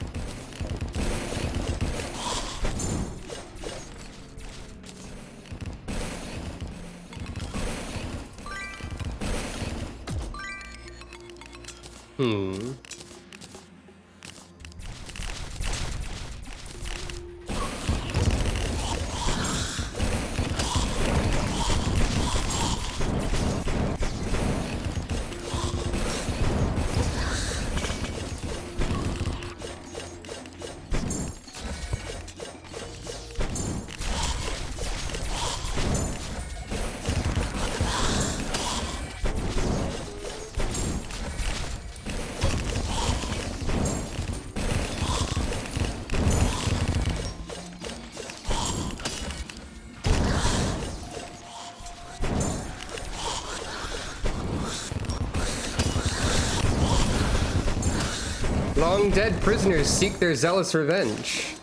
Long dead prisoners seek their zealous revenge.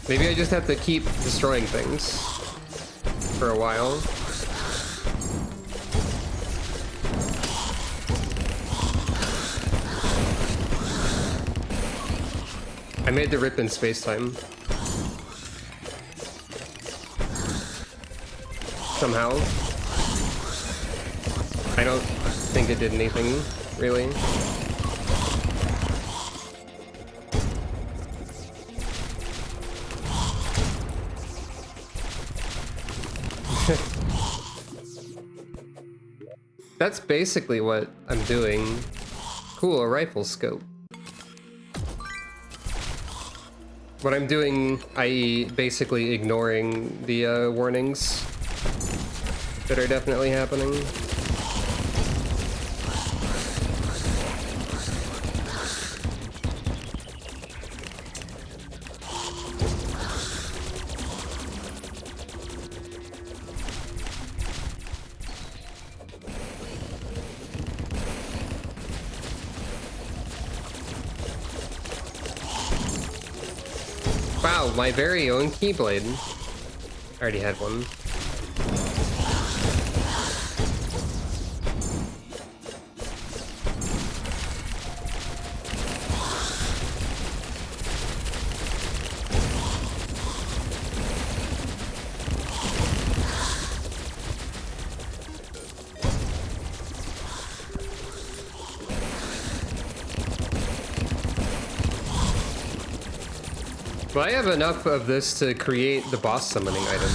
Maybe I just have to keep destroying things for a while. I made the rip in space-time. Somehow. I don't think it did anything, really. That's basically what I'm doing. Cool, a rifle scope. What I'm doing, i.e. basically ignoring the warnings that are definitely happening. Wow, my very own Keyblade. I already had one. Well, I have enough of this to create the boss summoning item.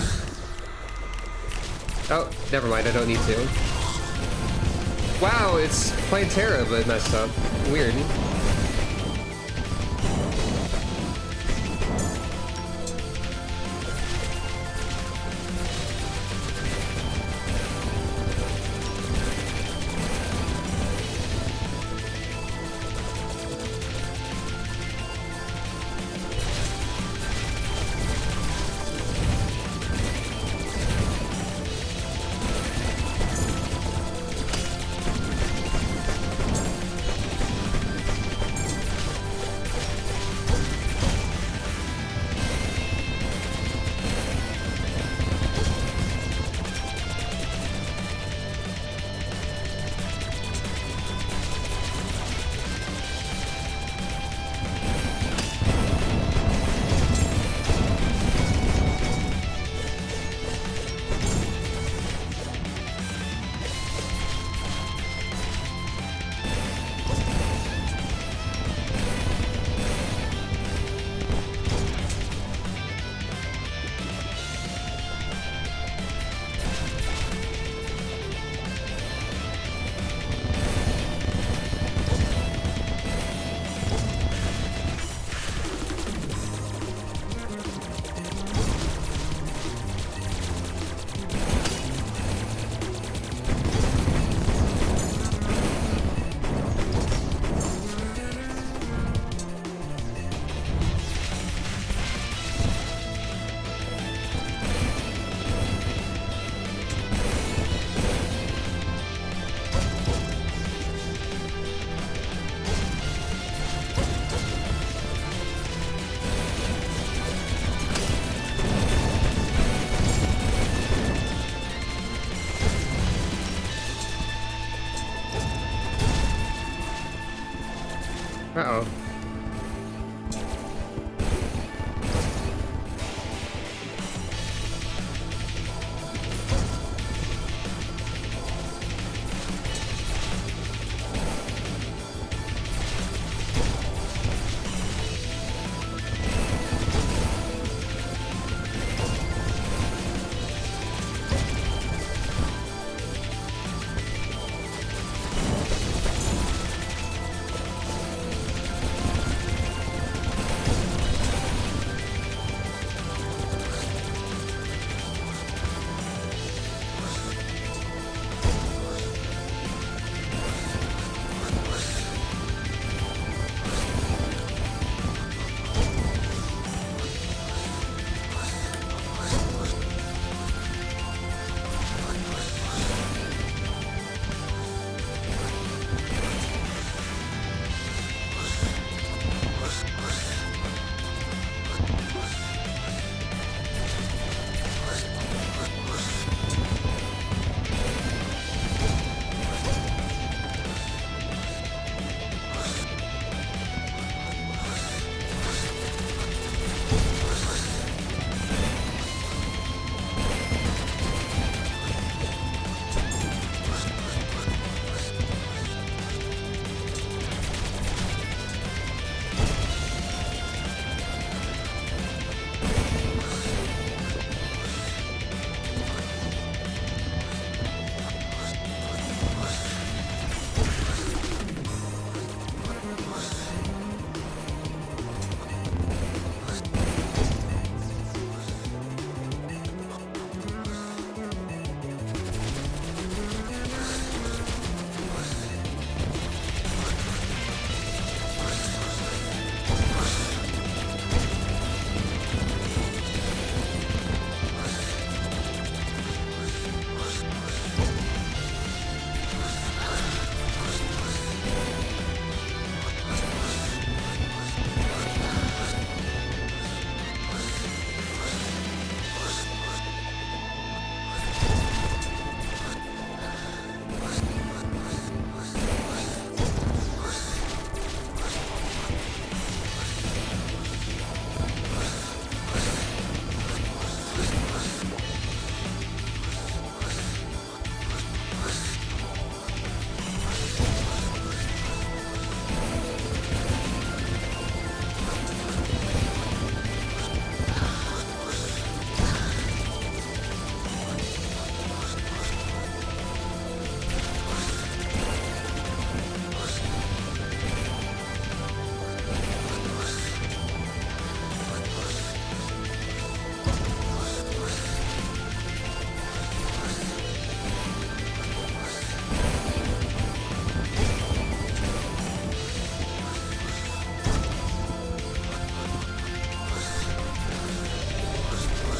Oh, never mind, I don't need to. Wow, it's Plantera, but messed up. Weird. Uh-oh.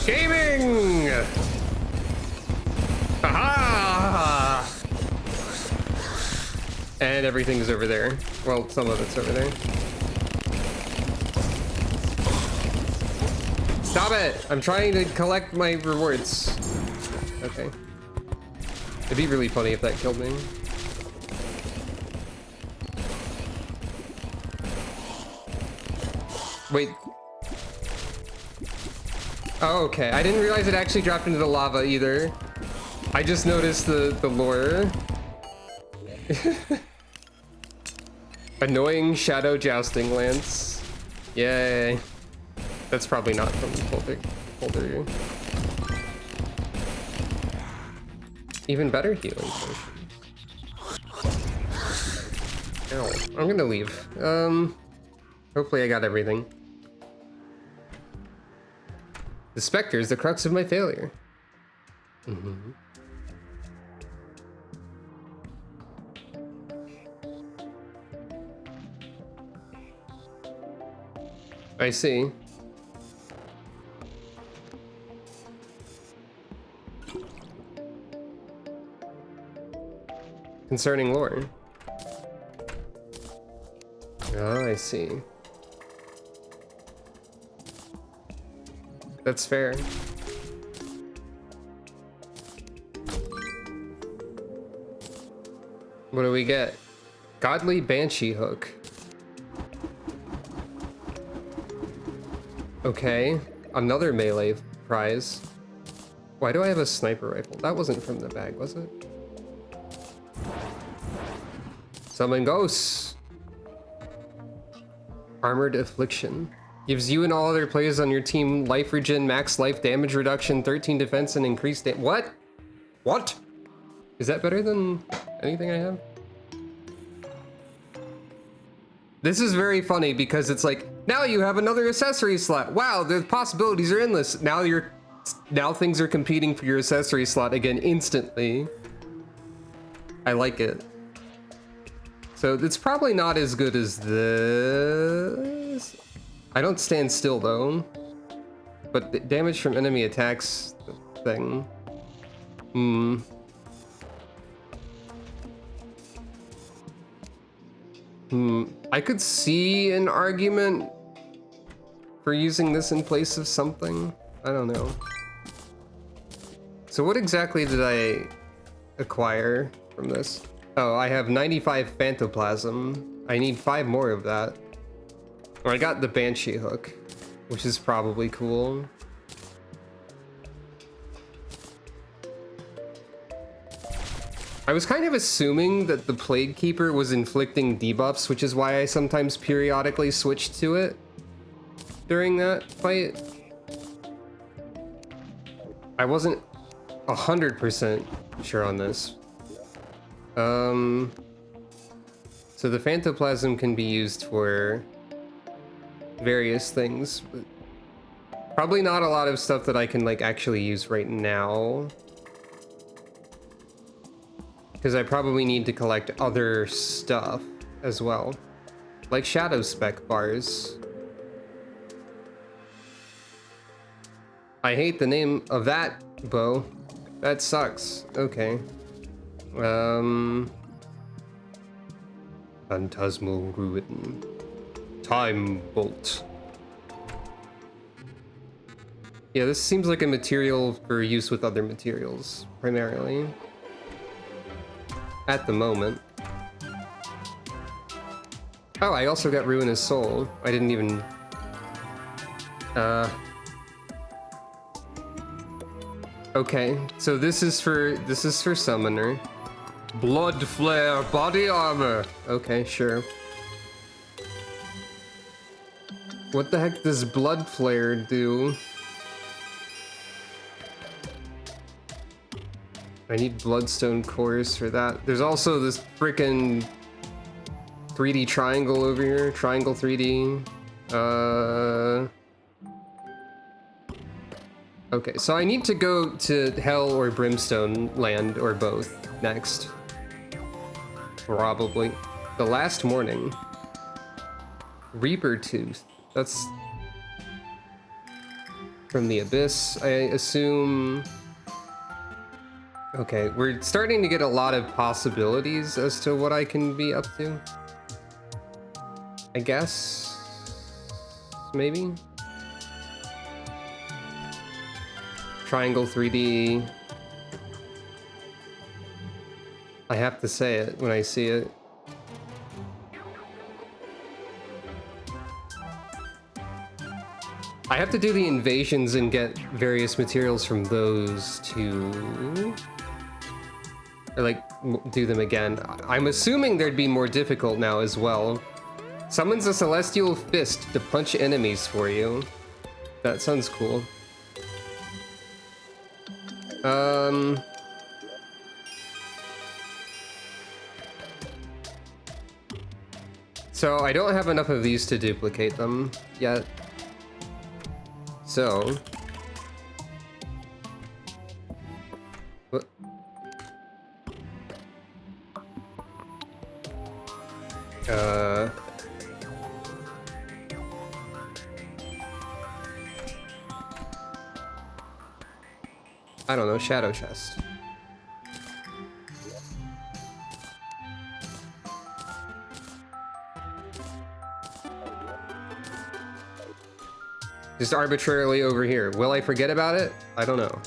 Gaming! Aha! And everything's over there. Well, some of it's over there. Stop it! I'm trying to collect my rewards. Okay. It'd be really funny if that killed me. Wait. Oh, okay. I didn't realize it actually dropped into the lava either. I just noticed the lure. Annoying shadow jousting lance. Yay. That's probably not from Folder. Even better healing potion. Ow. I'm gonna leave. Hopefully I got everything. The specter is the crux of my failure. Mm-hmm. I see. Concerning lore. Oh, I see. That's fair. What do we get? Godly Banshee Hook. Okay, another melee prize. Why do I have a sniper rifle? That wasn't from the bag, was it? Summon ghosts. Armored Affliction. Gives you and all other players on your team life regen, max life, damage reduction, 13 defense, and increased what? What? Is that better than anything I have? This is very funny because it's like, now you have another accessory slot. Wow, the possibilities are endless. Now things are competing for your accessory slot again instantly. I like it. So it's probably not as good as this. I don't stand still though. But the damage from enemy attacks thing. I could see an argument for using this in place of something. I don't know. So what exactly did I acquire from this? Oh, I have 95 Phantoplasm. I need 5 more of that. I got the Banshee hook, which is probably cool. I was kind of assuming that the Plague Keeper was inflicting debuffs, which is why I sometimes periodically switched to it during that fight. I wasn't 100% sure on this. So the Phantoplasm can be used for various things, but probably not a lot of stuff that I can like actually use right now. Because I probably need to collect other stuff as well. Like Shadow Spec bars. I hate the name of that bow. That sucks. Okay. Phantasmal Ruin. Time Bolt. Yeah, this seems like a material for use with other materials, primarily. At the moment. Oh, I also got Ruinous Soul. I didn't even... Okay, so this is for Summoner. Blood Flare Body Armor. Okay, sure. What the heck does Blood Flare do? I need Bloodstone cores for that. There's also this frickin' 3D triangle over here. Triangle 3D. Okay, so I need to go to Hell or Brimstone Land, or both, next. Probably. The Last Morning. Reaper Tooth. That's from the Abyss, I assume. Okay, we're starting to get a lot of possibilities as to what I can be up to. I guess. Maybe? Triangle 3D. I have to say it when I see it. I have to do the invasions and get various materials from those to... Or like, do them again. I'm assuming they'd be more difficult now as well. Summons a Celestial Fist to punch enemies for you. That sounds cool. So I don't have enough of these to duplicate them yet. So... What? I don't know, Shadow Chest. Just arbitrarily over here. Will I forget about it? I don't know.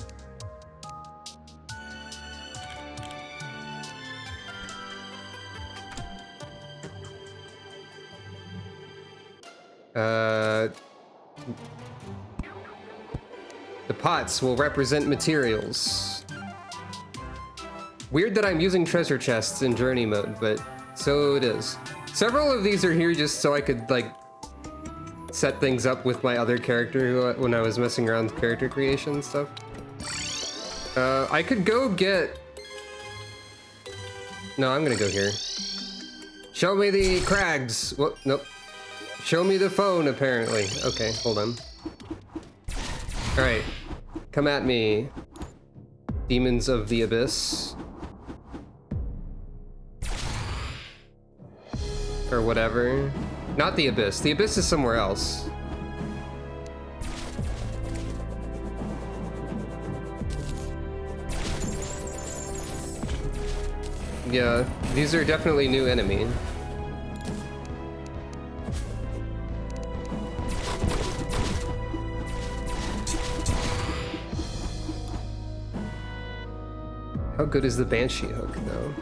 pots will represent materials. Weird that I'm using treasure chests in journey mode, but so it is. Several of these are here just so I could, like, set things up with my other character when I was messing around with character creation and stuff. I could go get... No, I'm gonna go here. Show me the crags. What? Nope. Show me the phone, apparently. Okay, hold on. Alright. Come at me, demons of the abyss. Or whatever. Not the abyss. The abyss is somewhere else. Yeah, these are definitely new enemy. How good is the Banshee hook, though?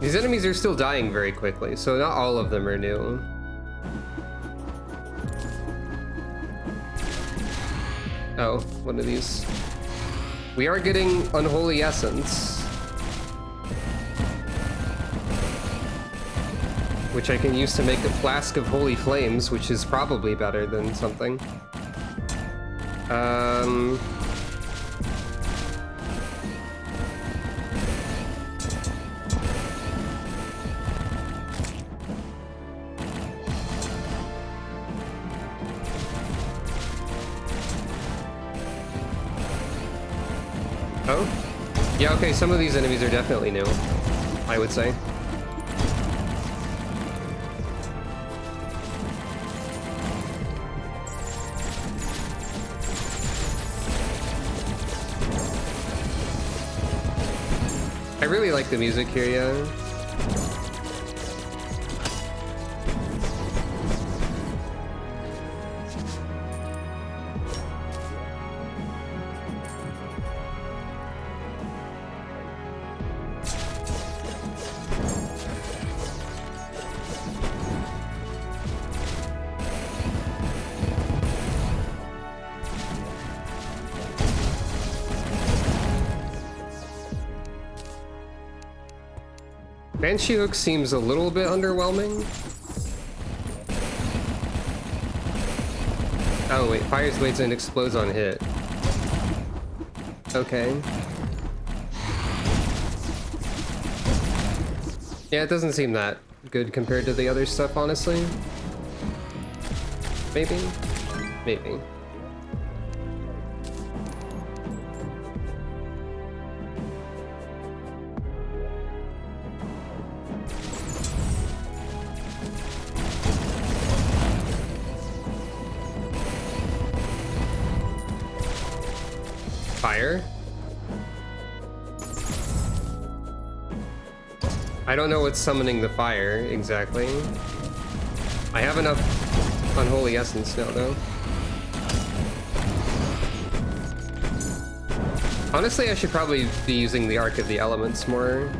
These enemies are still dying very quickly, so not all of them are new. Oh, what are these? We are getting Unholy Essence, which I can use to make a flask of Holy Flames, which is probably better than something. Oh? Yeah, okay, some of these enemies are definitely new, I would say. I really like the music here, yeah. Banshee hook seems a little bit underwhelming. Oh wait, fires blades and explodes on hit. Okay. Yeah, it doesn't seem that good compared to the other stuff, honestly. Maybe? Maybe. Fire? I don't know what's summoning the fire exactly. I have enough Unholy Essence now, though. Honestly, I should probably be using the Arc of the Elements more.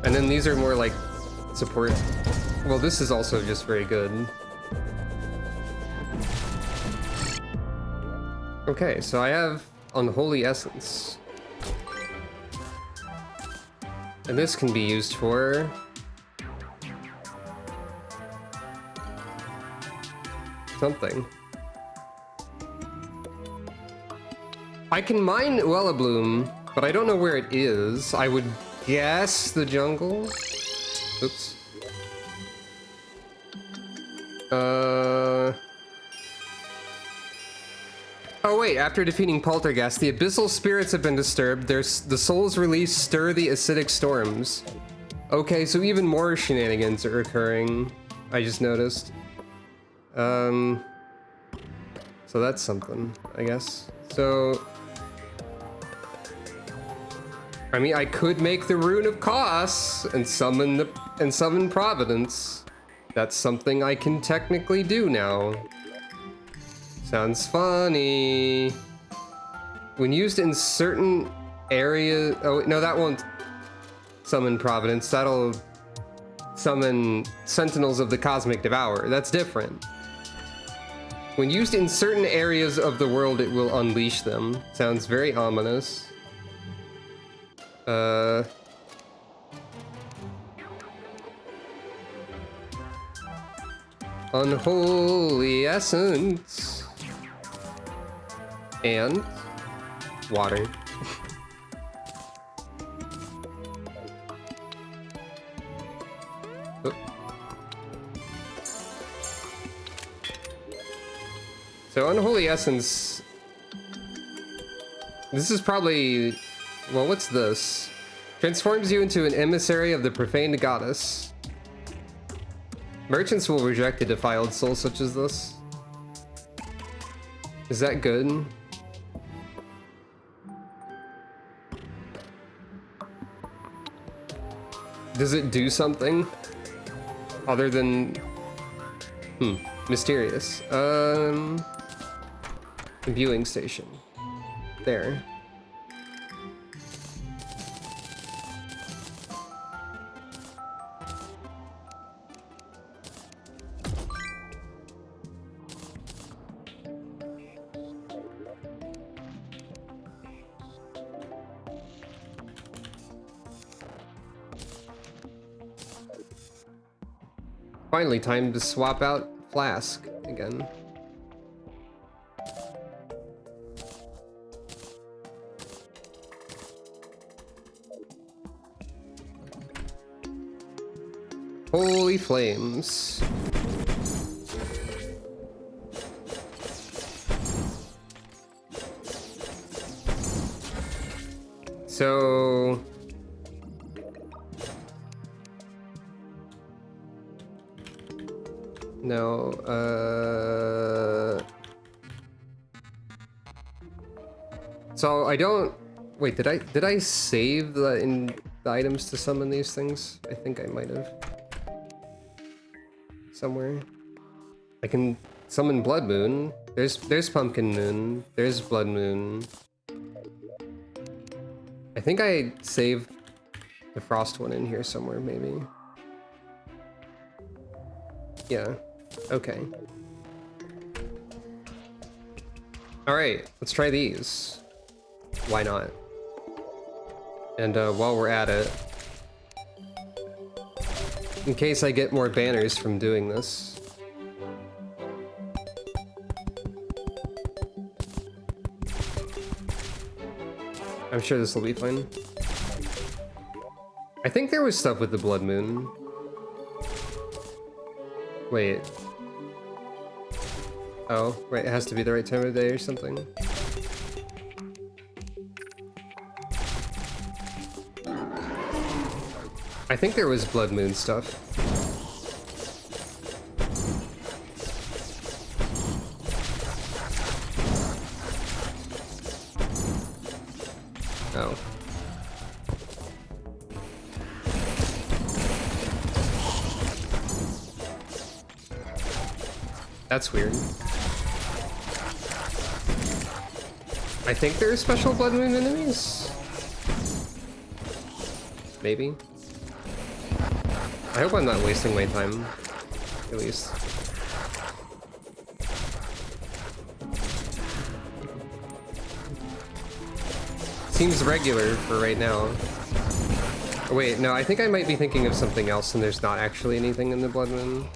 And then these are more like support. Well, this is also just very good. Okay, so I have Unholy Essence. And this can be used for... something. I can mine Wellabloom, but I don't know where it is. I would guess the jungle. Oops. Oh wait, after defeating Poltergeist, the abyssal spirits have been disturbed. The souls released stir the acidic storms. Okay, so even more shenanigans are occurring. I just noticed. So that's something, I guess. So... I mean, I could make the Rune of Chaos and summon Providence. That's something I can technically do now. Sounds funny. When used in certain areas... Oh, no, that won't... summon Providence. That'll summon Sentinels of the Cosmic Devourer. That's different. When used in certain areas of the world, it will unleash them. Sounds very ominous. Unholy Essence. And water. Oop. So Unholy Essence, this is probably, well, what's this? Transforms you into an emissary of the profaned goddess. Merchants will reject a defiled soul such as this. Is that good? Does it do something other than mysterious? Viewing station. There. Finally, time to swap out Flask again. Holy flames. So no, so I don't wait, did I save the items to summon these things? I think I might have. Somewhere. I can summon Blood Moon. There's Pumpkin Moon. There's Blood Moon. I think I saved the Frost one in here somewhere, maybe. Yeah. Okay. Alright, let's try these. Why not? And while we're at it, in case I get more banners from doing this. I'm sure this will be fine. I think there was stuff with the Blood Moon. Wait. Oh, right, it has to be the right time of day or something. I think there was Blood Moon stuff. Oh. That's weird. I think there are special Blood Moon enemies? Maybe. I hope I'm not wasting my time, at least. Seems regular for right now. Oh, wait, no, I think I might be thinking of something else and there's not actually anything in the Blood Moon.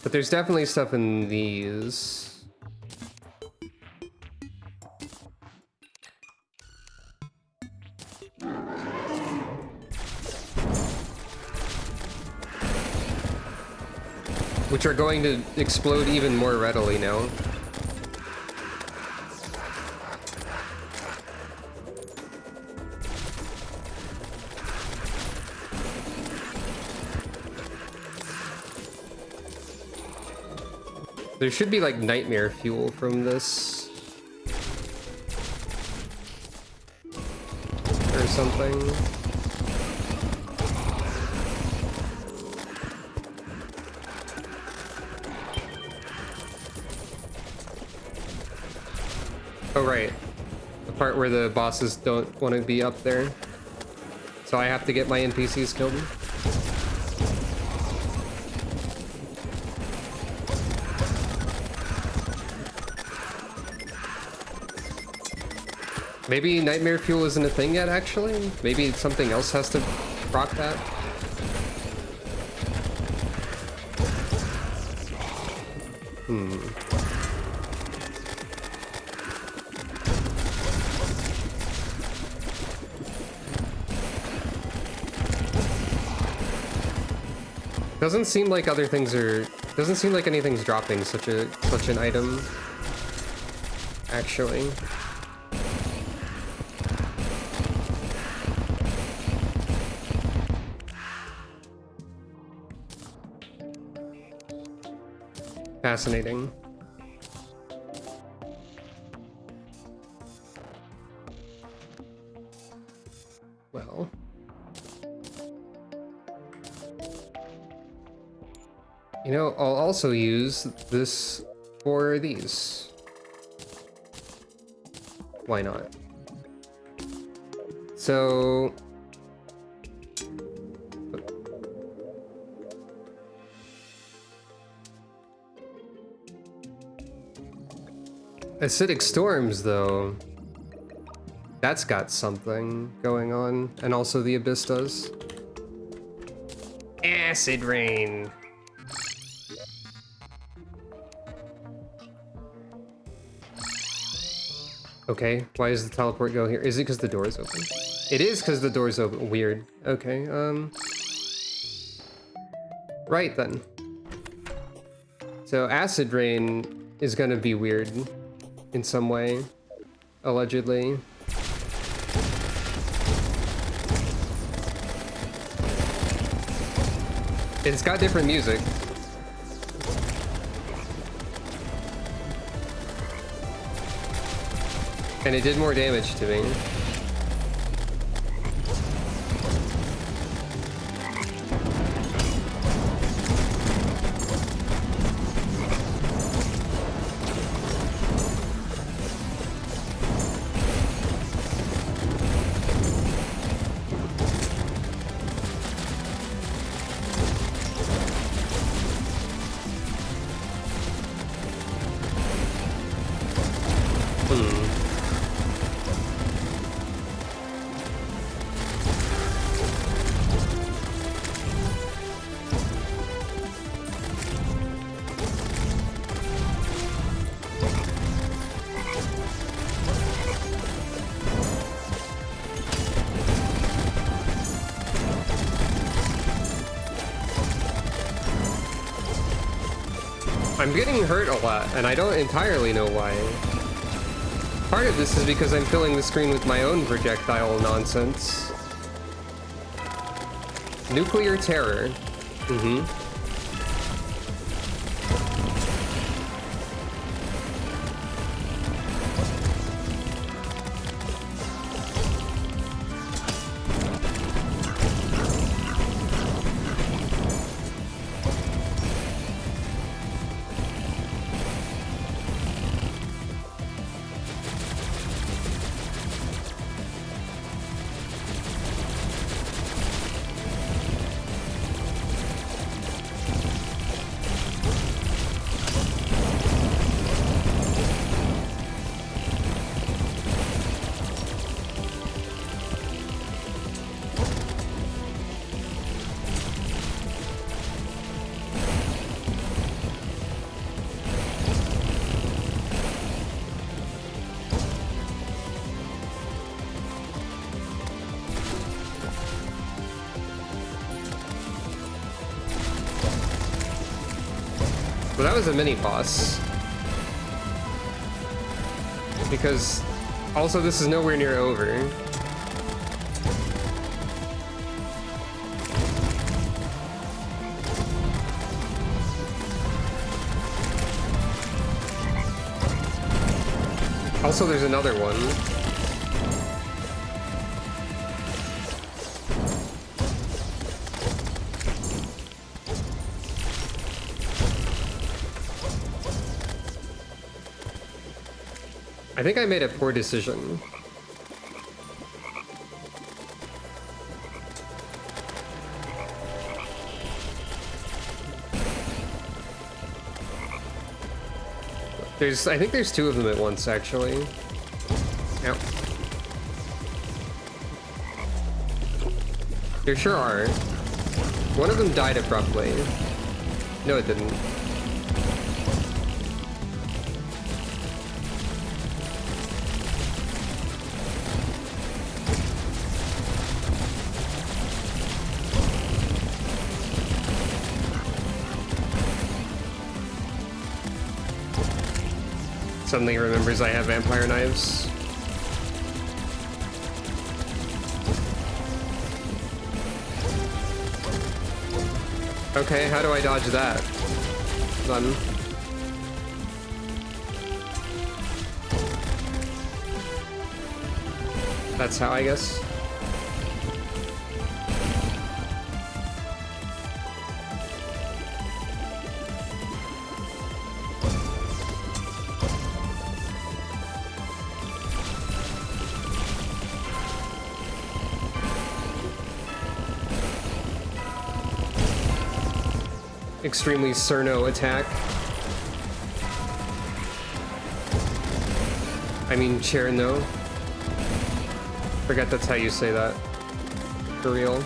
But there's definitely stuff in these. Which are going to explode even more readily now. There should be like nightmare fuel from this. Or something. Oh, right. The part where the bosses don't want to be up there. So I have to get my NPCs killed. Maybe Nightmare Fuel isn't a thing yet, actually? Maybe something else has to rock that? Doesn't seem like other things are... Doesn't seem like anything's dropping such an item. Actually. Fascinating. Well. You know, I'll also use this for these. Why not? So... Acidic Storms, though. That's got something going on. And also the Abyss does. Acid Rain. Okay, why does the teleport go here? Is it because the door is open? It is because the door's open. Weird. Okay, right then. So Acid Rain is gonna be weird in some way, allegedly. It's got different music. And it did more damage to me. I'm getting hurt a lot, and I don't entirely know why. Part of this is because I'm filling the screen with my own projectile nonsense. Nuclear Terror. Mm-hmm. Well, that was a mini boss. Because also this is nowhere near over. Also, there's another one. I think I made a poor decision. I think there's two of them at once, actually. Ow. There sure are. One of them died abruptly. No, it didn't. Suddenly remembers I have vampire knives. Okay, how do I dodge that? Done. That's how, I guess. Extremely Cerno attack. I mean Cherno. Forget that's how you say that. For real.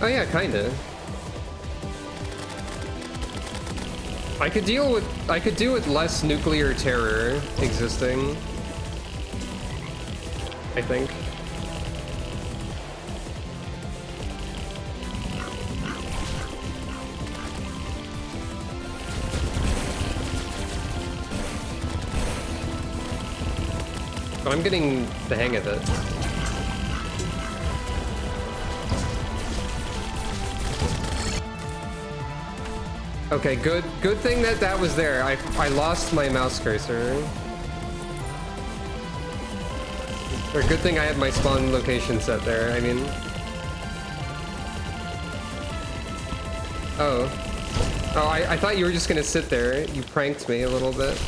Oh yeah, kinda. I could do with less nuclear terror existing. I think. But I'm getting the hang of it. Okay, good thing that that was there. I lost my mouse cursor. Or good thing I had my spawn location set there, I mean. Oh. Oh, I thought you were just gonna sit there. You pranked me a little bit.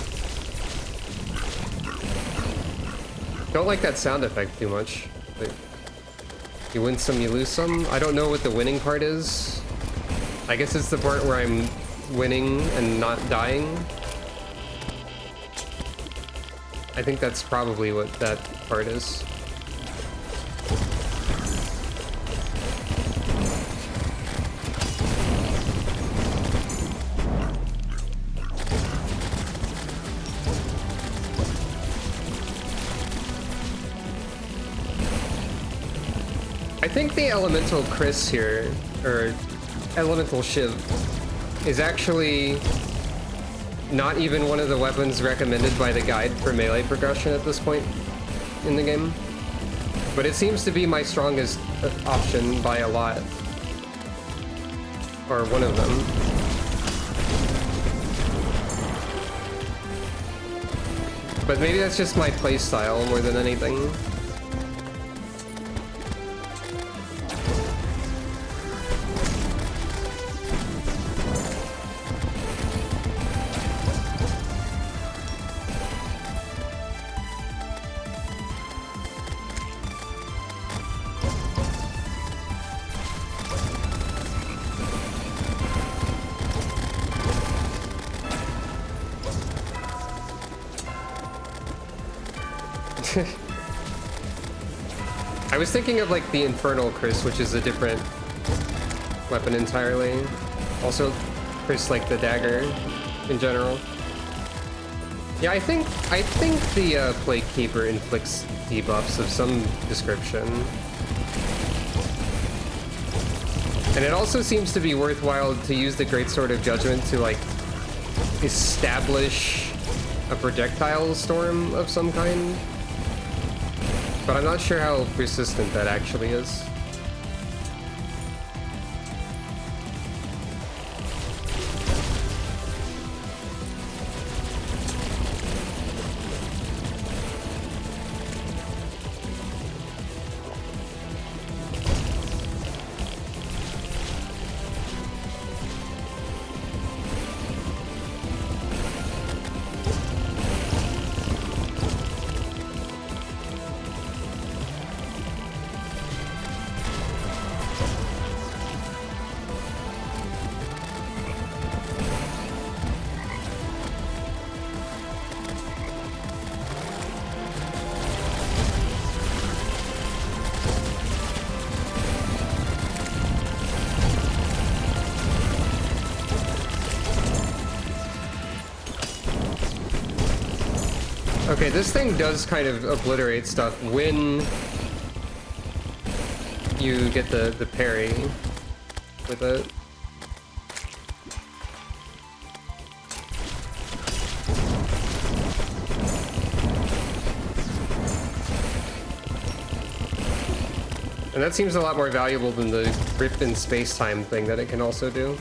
Don't like that sound effect too much. Like, you win some, you lose some. I don't know what the winning part is. I guess it's the part where I'm winning and not dying. I think that's probably what that part is. I think the elemental Chris here, or elemental Shiv, is actually not even one of the weapons recommended by the guide for melee progression at this point in the game. But it seems to be my strongest option by a lot. Or one of them. But maybe that's just my playstyle more than anything. I was thinking of like the Infernal Chris, which is a different weapon entirely. Also, Chris like the dagger in general. Yeah, I think the Plague Keeper inflicts debuffs of some description. And it also seems to be worthwhile to use the Greatsword of Judgment to like establish a projectile storm of some kind. But I'm not sure how persistent that actually is. Okay, this thing does kind of obliterate stuff when you get the parry with it. And that seems a lot more valuable than the rip in space-time thing that it can also do.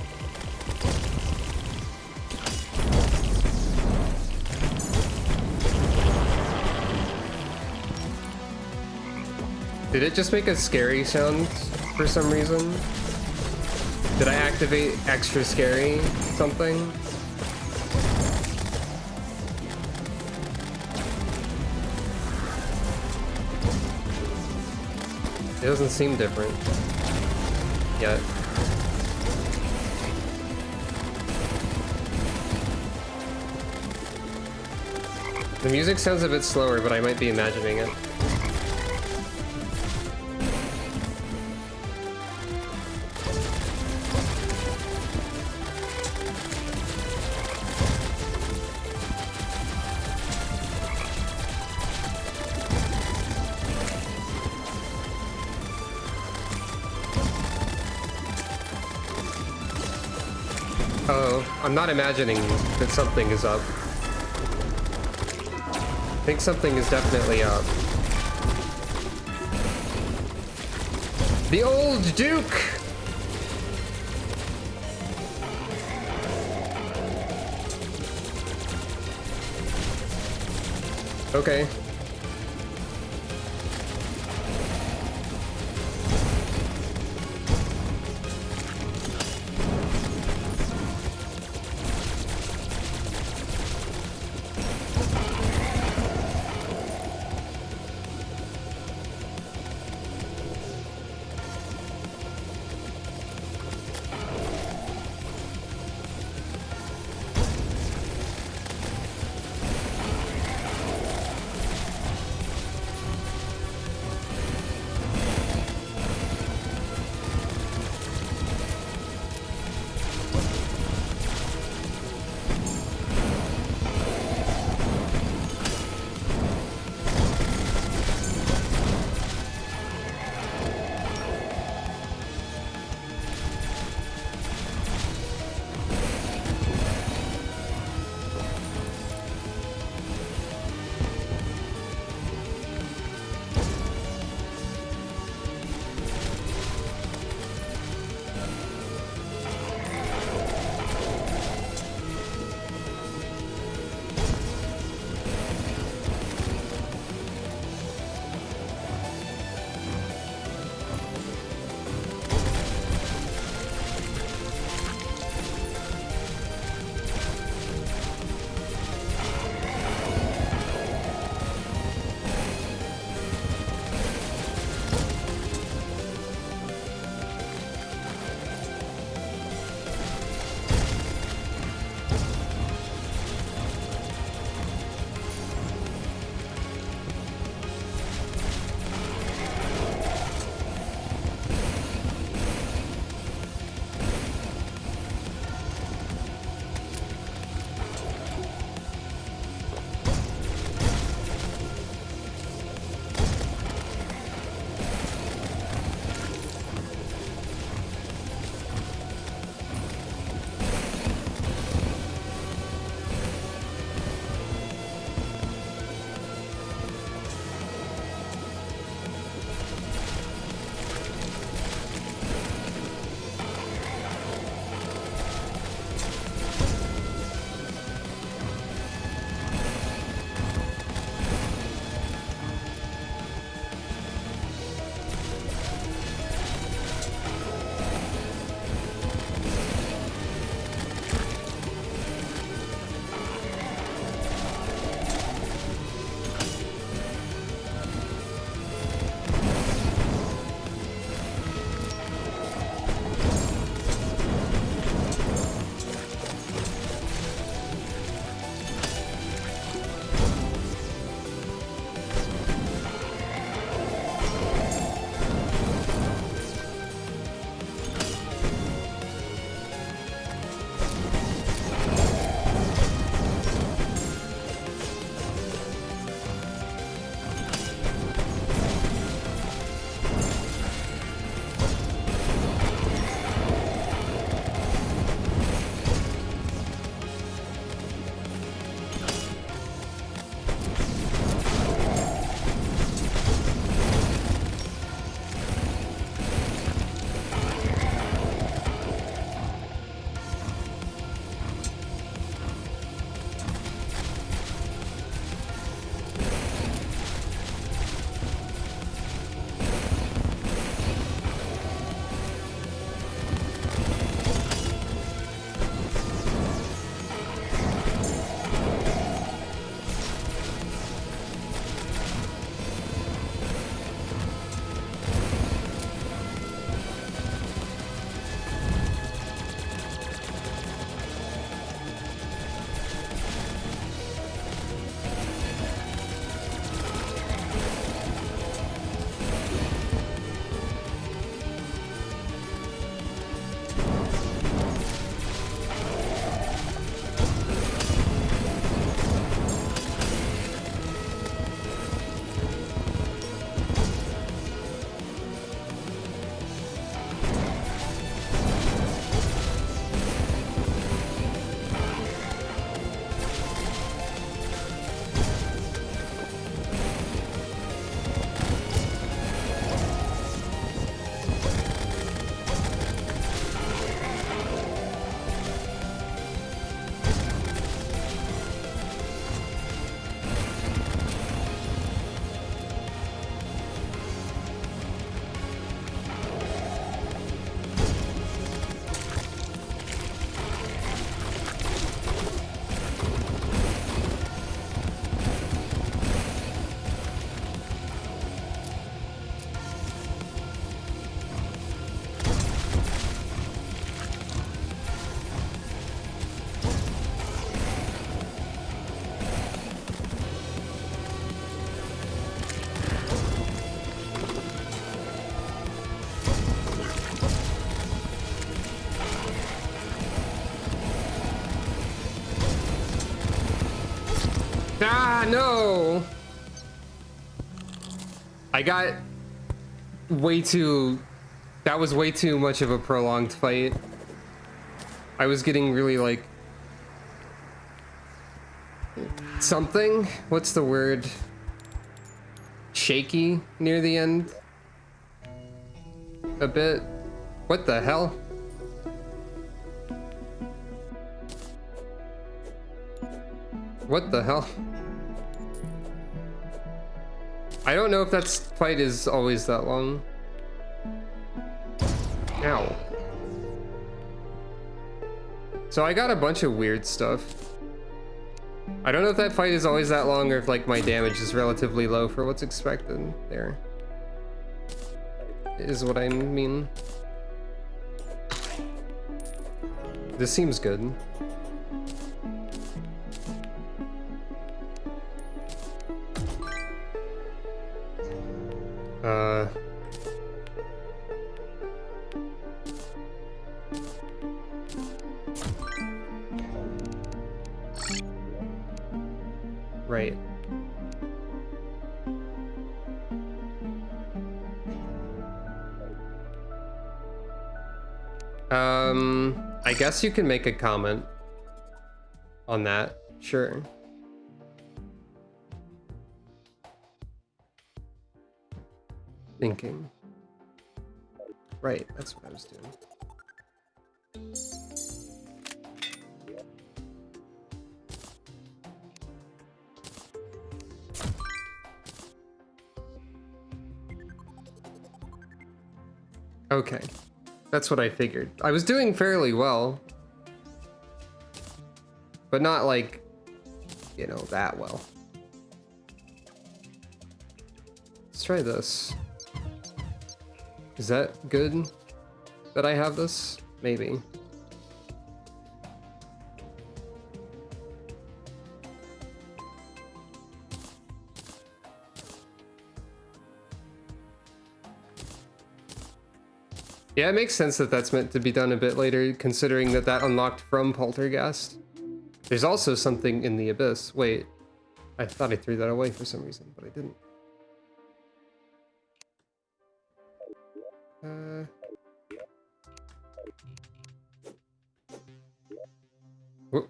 Did it just make a scary sound for some reason? Did I activate extra scary something? It doesn't seem different yet. The music sounds a bit slower, but I might be imagining it. Oh, I'm not imagining that something is up. I think something is definitely up. The old Duke! Okay. Ah, no! I got way too... That was way too much of a prolonged fight. I was getting really, like... something? What's the word? Shaky near the end? A bit. What the hell? What the hell? I don't know if that fight is always that long. Ow. So I got a bunch of weird stuff. I don't know if that fight is always that long or if like my damage is relatively low for what's expected there. Is what I mean. This seems good. Right. I guess you can make a comment on that. Sure. Thinking. Right, that's what I was doing. Okay, that's what I figured. I was doing fairly well, but not like, you know, that well. Let's try this. Is that good that I have this? Maybe. Yeah, it makes sense that that's meant to be done a bit later, considering that that unlocked from Poltergeist. There's also something in the Abyss. Wait, I thought I threw that away for some reason, but I didn't. Whoop.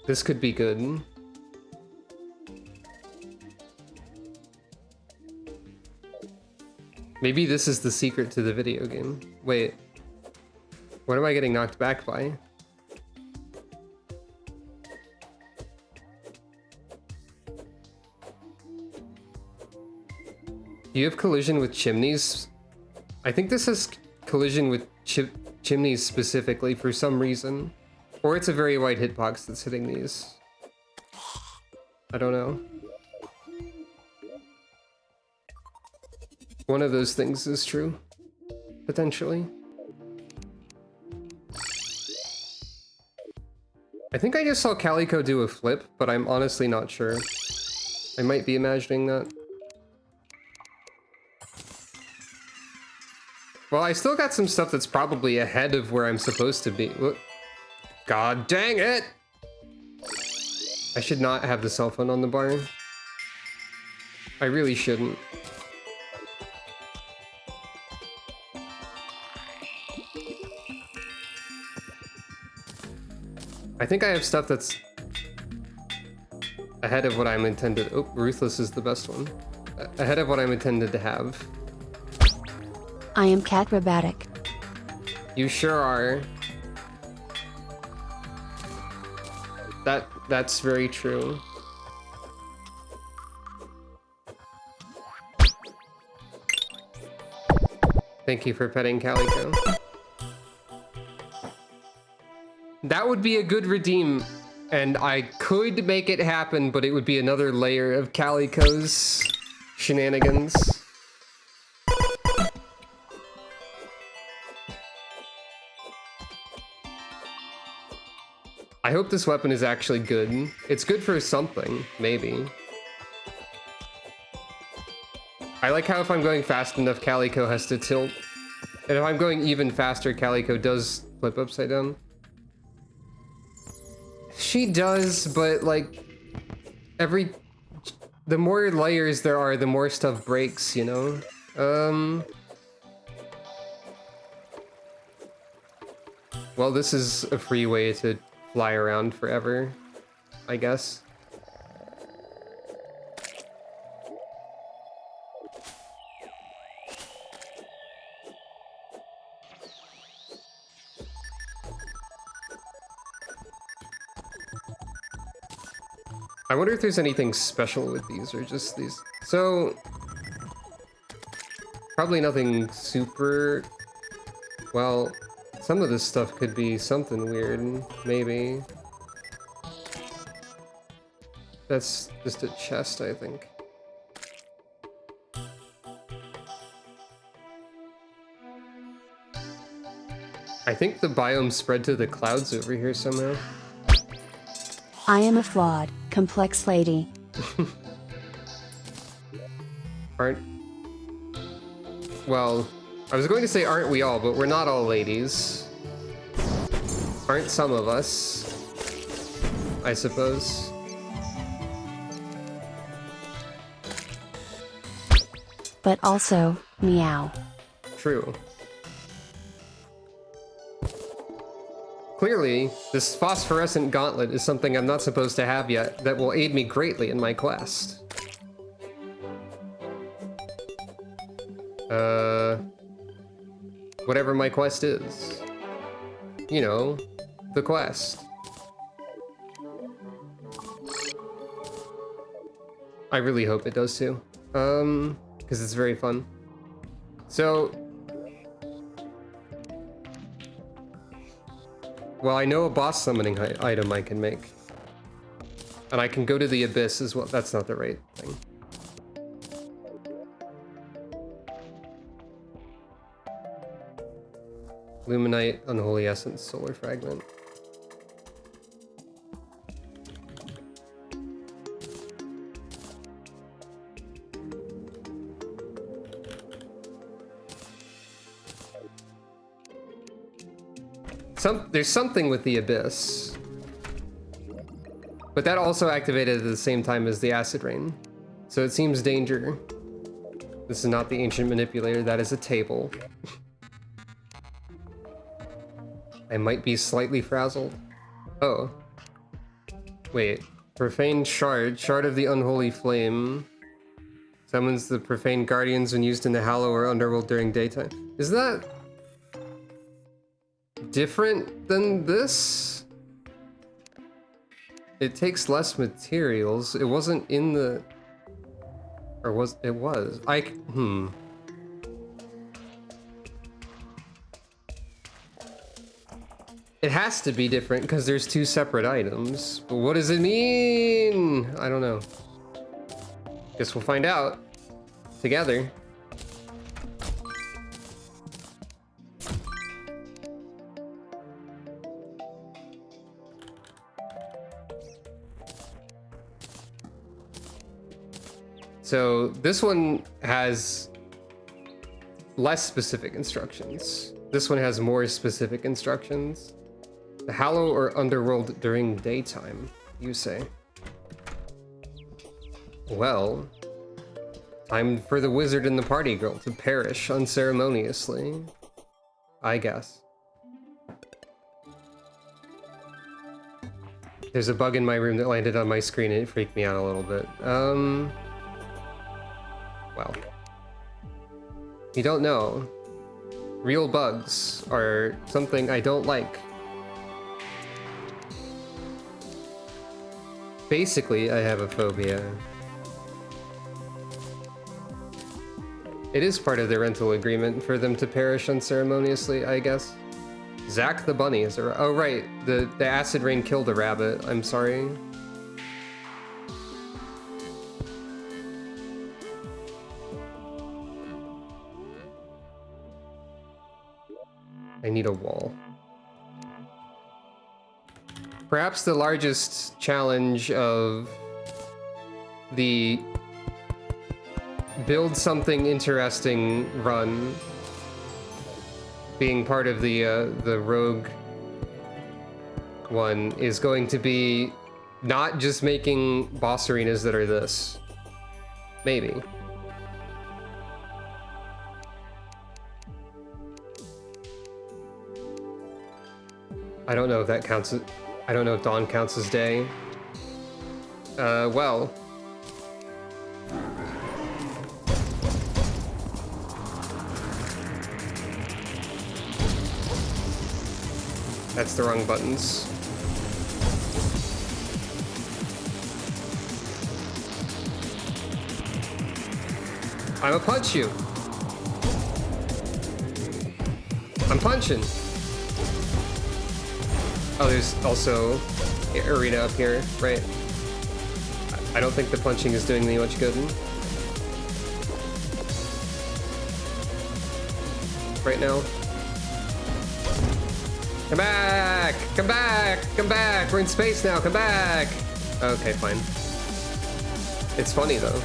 This could be good. Maybe this is the secret to the video game. Wait. What am I getting knocked back by? Do you have collision with chimneys? I think this has collision with chimneys specifically for some reason. Or it's a very wide hitbox that's hitting these. I don't know. One of those things is true, potentially. I think I just saw Calico do a flip, but I'm honestly not sure. I might be imagining that. Well, I still got some stuff that's probably ahead of where I'm supposed to be. Look. God dang it! I should not have the cell phone on the bar. I really shouldn't. I think I have stuff that's ahead of what I'm intended. Oh, Ruthless is the best one. Ahead of what I'm intended to have. I am Catrabatic. You sure are. That's very true. Thank you for petting Calico. That would be a good redeem, and I could make it happen, but it would be another layer of Calico's shenanigans. I hope this weapon is actually good. It's good for something, maybe. I like how if I'm going fast enough, Calico has to tilt. And if I'm going even faster, Calico does flip upside down. She does, but like the more layers there are, the more stuff breaks, you know? Well, this is a free way to fly around forever, I guess. I wonder if there's anything special with these, or just these. So, probably nothing super... Well, some of this stuff could be something weird, maybe. That's just a chest, I think. I think the biome spread to the clouds over here somehow. I am a flawed, complex lady. Well, I was going to say aren't we all, but we're not all ladies. Aren't some of us, I suppose. But also, meow. True. Clearly, this phosphorescent gauntlet is something I'm not supposed to have yet that will aid me greatly in my quest. Whatever my quest is. You know, the quest. I really hope it does too. Because it's very fun. So... Well, I know a boss summoning item I can make. And I can go to the abyss as well. That's not the right thing. Luminite, Unholy Essence, Solar Fragment. There's something with the abyss. But that also activated at the same time as the acid rain. So it seems danger. This is not the ancient manipulator, that is a table. I might be slightly frazzled. Oh. Wait. Profane Shard. Shard of the Unholy Flame. Summons the Profane Guardians when used in the Hallow or Underworld during daytime. Is that... different than this? It takes less materials. It wasn't in the... Or was... It was. It has to be different because there's two separate items. But what does it mean? I don't know. Guess we'll find out together. So this one has less specific instructions. This one has more specific instructions. The Hallow or Underworld during daytime, you say? Well, time for the wizard and the party girl to perish unceremoniously, I guess. There's a bug in my room that landed on my screen and it freaked me out a little bit. Well, you don't know. Real bugs are something I don't like. Basically, I have a phobia. It is part of the rental agreement for them to perish unceremoniously, I guess. Zack the bunny is a... Oh, right. The acid rain killed a rabbit. I'm sorry. I need a wall. Perhaps the largest challenge of the build something interesting run being part of the rogue one is going to be not just making boss arenas that are this. Maybe. I don't know if that counts as, I don't know if dawn counts as day. Well. That's the wrong buttons. I'ma punch you. I'm punching. Oh, there's also an arena up here, right? I don't think the punching is doing me much good right now. Come back! Come back! Come back! We're in space now, come back! Okay, fine. It's funny though.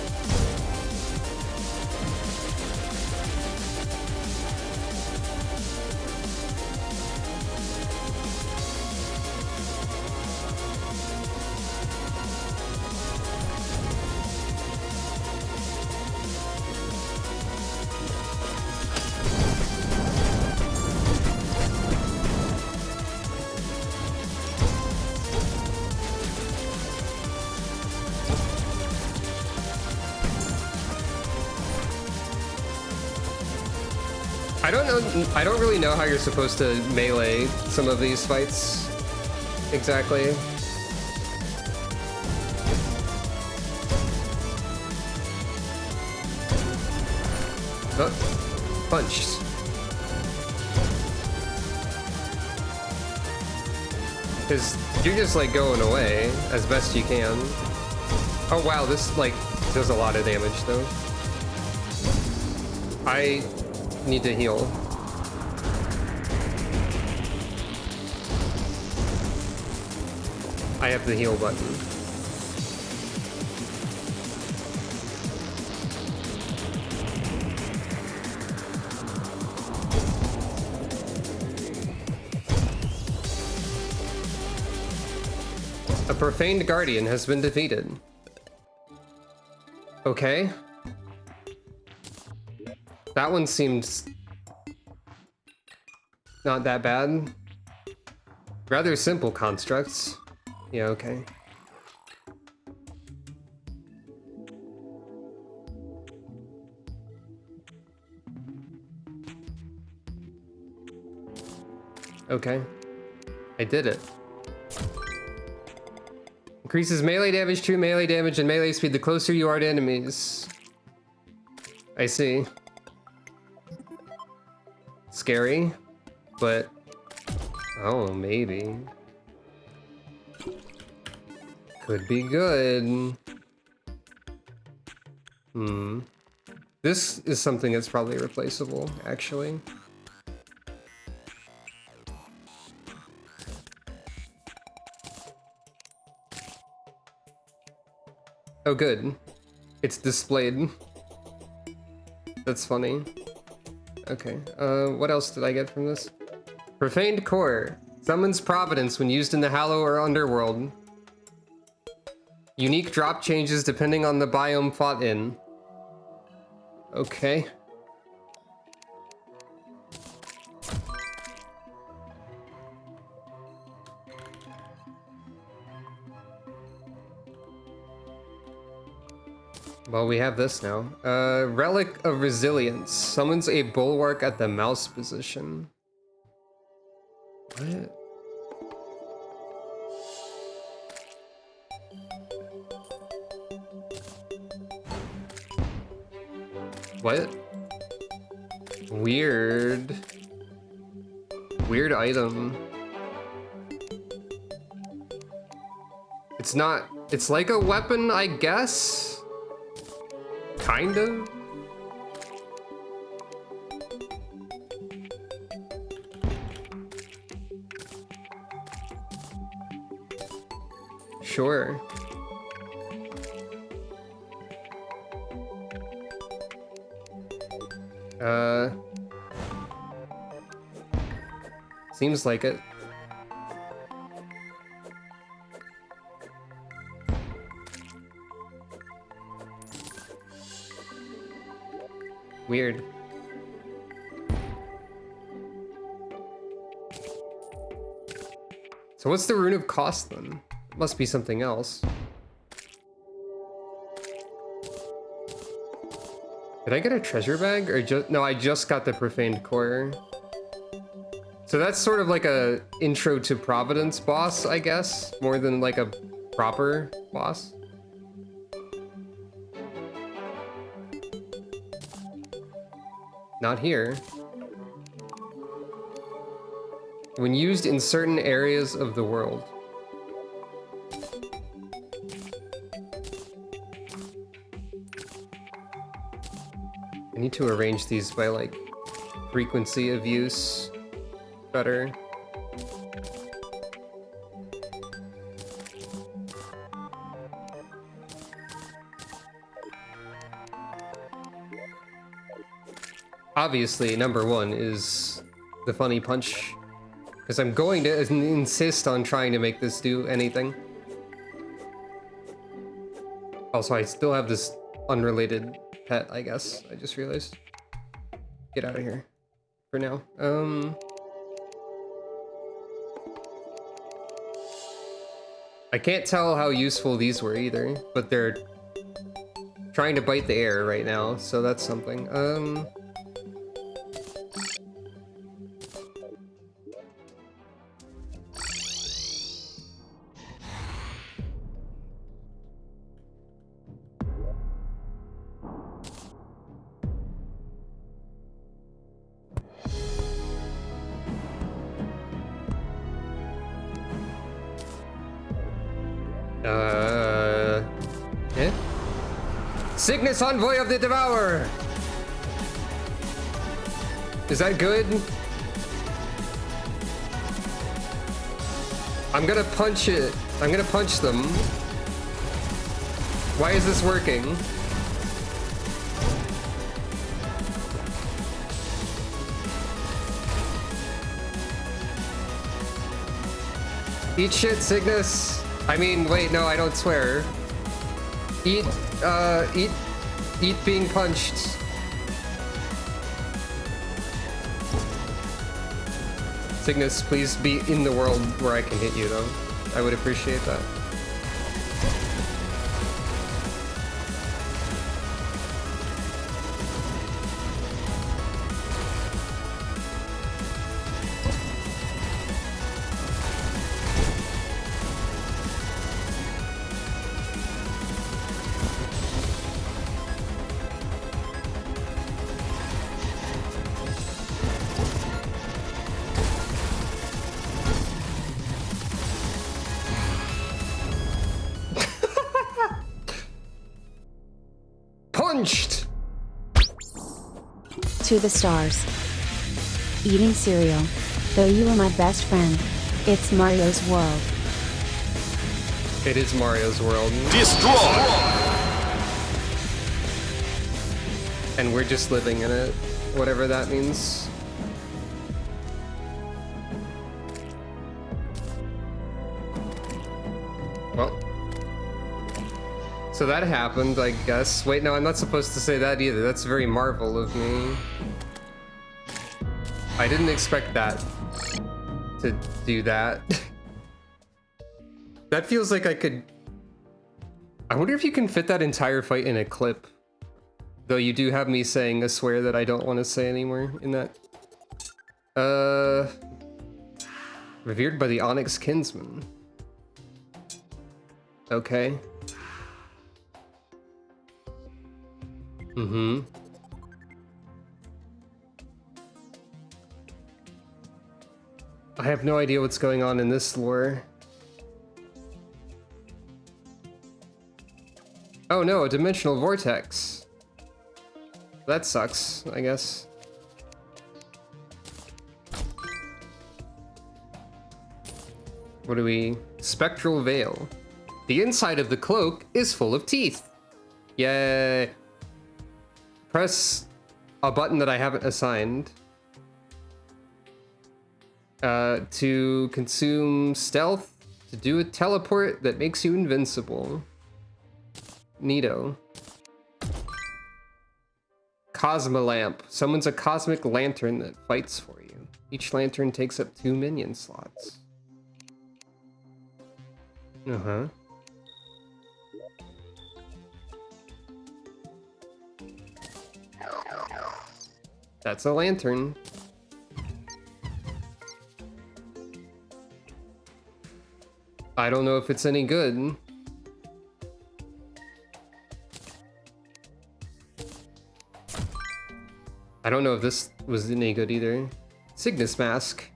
I don't really know how you're supposed to melee some of these fights exactly. Oh, punched. Because you're just like going away as best you can. Oh wow, this like does a lot of damage though. I need to heal. I have the heal button. A profaned guardian has been defeated. Okay. That one seems not that bad. Rather simple constructs. Yeah, okay. Okay. I did it. Increases melee damage, true melee damage, and melee speed the closer you are to enemies. I see. Scary, but oh, maybe. Could be good. This is something that's probably replaceable, actually. Oh, good. It's displayed. That's funny. Okay, what else did I get from this? Profaned Core. Summons Providence when used in the Hallow or Underworld. Unique drop changes depending on the biome fought in. Okay. Well, we have this now. Relic of Resilience. Summons a bulwark at the mouse position. What? What? Weird. Weird item. It's not... It's like a weapon, I guess? Kind of? Sure. Seems like it. Weird. So what's the rune of cost then? It must be something else. Did I get a treasure bag or just no? I just got the profaned core. So that's sort of like a intro to Providence boss, I guess, more than like a proper boss. Not here. When used in certain areas of the world. I need to arrange these by like frequency of use better. Obviously, number one is the funny punch. Because I'm going to insist on trying to make this do anything. Also, I still have this unrelated pet, I guess. I just realized. Get out of here. For now. I can't tell how useful these were either, but they're trying to bite the air right now, so that's something. Cygnus, Envoy of the Devourer! Is that good? I'm gonna punch it. I'm gonna punch them. Why is this working? Eat shit, Cygnus. I mean, wait, no, I don't swear. Eat being punched. Cygnus, please be in the world where I can hit you, though. I would appreciate that. Punched! To the stars. Eating cereal. Though you are my best friend. It's Mario's world. It is Mario's world. Destroy! And we're just living in it. Whatever that means. Well. So that happened, I guess. Wait, no, I'm not supposed to say that either. That's very Marvel of me. I didn't expect that to do that. That feels like I could... I wonder if you can fit that entire fight in a clip. Though you do have me saying a swear that I don't want to say anymore in that. Revered by the Onyx Kinsman. Okay. Mm-hmm. I have no idea what's going on in this lore. Oh no, a dimensional vortex. That sucks, I guess. What do we... Spectral veil. The inside of the cloak is full of teeth. Yay. Press a button that I haven't assigned. To consume stealth, to do a teleport that makes you invincible. Neato. Cosmo Lamp. Summons a cosmic lantern that fights for you. Each lantern takes up 2 minion slots. Uh-huh. That's a lantern. I don't know if it's any good. I don't know if this was any good either. Cygnus Mask.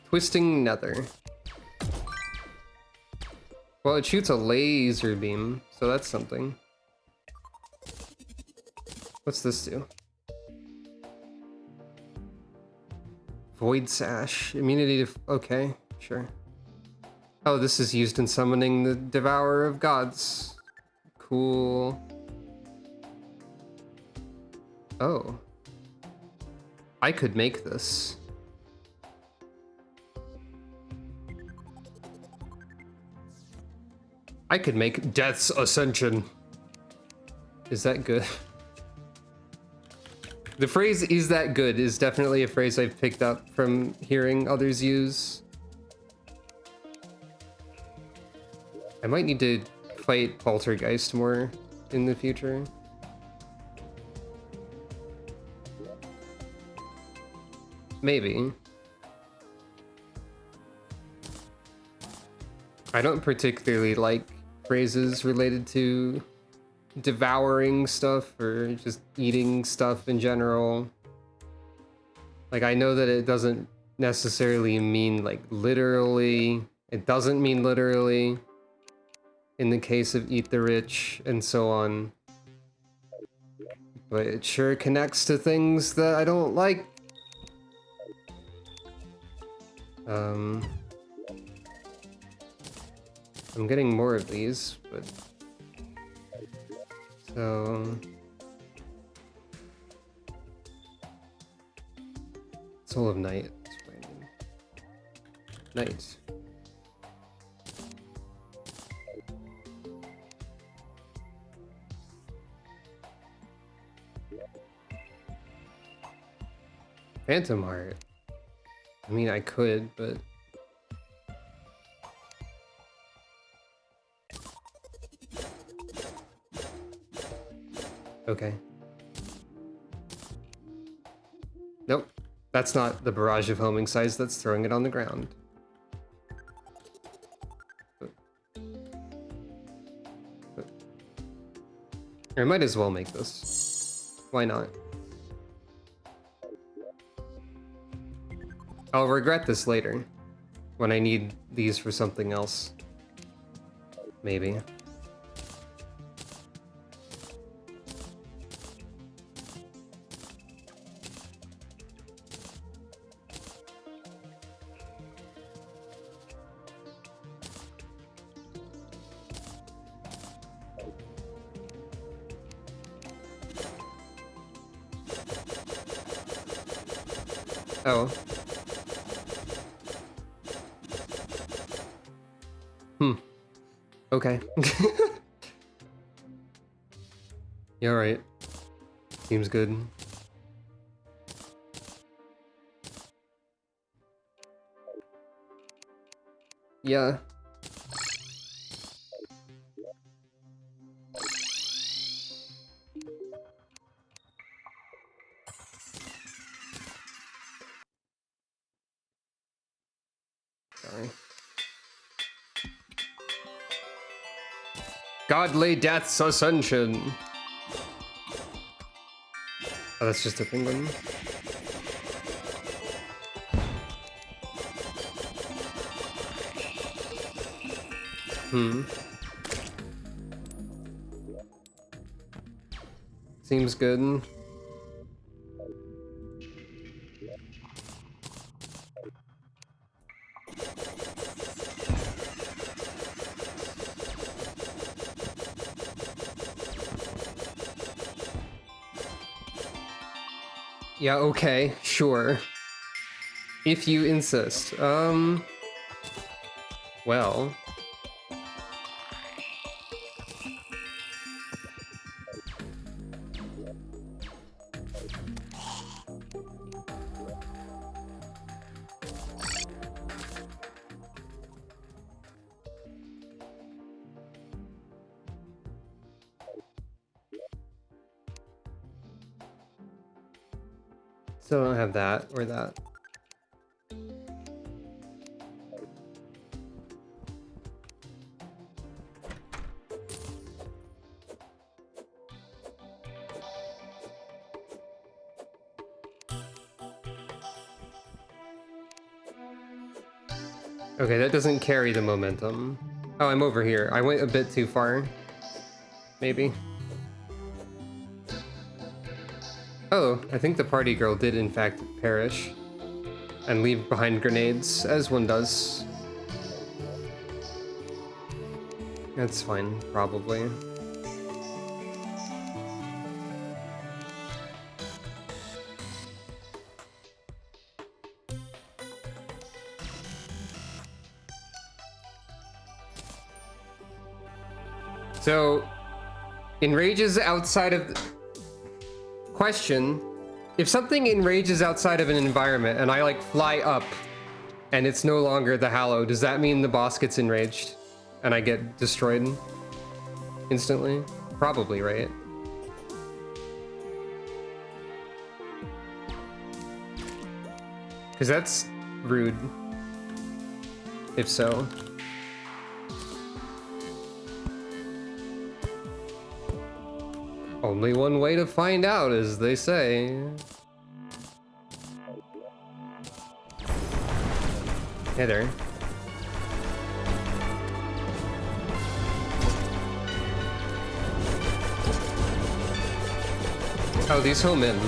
Twisting Nether. Well, it shoots a laser beam, so that's something. What's this do? Void Sash. Immunity to... Okay, sure. Oh, this is used in summoning the Devourer of Gods. Cool. Oh. I could make this. I could make Death's Ascension. Is that good? The phrase "is that good" is definitely a phrase I've picked up from hearing others use. I might need to fight Poltergeist more in the future. Maybe. I don't particularly like phrases related to devouring stuff or just eating stuff in general. Like, I know that it doesn't necessarily mean like literally. It doesn't mean literally in the case of Eat the Rich and so on. But it sure connects to things that I don't like. I'm getting more of these, but... So... Soul of Night. That's what I mean. Night. Phantom Heart. I mean, I could, but... Okay. Nope. That's not the barrage of homing size, that's throwing it on the ground. I might as well make this. Why not? I'll regret this later, when I need these for something else. Maybe. Oh. Okay. Yeah, alright. Seems good. Yeah. Sorry. Godly Death's Ascension. Oh, that's just a penguin. Seems good. Yeah, okay, sure. If you insist. Well. Still don't have that or that. Okay, that doesn't carry the momentum. Oh, I'm over here. I went a bit too far. Maybe. Oh, I think the party girl did in fact perish. And leave behind grenades, as one does. That's fine, probably. So, enrages outside of... Question. If something enrages outside of an environment and I like fly up and it's no longer the Hallow, does that mean the boss gets enraged and I get destroyed instantly? Probably, right? Because that's rude. If so. Only one way to find out, as they say. Hey there. Oh, these home in.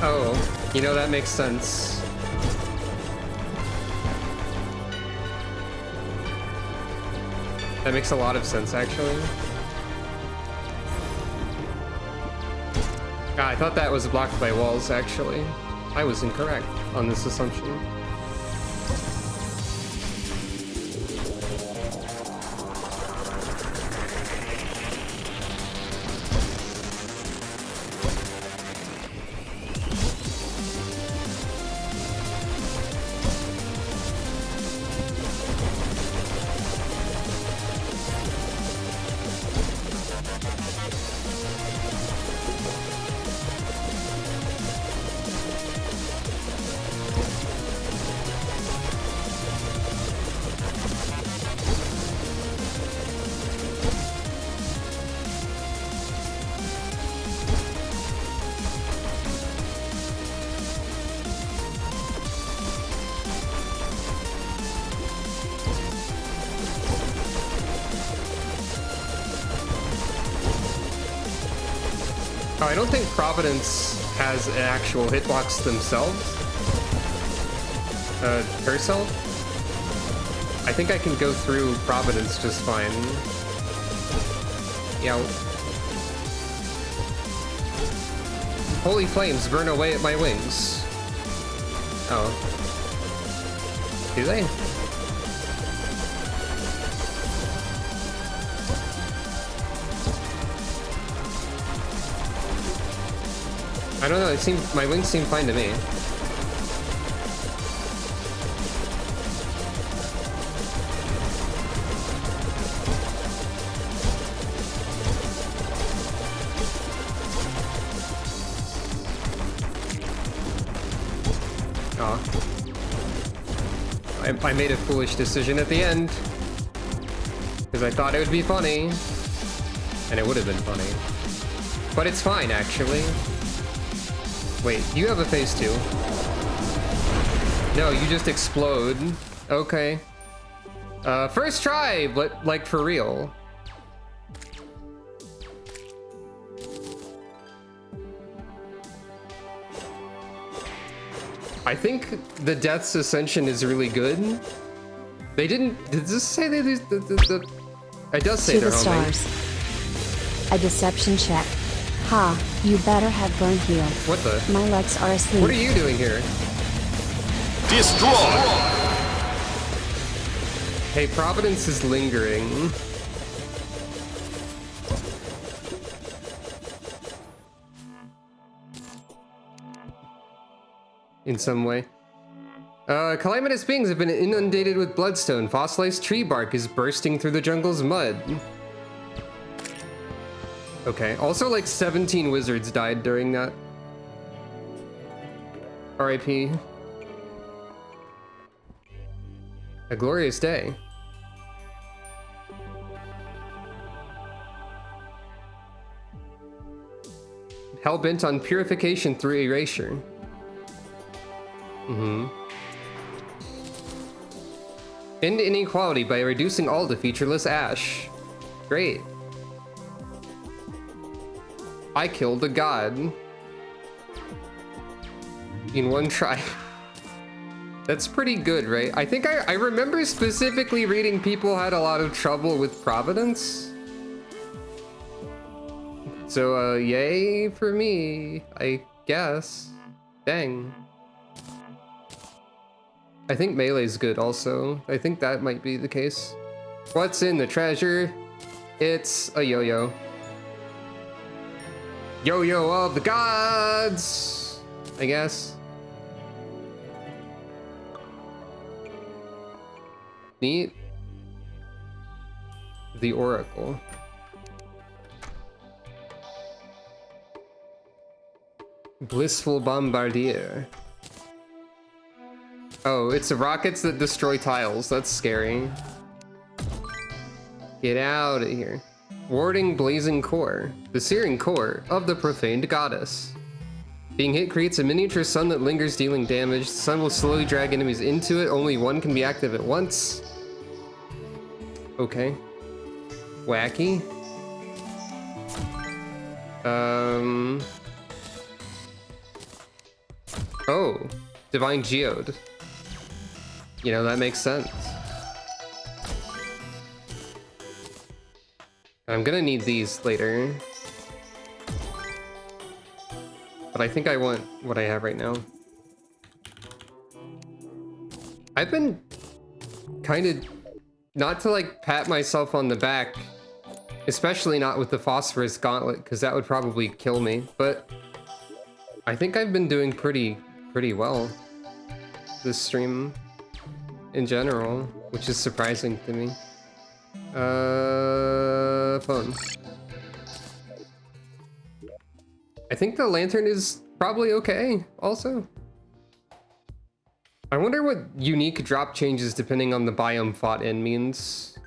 Oh, you know, that makes sense. That makes a lot of sense, actually. Ah, I thought that was blocked by walls, actually. I was incorrect on this assumption. Oh, I don't think Providence has an actual hitbox themselves. Herself? I think I can go through Providence just fine. Yeah. Holy flames burn away at my wings. Oh. Do they? I don't know, it seemed, my wings seem fine to me. I made a foolish decision at the end. Because I thought it would be funny. And it would have been funny. But it's fine, actually. Wait, you have a phase too. No, you just explode. Okay. First try, but like for real. I think the Death's Ascension is really good. They didn't. Did this say they? It does say they're homing. Stars. A deception check. Ha! You better have burn heal. What the? My legs are asleep. What are you doing here? Destroy! Hey, Providence is lingering. In some way. Calamitous beings have been inundated with bloodstone. Fossilized tree bark is bursting through the jungle's mud. Okay, also like 17 wizards died during that. RIP. A glorious day. Hell-bent on purification through erasure. End inequality by reducing all to featureless ash. Great. I killed a god. In one try. That's pretty good, right? I think I remember specifically reading people had a lot of trouble with Providence. So, yay for me, I guess. Dang. I think melee's good also. I think that might be the case. What's in the treasure? It's a yo-yo. Yo-yo of the gods, I guess. Neat. The Oracle. Blissful Bombardier. Oh, it's rockets that destroy tiles. That's scary. Get out of here. Warding Blazing Core. The searing core of the profaned goddess. Being hit creates a miniature sun that lingers, dealing damage. The sun will slowly drag enemies into it. Only one can be active at once. Okay. Wacky. Oh. Divine Geode. You know, that makes sense. I'm gonna need these later. But I think I want what I have right now. I've been kind of, not to like pat myself on the back, especially not with the Phosphorus Gauntlet, because that would probably kill me, but I think I've been doing pretty well this stream in general, which is surprising to me. Phone. I think the lantern is probably okay, also. I wonder what unique drop changes depending on the biome fought in means.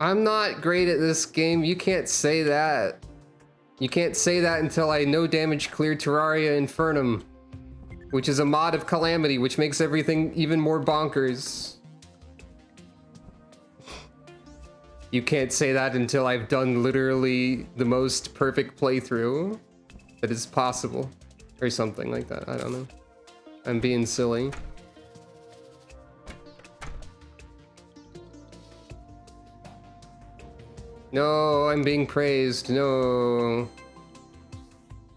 I'm not great at this game, you can't say that. You can't say that until I no damage clear Terraria Infernum, which is a mod of Calamity, which makes everything even more bonkers. You can't say that until I've done literally the most perfect playthrough that is possible. Or something like that, I don't know. I'm being silly. No, I'm being praised, no.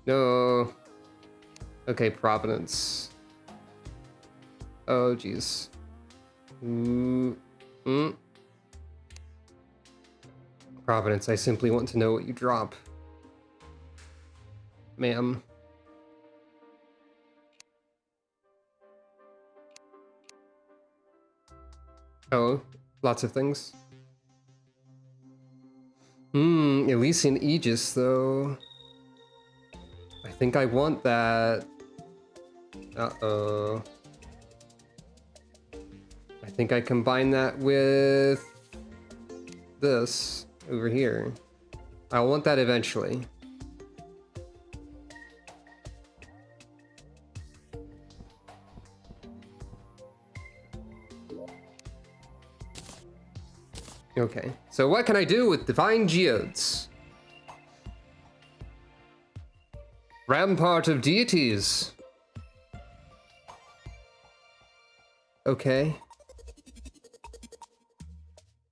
No. Okay, Providence. Oh, jeez. Providence, I simply want to know what you drop. Ma'am. Oh, lots of things. Elysian Aegis, though. I think I want that. Uh-oh. I think I combine that with this over here. I'll want that eventually. Okay, so what can I do with Divine Geodes? Rampart of Deities. Okay.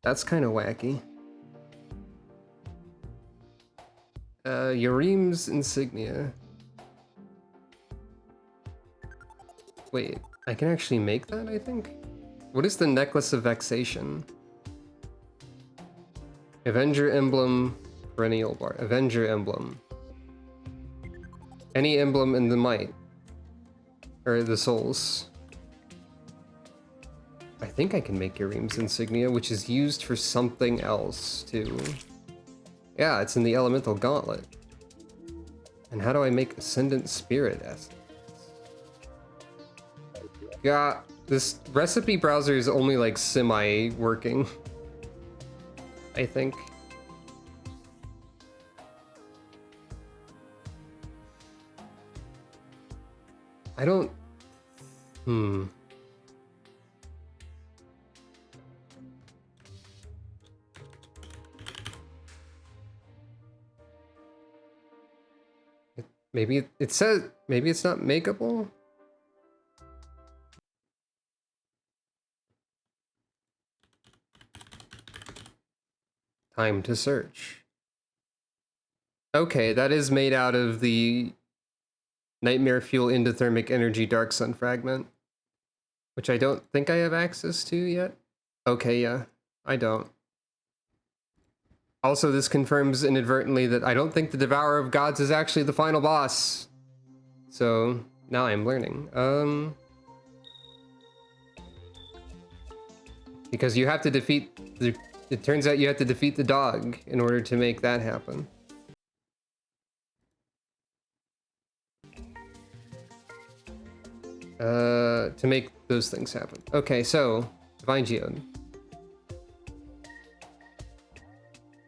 That's kind of wacky. Yareem's Insignia. Wait, I can actually make that, I think? What is the Necklace of Vexation? Avenger Emblem, Perennial Bar. Avenger Emblem. Any emblem in the might. Or the souls. I think I can make Yareem's Insignia, which is used for something else, too. Yeah, it's in the Elemental Gauntlet. And how do I make Ascendant Spirit Essence? Yeah, this recipe browser is only like semi-working. I think. I don't... Maybe it says... Maybe it's not makeable? Time to search. Okay, that is made out of the Nightmare Fuel Endothermic Energy Dark Sun Fragment, which I don't think I have access to yet. Okay, yeah, I don't. Also, this confirms inadvertently that I don't think the Devourer of Gods is actually the final boss. So, now I'm learning. Because you have to defeat the... It turns out you have to defeat the dog in order to make that happen. To make those things happen. Okay, so, Divine Geode.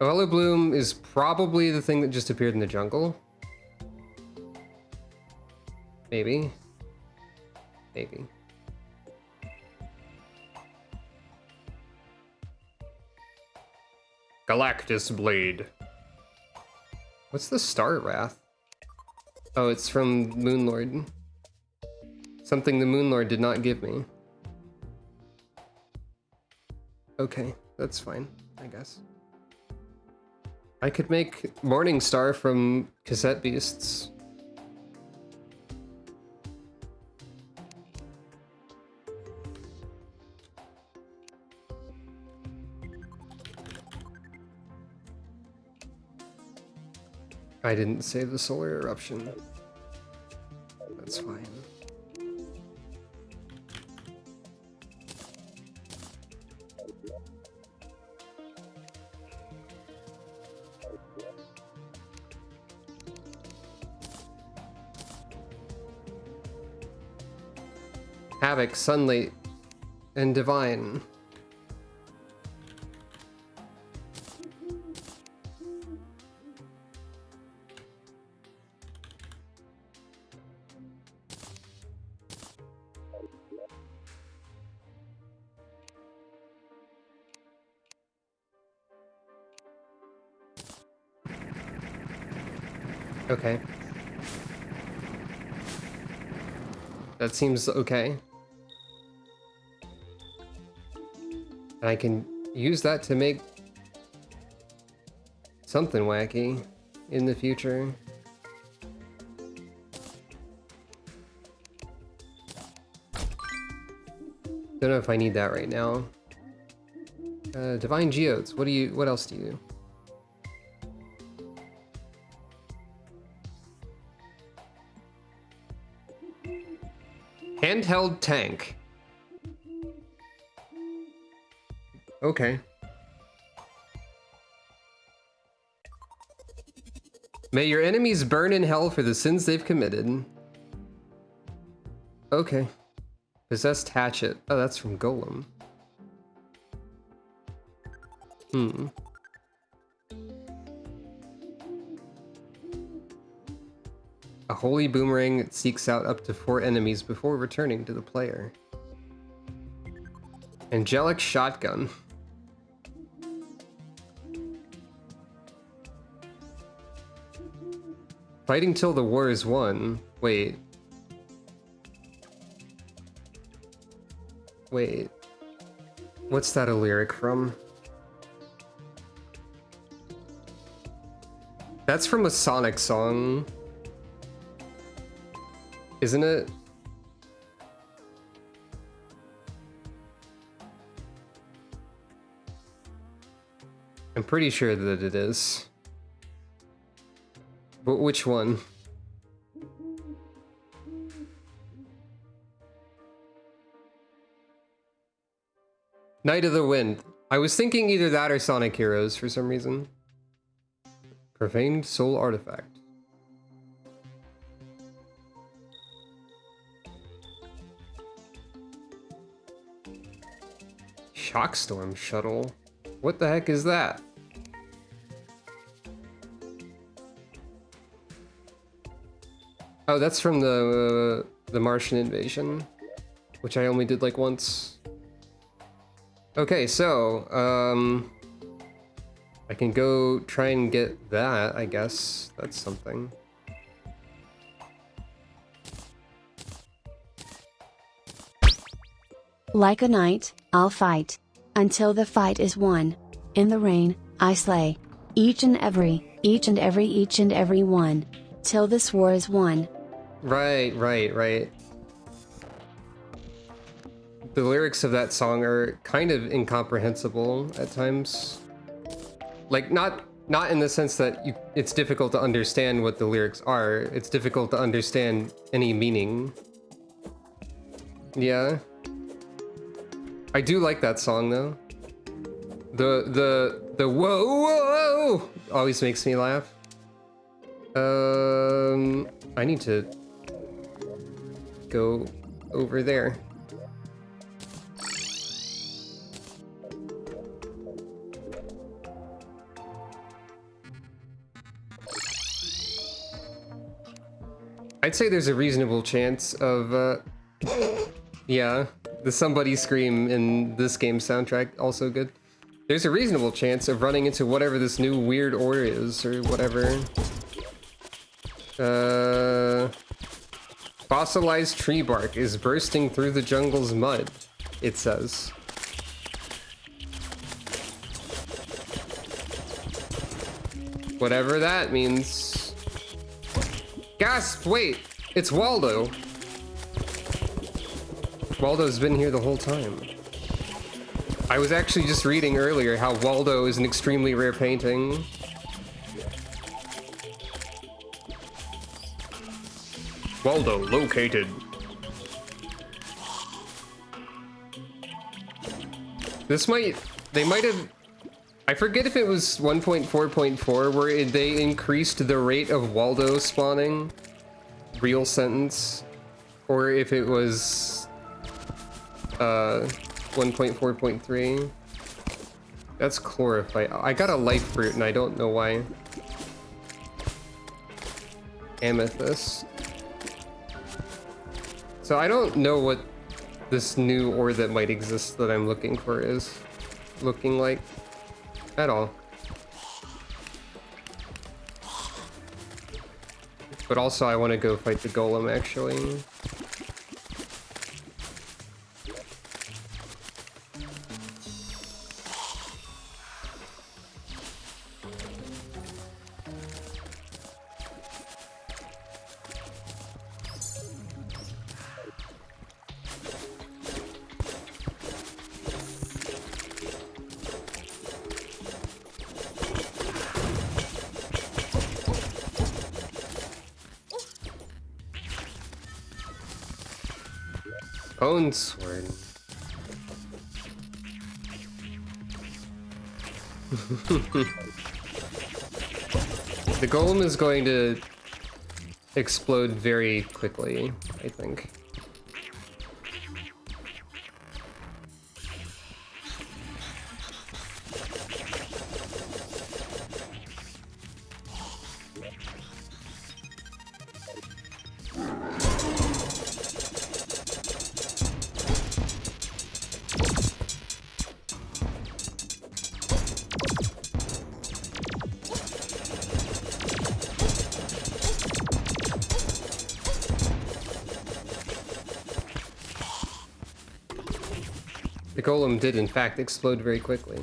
Oella Bloom is probably the thing that just appeared in the jungle. Maybe. Maybe. Galactus Blade. What's the Star Wrath? Oh, it's from Moonlord. Something the Moonlord did not give me. Okay, that's fine, I guess. I could make Morningstar from Cassette Beasts. I didn't save the solar eruption. That's fine. Havoc, Sunlight, and Divine. Okay. That seems okay. And I can use that to make something wacky in the future. Don't know if I need that right now. Divine Geodes. What else do you do? Handheld tank. Okay. May your enemies burn in hell for the sins they've committed. Okay. Possessed hatchet. Oh, that's from Golem. Hmm. A holy boomerang that seeks out up to 4 enemies before returning to the player. Angelic shotgun. Fighting till the war is won. Wait. Wait. What's that a lyric from? That's from a Sonic song. Isn't it? I'm pretty sure that it is. But which one? Night of the Wind. I was thinking either that or Sonic Heroes for some reason. Profaned Soul Artifact. Shockstorm Shuttle. What the heck is that? Oh, that's from the Martian invasion, which I only did like once. Okay, so I can go try and get that, I guess. That's something. Like a knight, I'll fight. Until the fight is won. In the rain, I slay. Each and every one. Till this war is won. Right. The lyrics of that song are kind of incomprehensible at times. Like, not in the sense that it's difficult to understand what the lyrics are. It's difficult to understand any meaning. Yeah. I do like that song though. The whoa always makes me laugh. I need to go over there. I'd say there's a reasonable chance of, yeah, the Somebody Scream in this game's soundtrack, also good. There's a reasonable chance of running into whatever this new weird ore is, or whatever. Fossilized tree bark is bursting through the jungle's mud, it says. Whatever that means. Gasp! Wait! It's Waldo! Waldo's been here the whole time. I was actually just reading earlier how Waldo is an extremely rare painting. Waldo located. They might have, I forget if it was 1.4.4 where they increased the rate of Waldo spawning, real sentence, or if it was 1.4.3. That's chlorophyte. I got a life fruit and I don't know why. Amethyst. So I don't know what this new ore that might exist that I'm looking for is looking like at all. But also I want to go fight the golem, actually. Bone sword. The golem is going to explode very quickly, I think. The golem did in fact explode very quickly.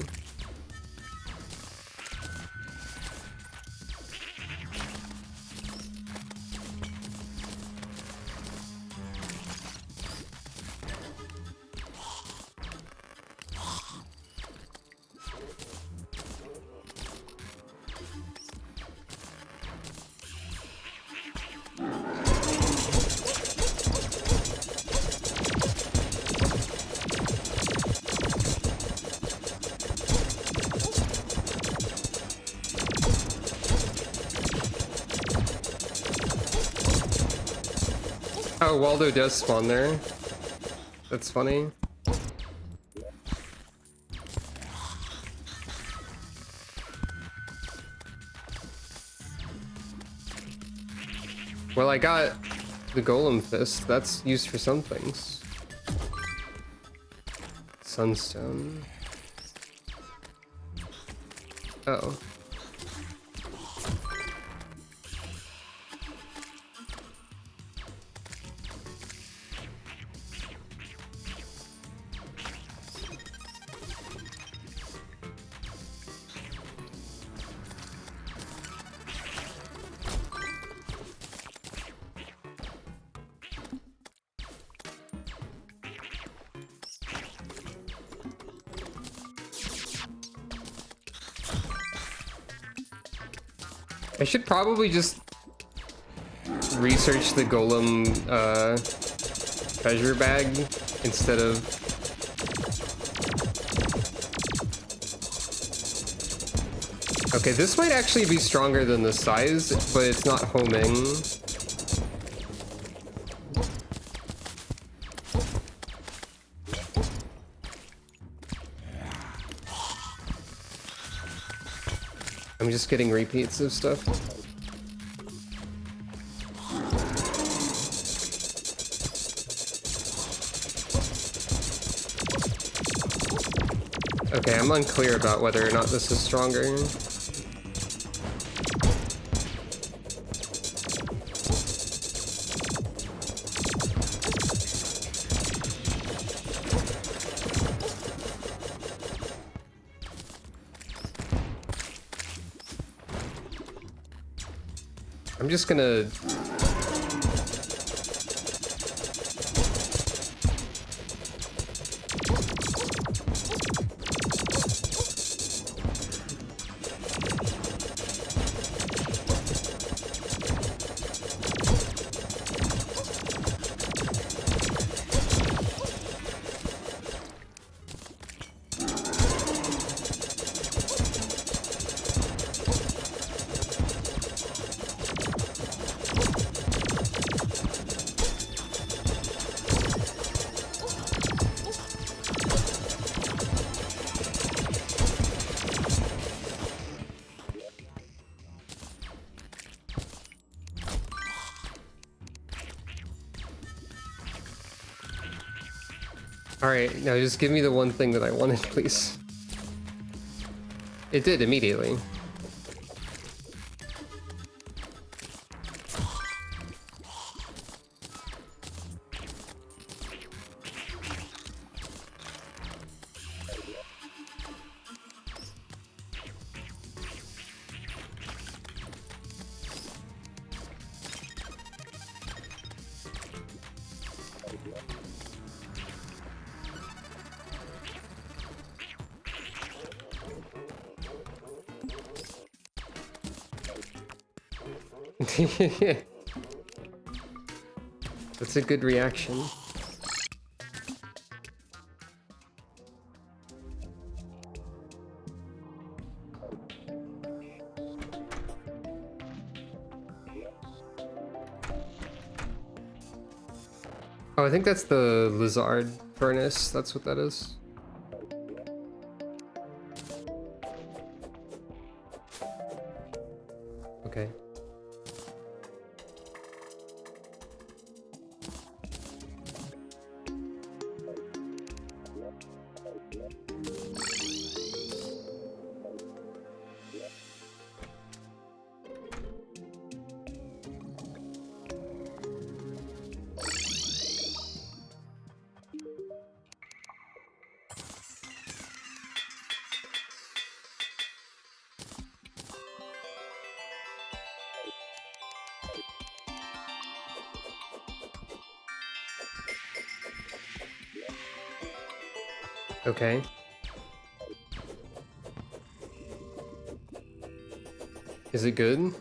Oh, Waldo does spawn there. That's funny. Well, I got the golem fist. That's used for some things. Sunstone. Oh. I should probably just research the golem treasure bag instead of... Okay, this might actually be stronger than the size, but it's not homing. I'm just getting repeats of stuff. Okay, I'm unclear about whether or not this is stronger. I'm just gonna... Alright, now just give me the one thing that I wanted, please. It did immediately. That's a good reaction. Oh, I think that's the lizard furnace. That's what that is. Okay. Okay. Is it good?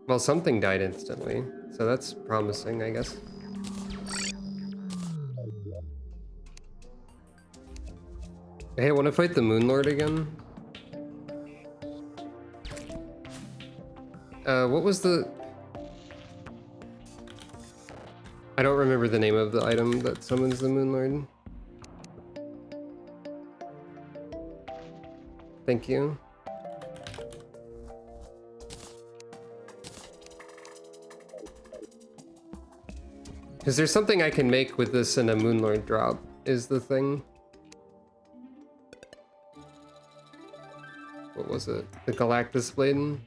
Well, something died instantly, so that's promising, I guess. Hey, I want to fight the Moon Lord again. What was the... I don't remember the name of the item that summons the Moon Lord. Thank you. Because there's something I can make with this in a Moon Lord drop, is the thing. What was it? The Galactus Blade?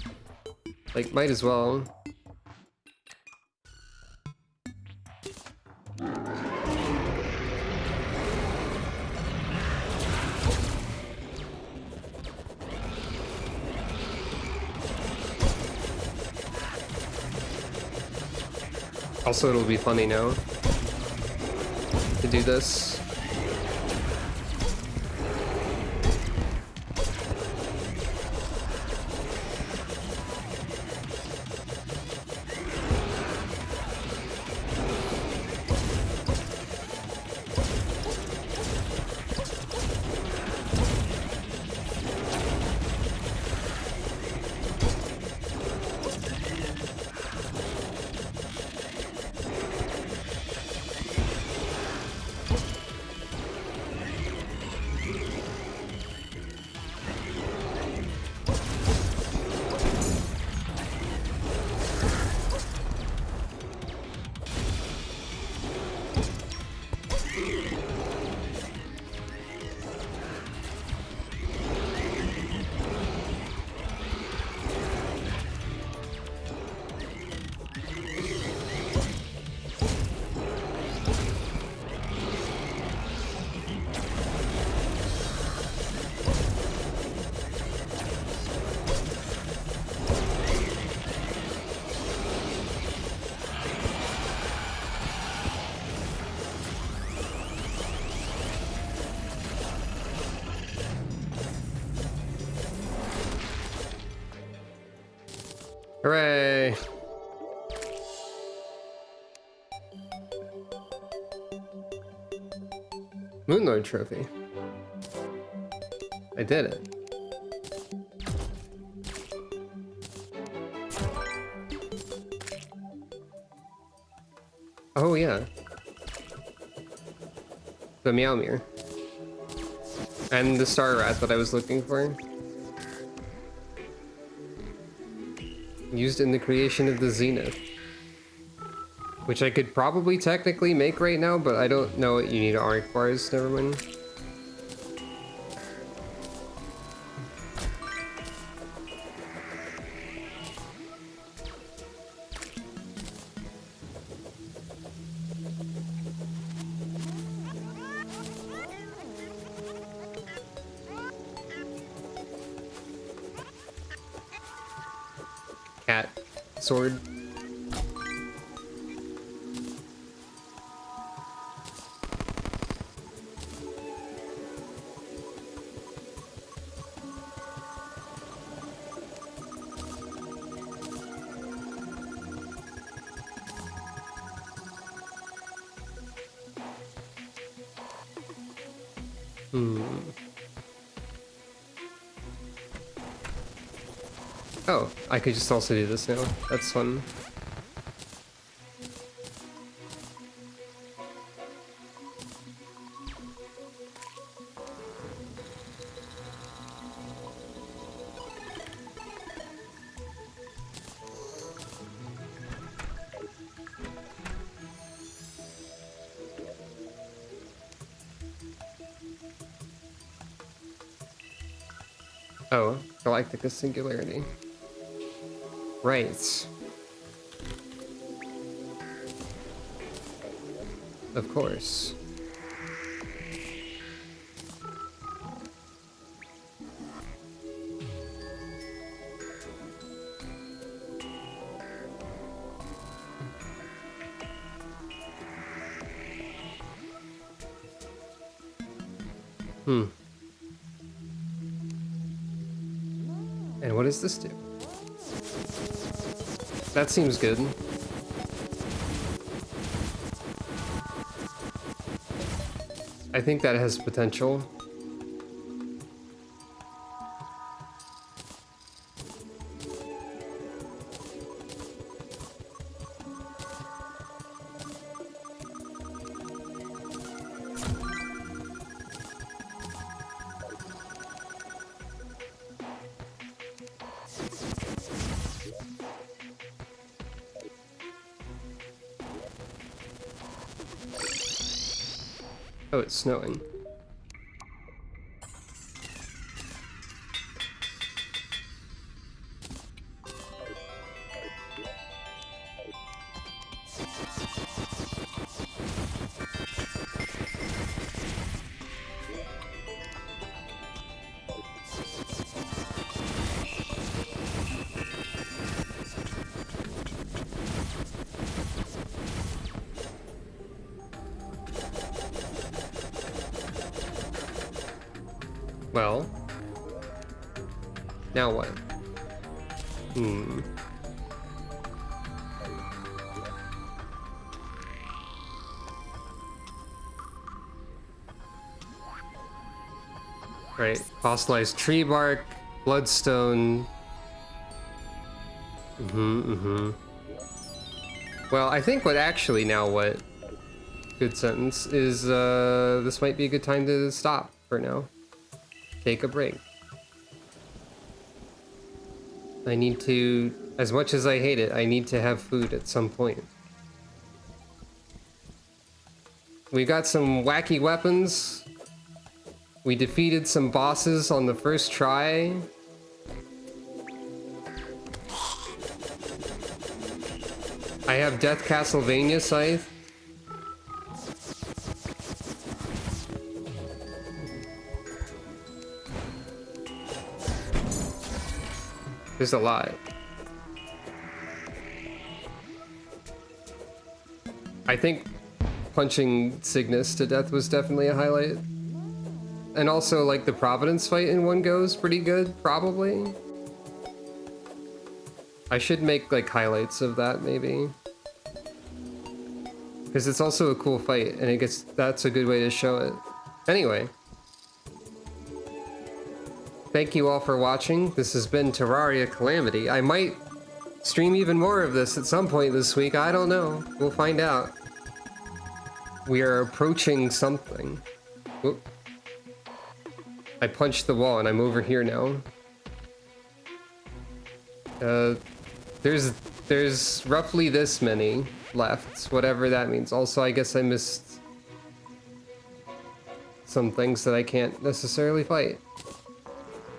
Like, might as well. Also, it'll be funny now to do this. Hooray! Moonlord trophy. I did it. Oh yeah. The Meowmere. And the Star Rat that I was looking for. Used in the creation of the Zenith. Which I could probably technically make right now, but I don't know what you need arc bars, never mind. cat sword. Oh, I could just also do this now. That's fun. Oh, Galactica Singularity. Right. Of course. And what does this do? That seems good. I think that has potential. Oh, it's snowing. Well, now what? Right, fossilized tree bark, bloodstone. Well, I think what actually now what, good sentence, is this might be a good time to stop for now. Take a break. I need to, as much as I hate it, I need to have food at some point. We got some wacky weapons. We defeated some bosses on the first try. I have Death Castlevania Scythe. There's a lot. I think punching Cygnus to death was definitely a highlight. And also, like, the Providence fight in one go is pretty good, probably. I should make, like, highlights of that, maybe. Because it's also a cool fight, and it gets, that's a good way to show it. Anyway. Thank you all for watching. This has been Terraria Calamity. I might stream even more of this at some point this week. I don't know. We'll find out. We are approaching something. Whoop. I punched the wall and I'm over here now. There's roughly this many left, whatever that means. Also, I guess I missed some things that I can't necessarily fight.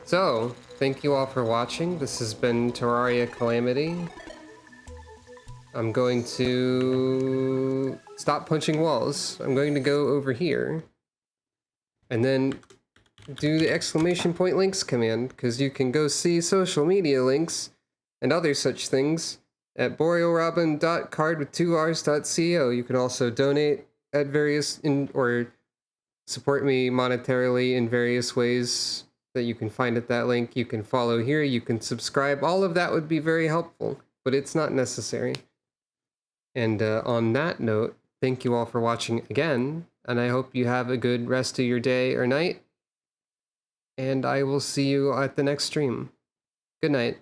So, thank you all for watching. This has been Terraria Calamity. I'm going to stop punching walls. I'm going to go over here and then do the exclamation point links command, because you can go see social media links and other such things at borealrobin.card with 2rs.co. You can also donate at various or support me monetarily in various ways that you can find at that link. You can follow here, you can subscribe. All of that would be very helpful, but it's not necessary. And on that note, thank you all for watching again, and I hope you have a good rest of your day or night. And I will see you at the next stream. Good night.